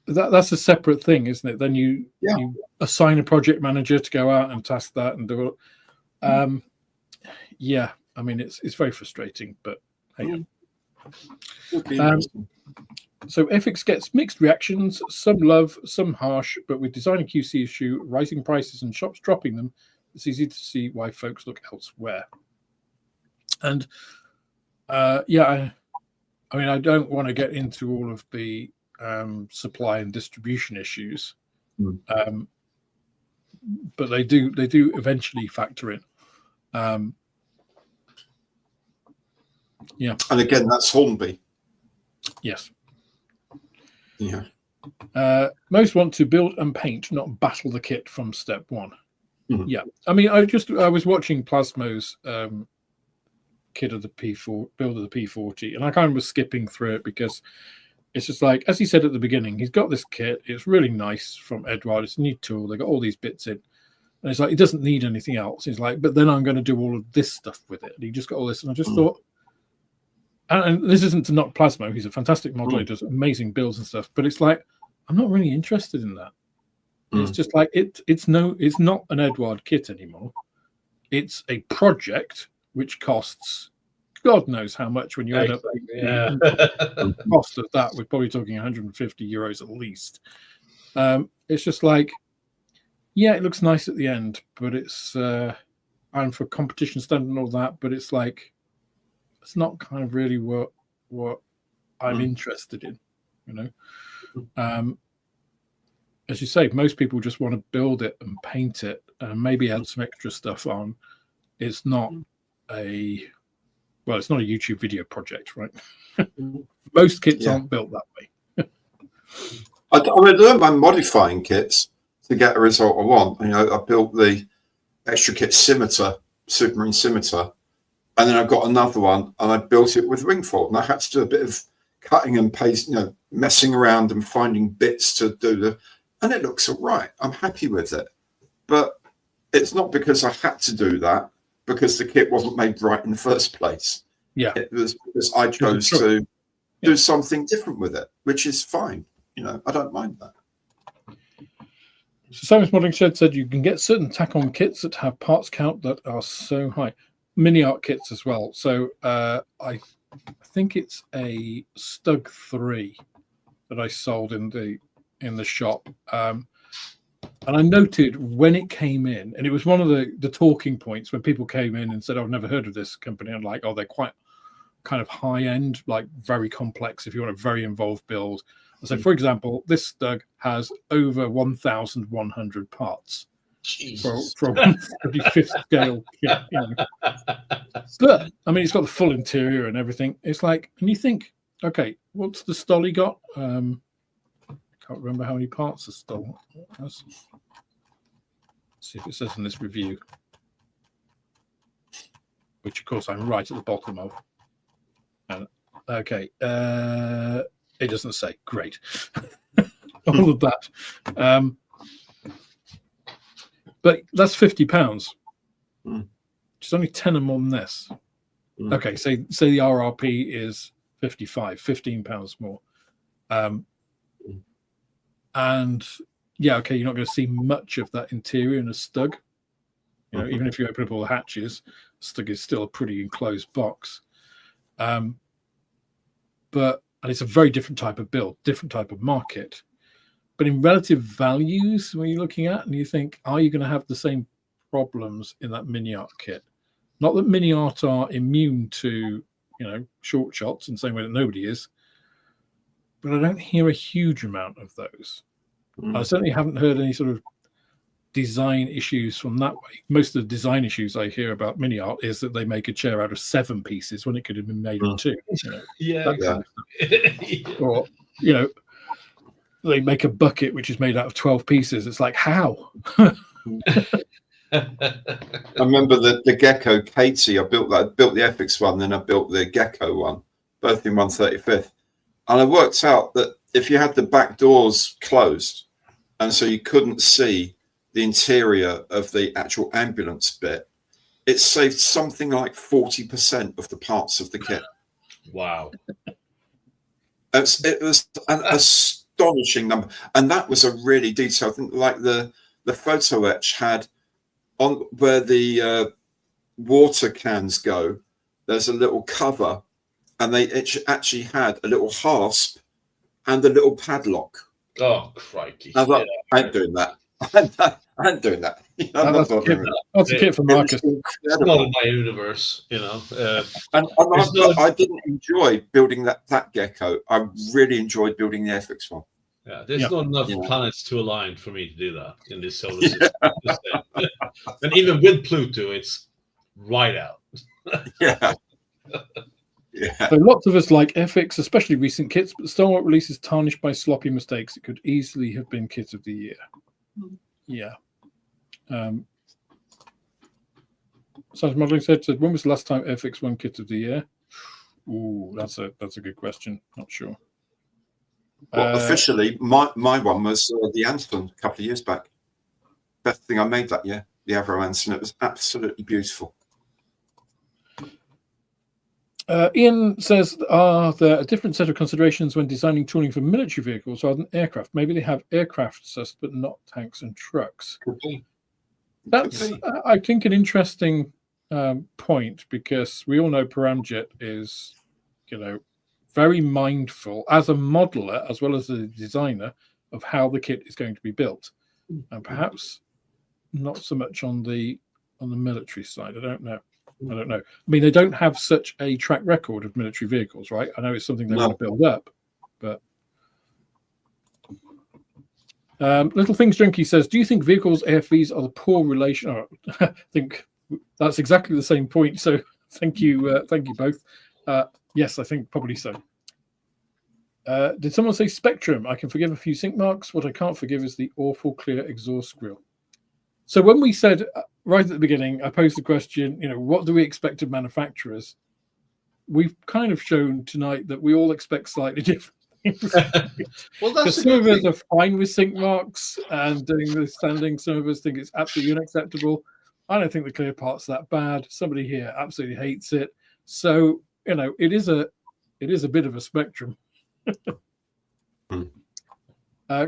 that's a separate thing, isn't it? Then you assign a project manager to go out and task that and do it. Yeah, I mean, it's very frustrating, but hey. So Airfix gets mixed reactions, some love, some harsh, but with design and QC issue, rising prices and shops dropping them, it's easy to see why folks look elsewhere. And I mean, I don't want to get into all of the supply and distribution issues, but they do eventually factor in. And again, that's Hornby. Yes. Yeah. Most want to build and paint, not battle the kit from step one. Yeah. I mean, I was watching Plasmo's kit of the P4 build of the P40, and I kind of was skipping through it because it's just like, as he said at the beginning, he's got this kit. It's really nice from Edward. It's a new tool. They got all these bits in. And it's like, he doesn't need anything else. He's like, but then I'm going to do all of this stuff with it. And he just got all this. And I just thought, and this isn't to knock Plasmo. He's a fantastic modeler. He does amazing builds and stuff. But it's like, I'm not really interested in that. It's just like, it's not an Edward kit anymore. It's a project which costs God knows how much when you end up the cost of that. We're probably talking 150 euros at least. It's just like, yeah, it looks nice at the end, but it's and for competition standard and all that, but it's like, it's not kind of really what I'm interested in, you know. As you say, most people just want to build it and paint it and maybe add some extra stuff on. It's not it's not a YouTube video project, right? Most kits aren't built that way. I don't mind modifying kits to get a result I want. You know, I built the extra kit scimitar, Supermarine scimitar, and then I got another one and I built it with wingfold, and I had to do a bit of cutting and pasting, you know, messing around and finding bits to do and it looks all right. I'm happy with it, but it's not because I had to do that, because the kit wasn't made right in the first place. Yeah, it was because I chose to do something different with it, which is fine. You know, I don't mind that. So Simon's Modeling Shed said you can get certain tack-on kits that have parts count that are so high. Mini art kits as well. So I think it's a Stug 3 that I sold in the shop. And I noted when it came in, and it was one of the talking points when people came in and said, "I've never heard of this company." I'm like, "Oh, they're quite kind of high end, like very complex. If you want a very involved build." So, for example, this Stug has over 1,100 parts for a 135th scale kit. You know. But I mean, it's got the full interior and everything. It's like, and you think, okay, what's the Stolly got? Can't remember how many parts the Stalwart has. Let's see if it says in this review, which of course I'm right at the bottom of. And okay, it doesn't say. Great, all of that. But that's £50. which is only 10 more than this. Okay, say the RRP is 55, £15 more. And yeah, okay, you're not going to see much of that interior in a Stug. You know, even if you open up all the hatches, Stug is still a pretty enclosed box. And it's a very different type of build, different type of market. But in relative values, when you're looking at and you think, are you going to have the same problems in that mini art kit? Not that mini art are immune to, short shots in the same way that nobody is, but I don't hear a huge amount of those. I certainly haven't heard any sort of design issues from that way. Most of the design issues I hear about mini art is that they make a chair out of 7 pieces when it could have been made of 2. Or, they make a bucket which is made out of 12 pieces. It's like, how? I remember the Gecko Katie. I built the Airfix one, then I built the Gecko one, both in 1/35th. And I worked out that if you had the back doors closed, and so you couldn't see the interior of the actual ambulance bit, it saved something like 40% of the parts of the kit. Wow. It was an astonishing number. And that was a really detailed thing. Like the photo etch had on where the water cans go, there's a little cover, and it actually had a little hasp and a little padlock. Oh, crikey. I thought, I ain't doing that. I ain't doing that. That's a kit for Marcus. It's not in my universe, And I didn't enjoy building that Gecko. I really enjoyed building the Airfix one. Yeah, there's not enough planets to align for me to do that in this solar system. And even with Pluto, it's right out. Yeah. So lots of us like Airfix, especially recent kits, but the Stalwart release is tarnished by sloppy mistakes. It could easily have been Kit of the Year. Yeah. Science Modeling said, when was the last time Airfix won Kit of the Year? Ooh, that's a good question. Not sure. Well, officially, my one was the Anson a couple of years back. Best thing I made that year, the Avro Anson. It was absolutely beautiful. Ian says, are there a different set of considerations when designing tooling for military vehicles rather than aircraft? Maybe they have aircraft but not tanks and trucks. Could be. That's, I think, an interesting point, because we all know Paramjet is, very mindful as a modeler as well as a designer of how the kit is going to be built, and perhaps not so much on the military side. I don't know. I mean, they don't have such a track record of military vehicles, right? I know it's something they want to build up, but Little Things Junkie says, do you think vehicles AFVs are the poor relation? Oh, I think that's exactly the same point. So thank you both. Yes, I think probably so. Did someone say Spectrum? I can forgive a few sink marks. What I can't forgive is the awful clear exhaust grille. So when we said right at the beginning, I posed the question, what do we expect of manufacturers? We've kind of shown tonight that we all expect slightly different things. Well, that's some of us are fine with sink marks and doing the standing. Some of us think it's absolutely unacceptable. I don't think the clear part's that bad. Somebody here absolutely hates it. So, it is a bit of a spectrum.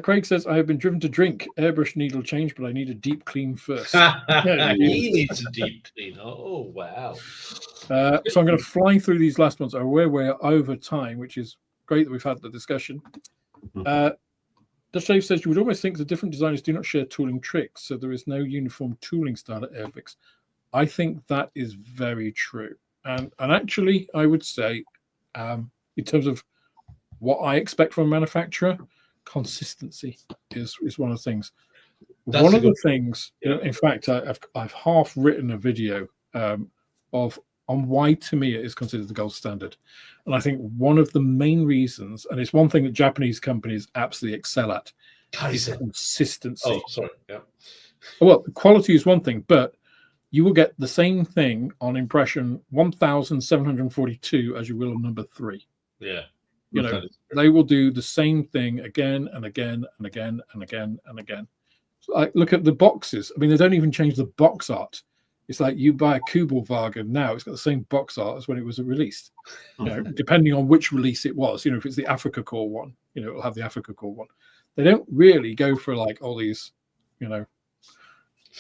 Craig says, I have been driven to drink airbrush needle change, but I need a deep clean first. He needs a deep clean. Oh, wow. So I'm going to fly through these last ones. I'm aware we're over time, which is great that we've had the discussion. Dutch Dave says, you would almost think the different designers do not share tooling tricks, so there is no uniform tooling style at Airfix. I think that is very true. And actually, I would say, in terms of what I expect from a manufacturer, consistency is one of the things. One of the things, in fact, I've half written a video on why Tamiya is considered the gold standard. And I think one of the main reasons, and it's one thing that Japanese companies absolutely excel at, is consistency. Oh, sorry. Yeah. Well, quality is one thing, but you will get the same thing on impression 1742 as you will on number 3. Yeah. They will do the same thing again and again and again and again and again. So look at the boxes. I mean, they don't even change the box art It's like you buy a Kubelwagen now, it's got the same box art as when it was released. Depending on which release it was. If it's the Africa Core one, it'll have the Africa Core one. They don't really go for like all these, we'll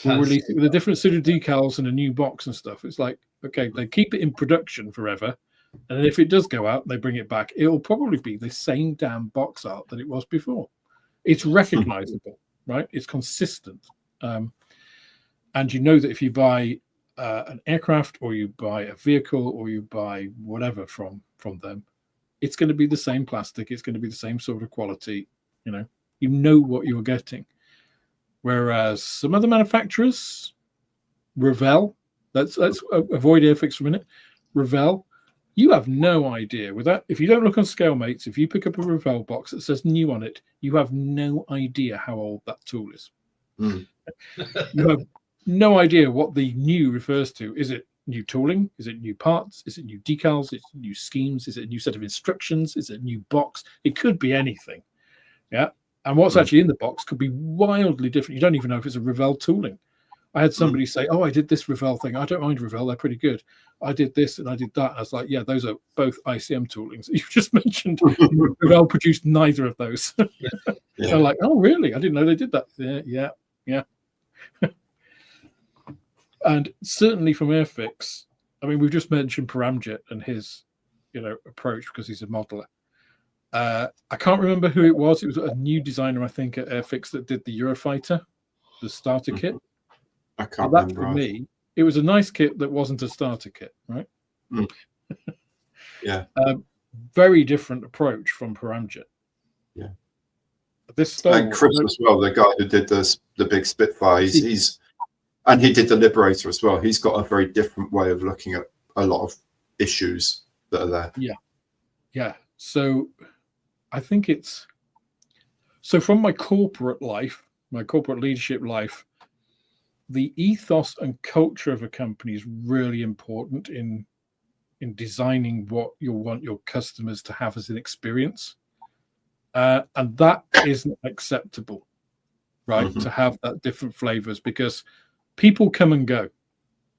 release it with a different suit of decals and a new box and stuff. It's like, okay, they keep it in production forever. And if it does go out, they bring it back. It'll probably be the same damn box art that it was before. It's recognizable, right? It's consistent. And that if you buy an aircraft or you buy a vehicle or you buy whatever from them, it's going to be the same plastic. It's going to be the same sort of quality. You know what you're getting. Whereas some other manufacturers, Revell, let's avoid Airfix for a minute. Revell, you have no idea with that. If you don't look on ScaleMates, if you pick up a Revell box that says new on it, you have no idea how old that tool is. You have no idea what the new refers to. Is it new tooling? Is it new parts? Is it new decals? Is it new schemes? Is it a new set of instructions? Is it a new box? It could be anything. Yeah. And what's actually in the box could be wildly different. You don't even know if it's a Revell tooling. I had somebody say, "Oh, I did this Revell thing. I don't mind Revell; they're pretty good. I did this and I did that." And I was like, "Yeah, those are both ICM toolings that you just mentioned. Revell produced neither of those." They're like, "Oh, really? I didn't know they did that." Yeah. And certainly from Airfix, I mean, we've just mentioned Paramjet and his, approach because he's a modeler. I can't remember who it was. It was a new designer, I think, at Airfix that did the Eurofighter, the starter kit. I can't remember. For me, it was a nice kit that wasn't a starter kit, right? Yeah. Very different approach from Paramjet. Yeah. This Stalwart, and Chris as well, the guy who did the big Spitfire, he's and he did the Liberator as well. He's got a very different way of looking at a lot of issues that are there. Yeah. So I think from my corporate life, my corporate leadership life, the ethos and culture of a company is really important in designing what you want your customers to have as an experience. And that isn't acceptable, right? To have that different flavors, because people come and go,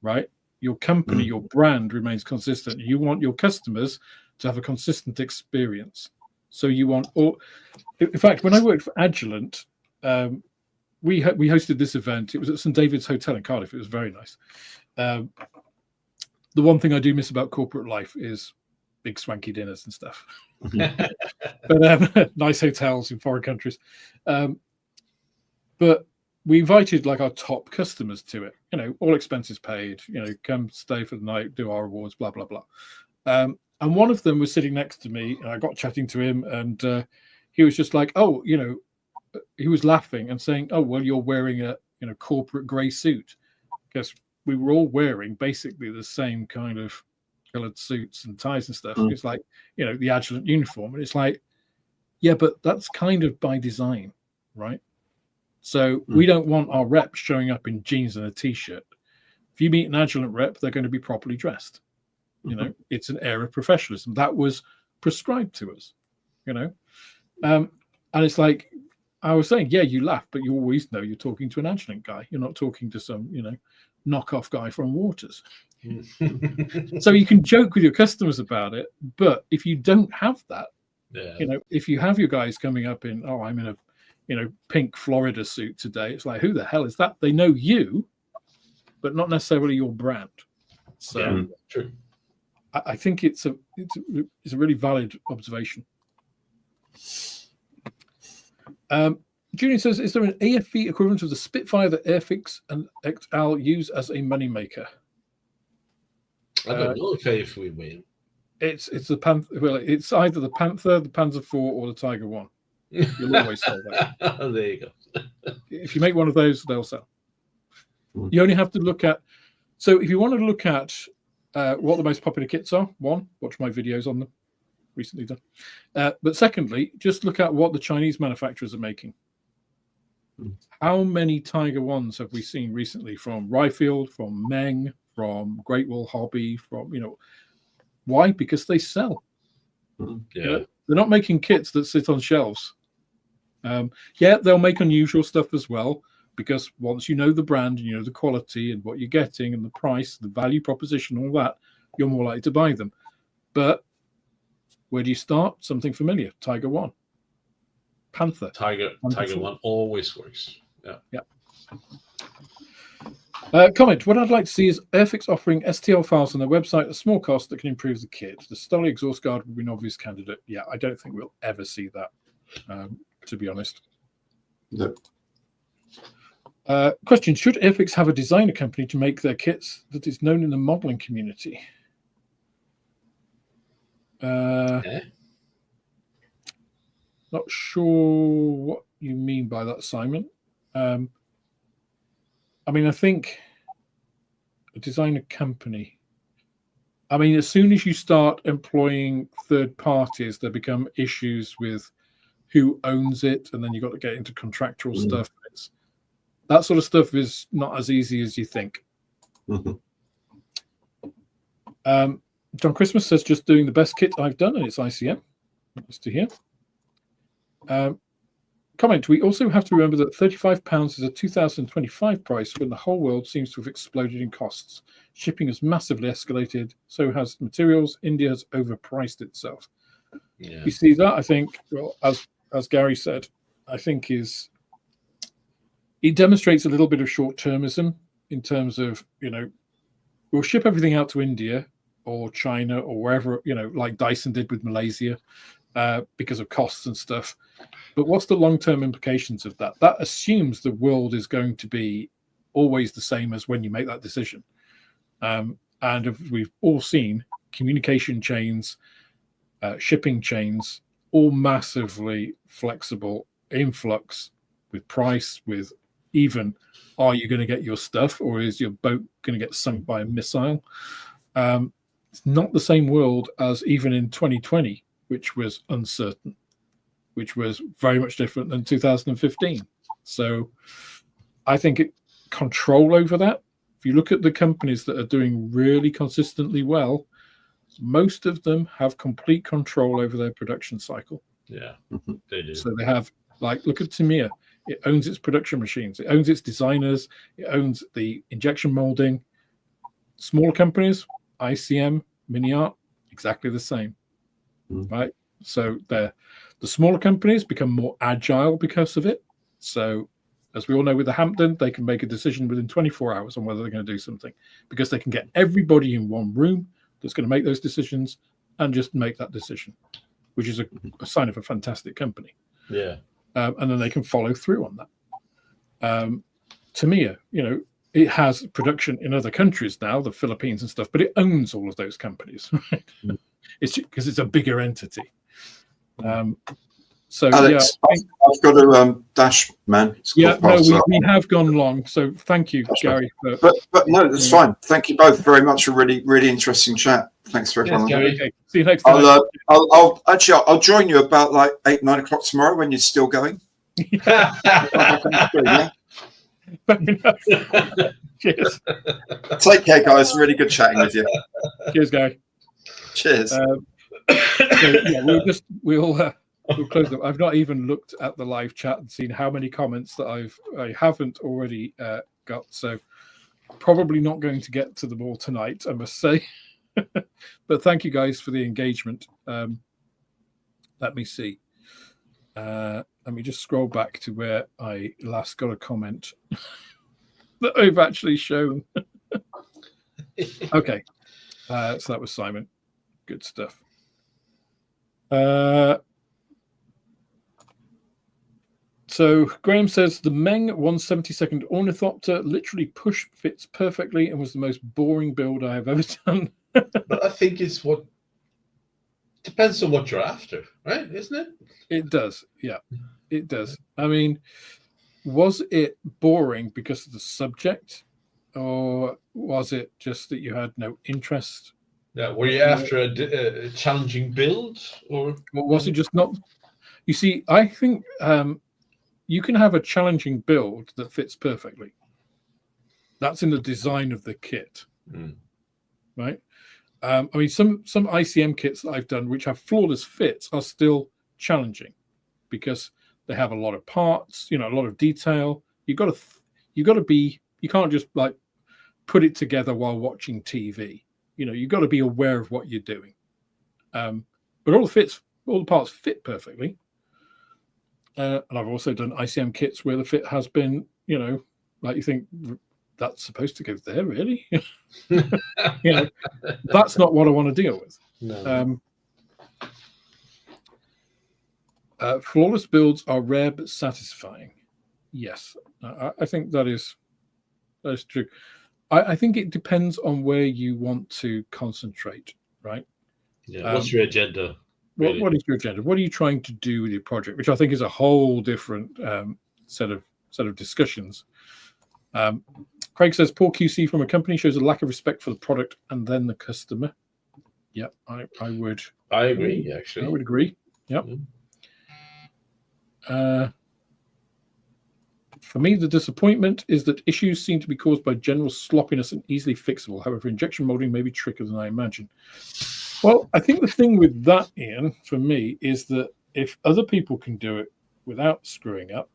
right? Your company, your brand remains consistent. You want your customers to have a consistent experience. So you want in fact, when I worked for Agilent, we hosted this event. It was at St. David's Hotel in Cardiff. It was very nice. The one thing I do miss about corporate life is big swanky dinners and stuff. But nice hotels in foreign countries. But we invited like our top customers to it. All expenses paid. Come stay for the night, do our awards, blah blah blah. And one of them was sitting next to me, and I got chatting to him, and he was just like, "Oh, he was laughing and saying, 'Oh, well, you're wearing a corporate grey suit,' because we were all wearing basically the same kind of coloured suits and ties and stuff. It's like the Agilent uniform, and it's like, yeah, but that's kind of by design, right? So we don't want our reps showing up in jeans and a t-shirt. If you meet an Agilent rep, they're going to be properly dressed. It's an air of professionalism that was prescribed to us. And it's like I was saying, yeah, you laugh, but you always know you're talking to an Agilent guy. You're not talking to some, knockoff guy from Waters. So you can joke with your customers about it, but if you don't have that, if you have your guys coming up in, I'm in a, pink Florida suit today, it's like, who the hell is that? They know you, but not necessarily your brand. So true. I think it's a really valid observation. Julian says, is there an AFV equivalent of the Spitfire that Airfix and XL use as a moneymaker? I don't know if AFV win. It's the Panther. Well, it's either the Panther, the Panzer IV, or the Tiger One. You'll always sell that. There you go. If you make one of those, they'll sell. You only have to look at. So if you want to look at what the most popular kits are, one, watch my videos on them, recently done. But secondly, just look at what the Chinese manufacturers are making. How many Tiger Ones have we seen recently from Ryfield, from Meng, from Great Wall Hobby, from, why? Because they sell. They're not making kits that sit on shelves. They'll make unusual stuff as well, because once you know the brand and you know the quality and what you're getting and the price, the value proposition, all that, you're more likely to buy them. But where do you start? Something familiar. Tiger One, Panther. Tiger One always works. Yeah. Comment. What I'd like to see is Airfix offering STL files on their website at a small cost that can improve the kit. The Stolly exhaust guard would be an obvious candidate. Yeah, I don't think we'll ever see that, to be honest. No. Question. Should Airfix have a designer company to make their kits that is known in the modeling community? Not sure what you mean by that, Simon. I mean, I think a designer company. I mean, as soon as you start employing third parties, there become issues with who owns it, and then you've got to get into contractual stuff. That sort of stuff is not as easy as you think. John Christmas says, just doing the best kit I've done, and it's ICM. Nice to hear. Comment, we also have to remember that £35 is a 2025 price when the whole world seems to have exploded in costs. Shipping has massively escalated, so has materials. India has overpriced itself. Yeah. You see that, I think, well, as Gary said, I think it demonstrates a little bit of short-termism in terms of, we'll ship everything out to India or China or wherever, like Dyson did with Malaysia, because of costs and stuff. But what's the long-term implications of that? That assumes the world is going to be always the same as when you make that decision. And we've all seen communication chains, shipping chains, all massively flexible, influx with price, with even, are you going to get your stuff or is your boat going to get sunk by a missile? It's not the same world as even in 2020, which was uncertain, which was very much different than 2015. So I think control over that. If you look at the companies that are doing really consistently well, most of them have complete control over their production cycle. Yeah, they do. So they have, look at Tamiya. It owns its production machines. It owns its designers. It owns the injection molding. Smaller companies, ICM, Mini Art, exactly the same. Right? So the smaller companies become more agile because of it. So as we all know with the Hampton, they can make a decision within 24 hours on whether they're going to do something because they can get everybody in one room that's going to make those decisions and just make that decision, which is a sign of a fantastic company. Yeah. And then they can follow through on that. Tamiya, it has production in other countries now, the Philippines and stuff, but it owns all of those companies. Right? It's because it's a bigger entity. So Alex, yeah, I've got to dash, man. We have gone long. So thank you, Gary. But no, that's fine. Thank you both very much. A really, really interesting chat. Thanks for everyone. Yes, okay. See you next time. I'll join you about 8, 9 o'clock tomorrow when you're still going. Cheers. Take care, guys. Really good chatting with you. Cheers, Gary. Cheers. We'll close up. I've not even looked at the live chat and seen how many comments that I haven't already got. So probably not going to get to them all tonight, I must say. But thank you guys for the engagement. Let me see. Let me just scroll back to where I last got a comment that I've actually shown. Okay. So that was Simon. Good stuff. So Graham says the Meng 172nd Ornithopter literally push fits perfectly and was the most boring build I have ever done. But I think it's what depends on what you're after, right? Isn't it? It does. Yeah, it does. I mean, was it boring because of the subject, or was it just that you had no interest? Yeah, were you after a challenging build, or was it just not? You see, I think you can have a challenging build that fits perfectly. That's in the design of the kit, right? I mean, some ICM kits that I've done, which have flawless fits, are still challenging because they have a lot of parts, a lot of detail. You've got to you can't just like put it together while watching TV. You've got to be aware of what you're doing. But all the parts fit perfectly. And I've also done ICM kits where the fit has been, like you think that's supposed to go there, really? That's not what I want to deal with. No. Flawless builds are rare but satisfying. Yes, I think that is true. I think it depends on where you want to concentrate, right? Yeah. What's your agenda? Really? What is your agenda? What are you trying to do with your project? Which I think is a whole different set of discussions. Craig says poor QC from a company shows a lack of respect for the product and then the customer. Yeah, I would. I agree. Actually, I would agree. Yep. For me, the disappointment is that issues seem to be caused by general sloppiness and easily fixable. However, injection molding may be trickier than I imagine. Well, I think the thing with that, Ian, for me, is that if other people can do it without screwing up,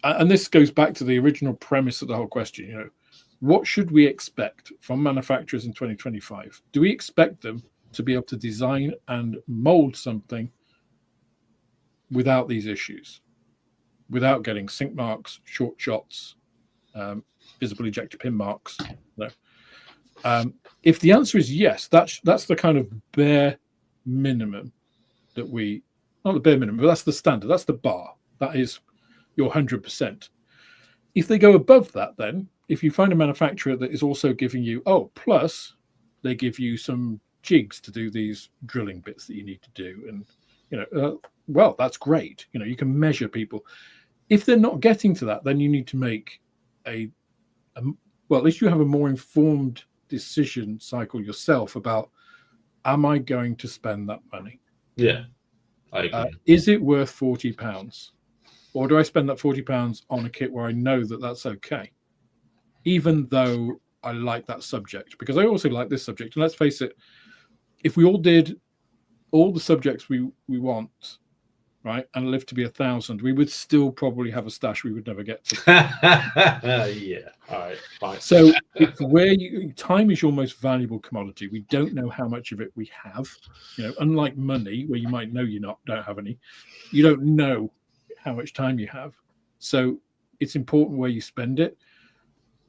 and this goes back to the original premise of the whole question, what should we expect from manufacturers in 2025? Do we expect them to be able to design and mold something without these issues, without getting sink marks, short shots, visible ejector pin marks? No. If the answer is yes, that's the kind of bare minimum that not the bare minimum, but that's the standard, that's the bar. That is your 100%. If they go above that, then if you find a manufacturer that is also giving you, plus they give you some jigs to do these drilling bits that you need to do, and well, that's great. You can measure people. If they're not getting to that, then you need to make at least you have a more informed decision cycle yourself about, am I going to spend that money? Yeah, I agree. Is it worth £40? Or do I spend that £40 on a kit where I know that that's okay? Even though I like that subject, because I also like this subject. And let's face it, if we all did all the subjects we want, right, and live to be 1,000, we would still probably have a stash we would never get to. Yeah, all right, fine. So it's where time is your most valuable commodity. We don't know how much of it we have. Unlike money, where you might know you don't have any, you don't know how much time you have. So it's important where you spend it.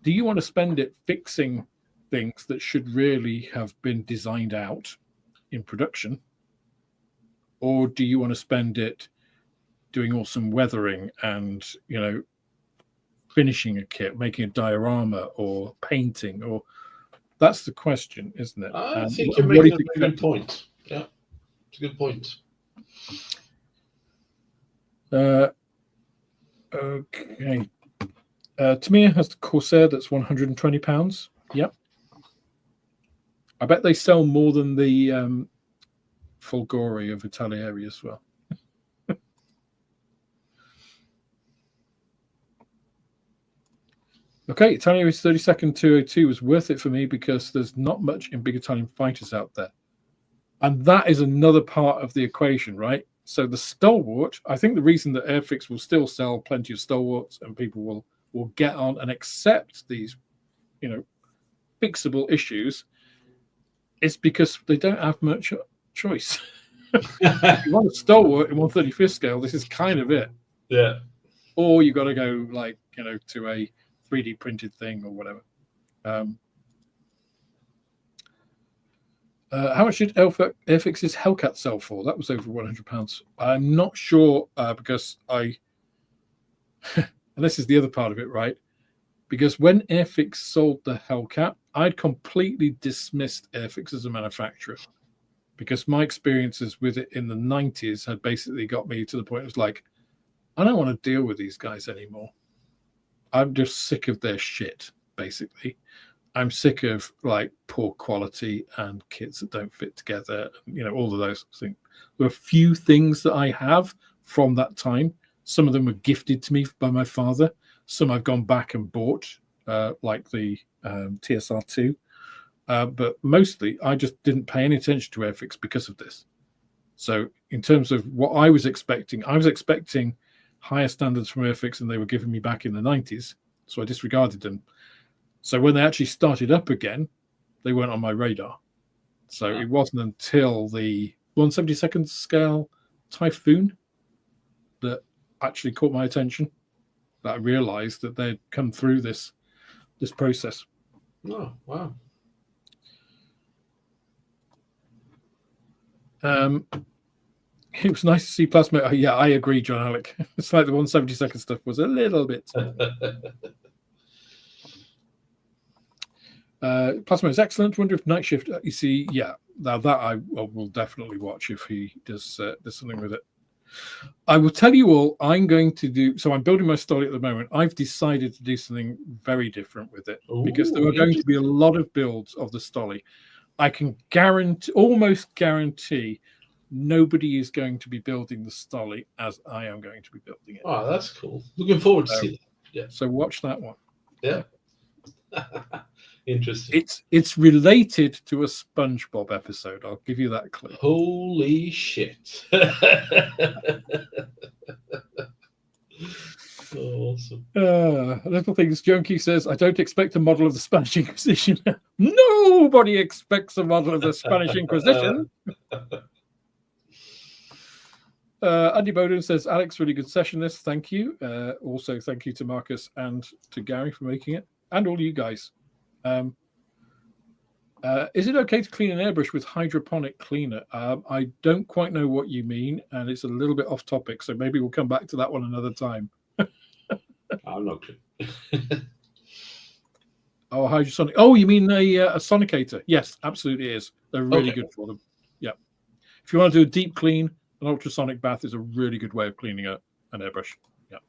Do you want to spend it fixing things that should really have been designed out in production? Or do you want to spend it doing awesome weathering and, finishing a kit, making a diorama or painting? Or that's the question, isn't it? I think you're making a good point. Yeah, it's a good point. Okay. Tamiya has the Corsair that's £120. Yep. I bet they sell more than the Folgore of Italieri as well. Okay, Italieri's 32nd 202 was worth it for me because there's not much in big Italian fighters out there. And that is another part of the equation, right? So the Stalwart, I think the reason that Airfix will still sell plenty of Stalwarts and people will get on and accept these, fixable issues is because they don't have much choice. If you want a Stalwart in 1/35th scale, this is kind of it. Yeah. Or you got to go to a 3D printed thing or whatever. How much did Airfix's Hellcat sell for? That was over £100. I'm not sure because and this is the other part of it, right? Because when Airfix sold the Hellcat, I'd completely dismissed Airfix as a manufacturer because my experiences with it in the 90s had basically got me to the point it was like, I don't want to deal with these guys anymore. I'm just sick of their shit, basically. I'm sick of poor quality and kits that don't fit together, all of those things. There are a few things that I have from that time. Some of them were gifted to me by my father. Some I've gone back and bought, like the TSR2. But mostly I just didn't pay any attention to Airfix because of this. So in terms of what I was expecting higher standards from Airfix than they were giving me back in the 90s. so I disregarded them. So when they actually started up again, they weren't on my radar. So it wasn't until the 1/72nd scale Typhoon that actually caught my attention, that I realized that they'd come through this process. Oh, wow. It was nice to see Plasma. Oh, yeah, I agree, John Alec. It's like the 1/72nd stuff was a little bit. Plasma is excellent. Wonder if Night Shift. You see, yeah, now that I will definitely watch if he does something with it. I will tell you all. I'm going to do. So I'm building my story at the moment. I've decided to do something very different with it because there are going to be a lot of builds of the Stolly. I can almost guarantee. Nobody is going to be building the Stolly as I am going to be building it. Oh, that's cool. Looking forward to see that. Yeah. So watch that one. Yeah. Interesting. It's related to a SpongeBob episode. I'll give you that clue. Holy shit. Awesome. Little Things Junkie says, I don't expect a model of the Spanish Inquisition. Nobody expects a model of the Spanish Inquisition. Andy Bowden says, Alex, really good session this. Thank you. Also, thank you to Marcus and to Gary for making it, and all you guys. Is it okay to clean an airbrush with hydroponic cleaner? I don't quite know what you mean, and it's a little bit off topic, so maybe we'll come back to that one another time. I'm not clear. Oh, hydrosonic. Oh, you mean a sonicator? Yes, absolutely is. They're really good for them. Yeah. If you want to do a deep clean, an ultrasonic bath is a really good way of cleaning an airbrush. Yeah.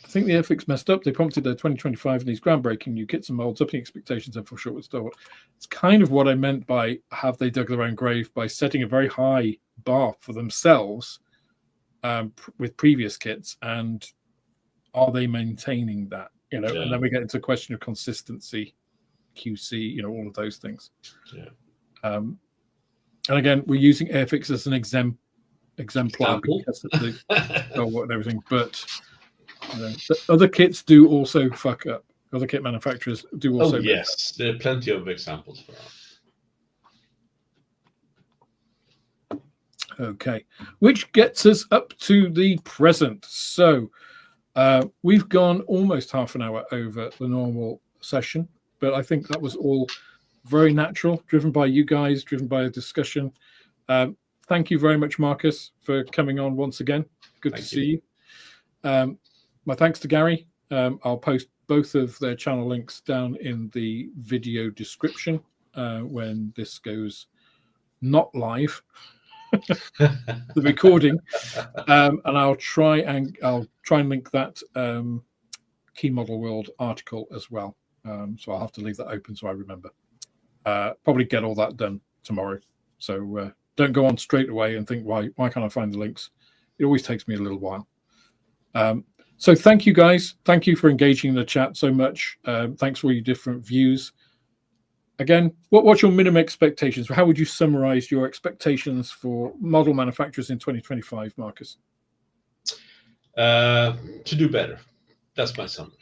I think the Airfix messed up. They prompted their 2025 and these groundbreaking new kits and molds, upping expectations and for short with Stalwart. It's kind of what I meant by have they dug their own grave by setting a very high bar for themselves with previous kits, and are they maintaining that? And then we get into a question of consistency, QC, all of those things. Yeah. And again, we're using Airfix as an exemplar because of the Stalwart and everything, but other kits do also fuck up. Other kit manufacturers do also. Oh, yes, there are plenty of examples for that. Okay, which gets us up to the present. So we've gone almost half an hour over the normal session, but I think that was all very natural, driven by you guys, driven by a discussion. Thank you very much, Marcus, for coming on once again. Good to see you. My thanks to Gary. I'll post both of their channel links down in the video description when this goes not live, the recording, and I'll try and link that Key Model World article as well. So I'll have to leave that open so I remember. Probably get all that done tomorrow. So don't go on straight away and think, why can't I find the links? It always takes me a little while. So thank you guys. Thank you for engaging in the chat so much. Thanks for all your different views. Again, what's your minimum expectations? How would you summarize your expectations for model manufacturers in 2025, Marcus? To do better. That's my summary.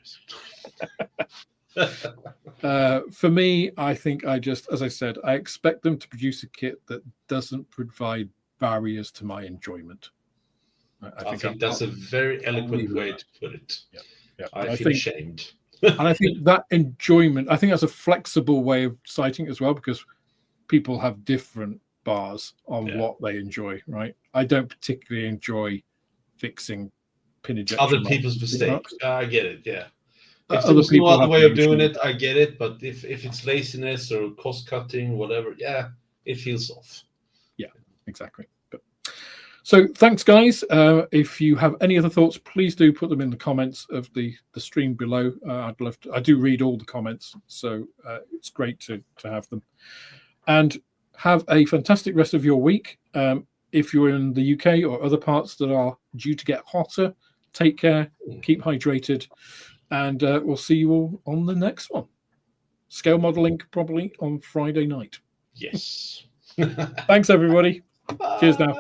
For me, I think as I said, I expect them to produce a kit that doesn't provide barriers to my enjoyment. I think that's a very eloquent way to put it. Yeah. I feel ashamed. And I think that enjoyment, I think that's a flexible way of citing it as well, because people have different bars on what they enjoy, right? I don't particularly enjoy fixing pin ejection. Other people's mistakes. I get it, yeah. If there was no other way of doing it, I get it. But if it's laziness or cost cutting, whatever, it feels off. Yeah, exactly. So thanks, guys. If you have any other thoughts, please do put them in the comments of the stream below. I'd love to. I do read all the comments, so it's great to have them. And have a fantastic rest of your week. If you're in the UK or other parts that are due to get hotter, take care, keep hydrated, and we'll see you all on the next one. Scale modeling probably on Friday night. Yes. Thanks, everybody. Bye. Cheers now.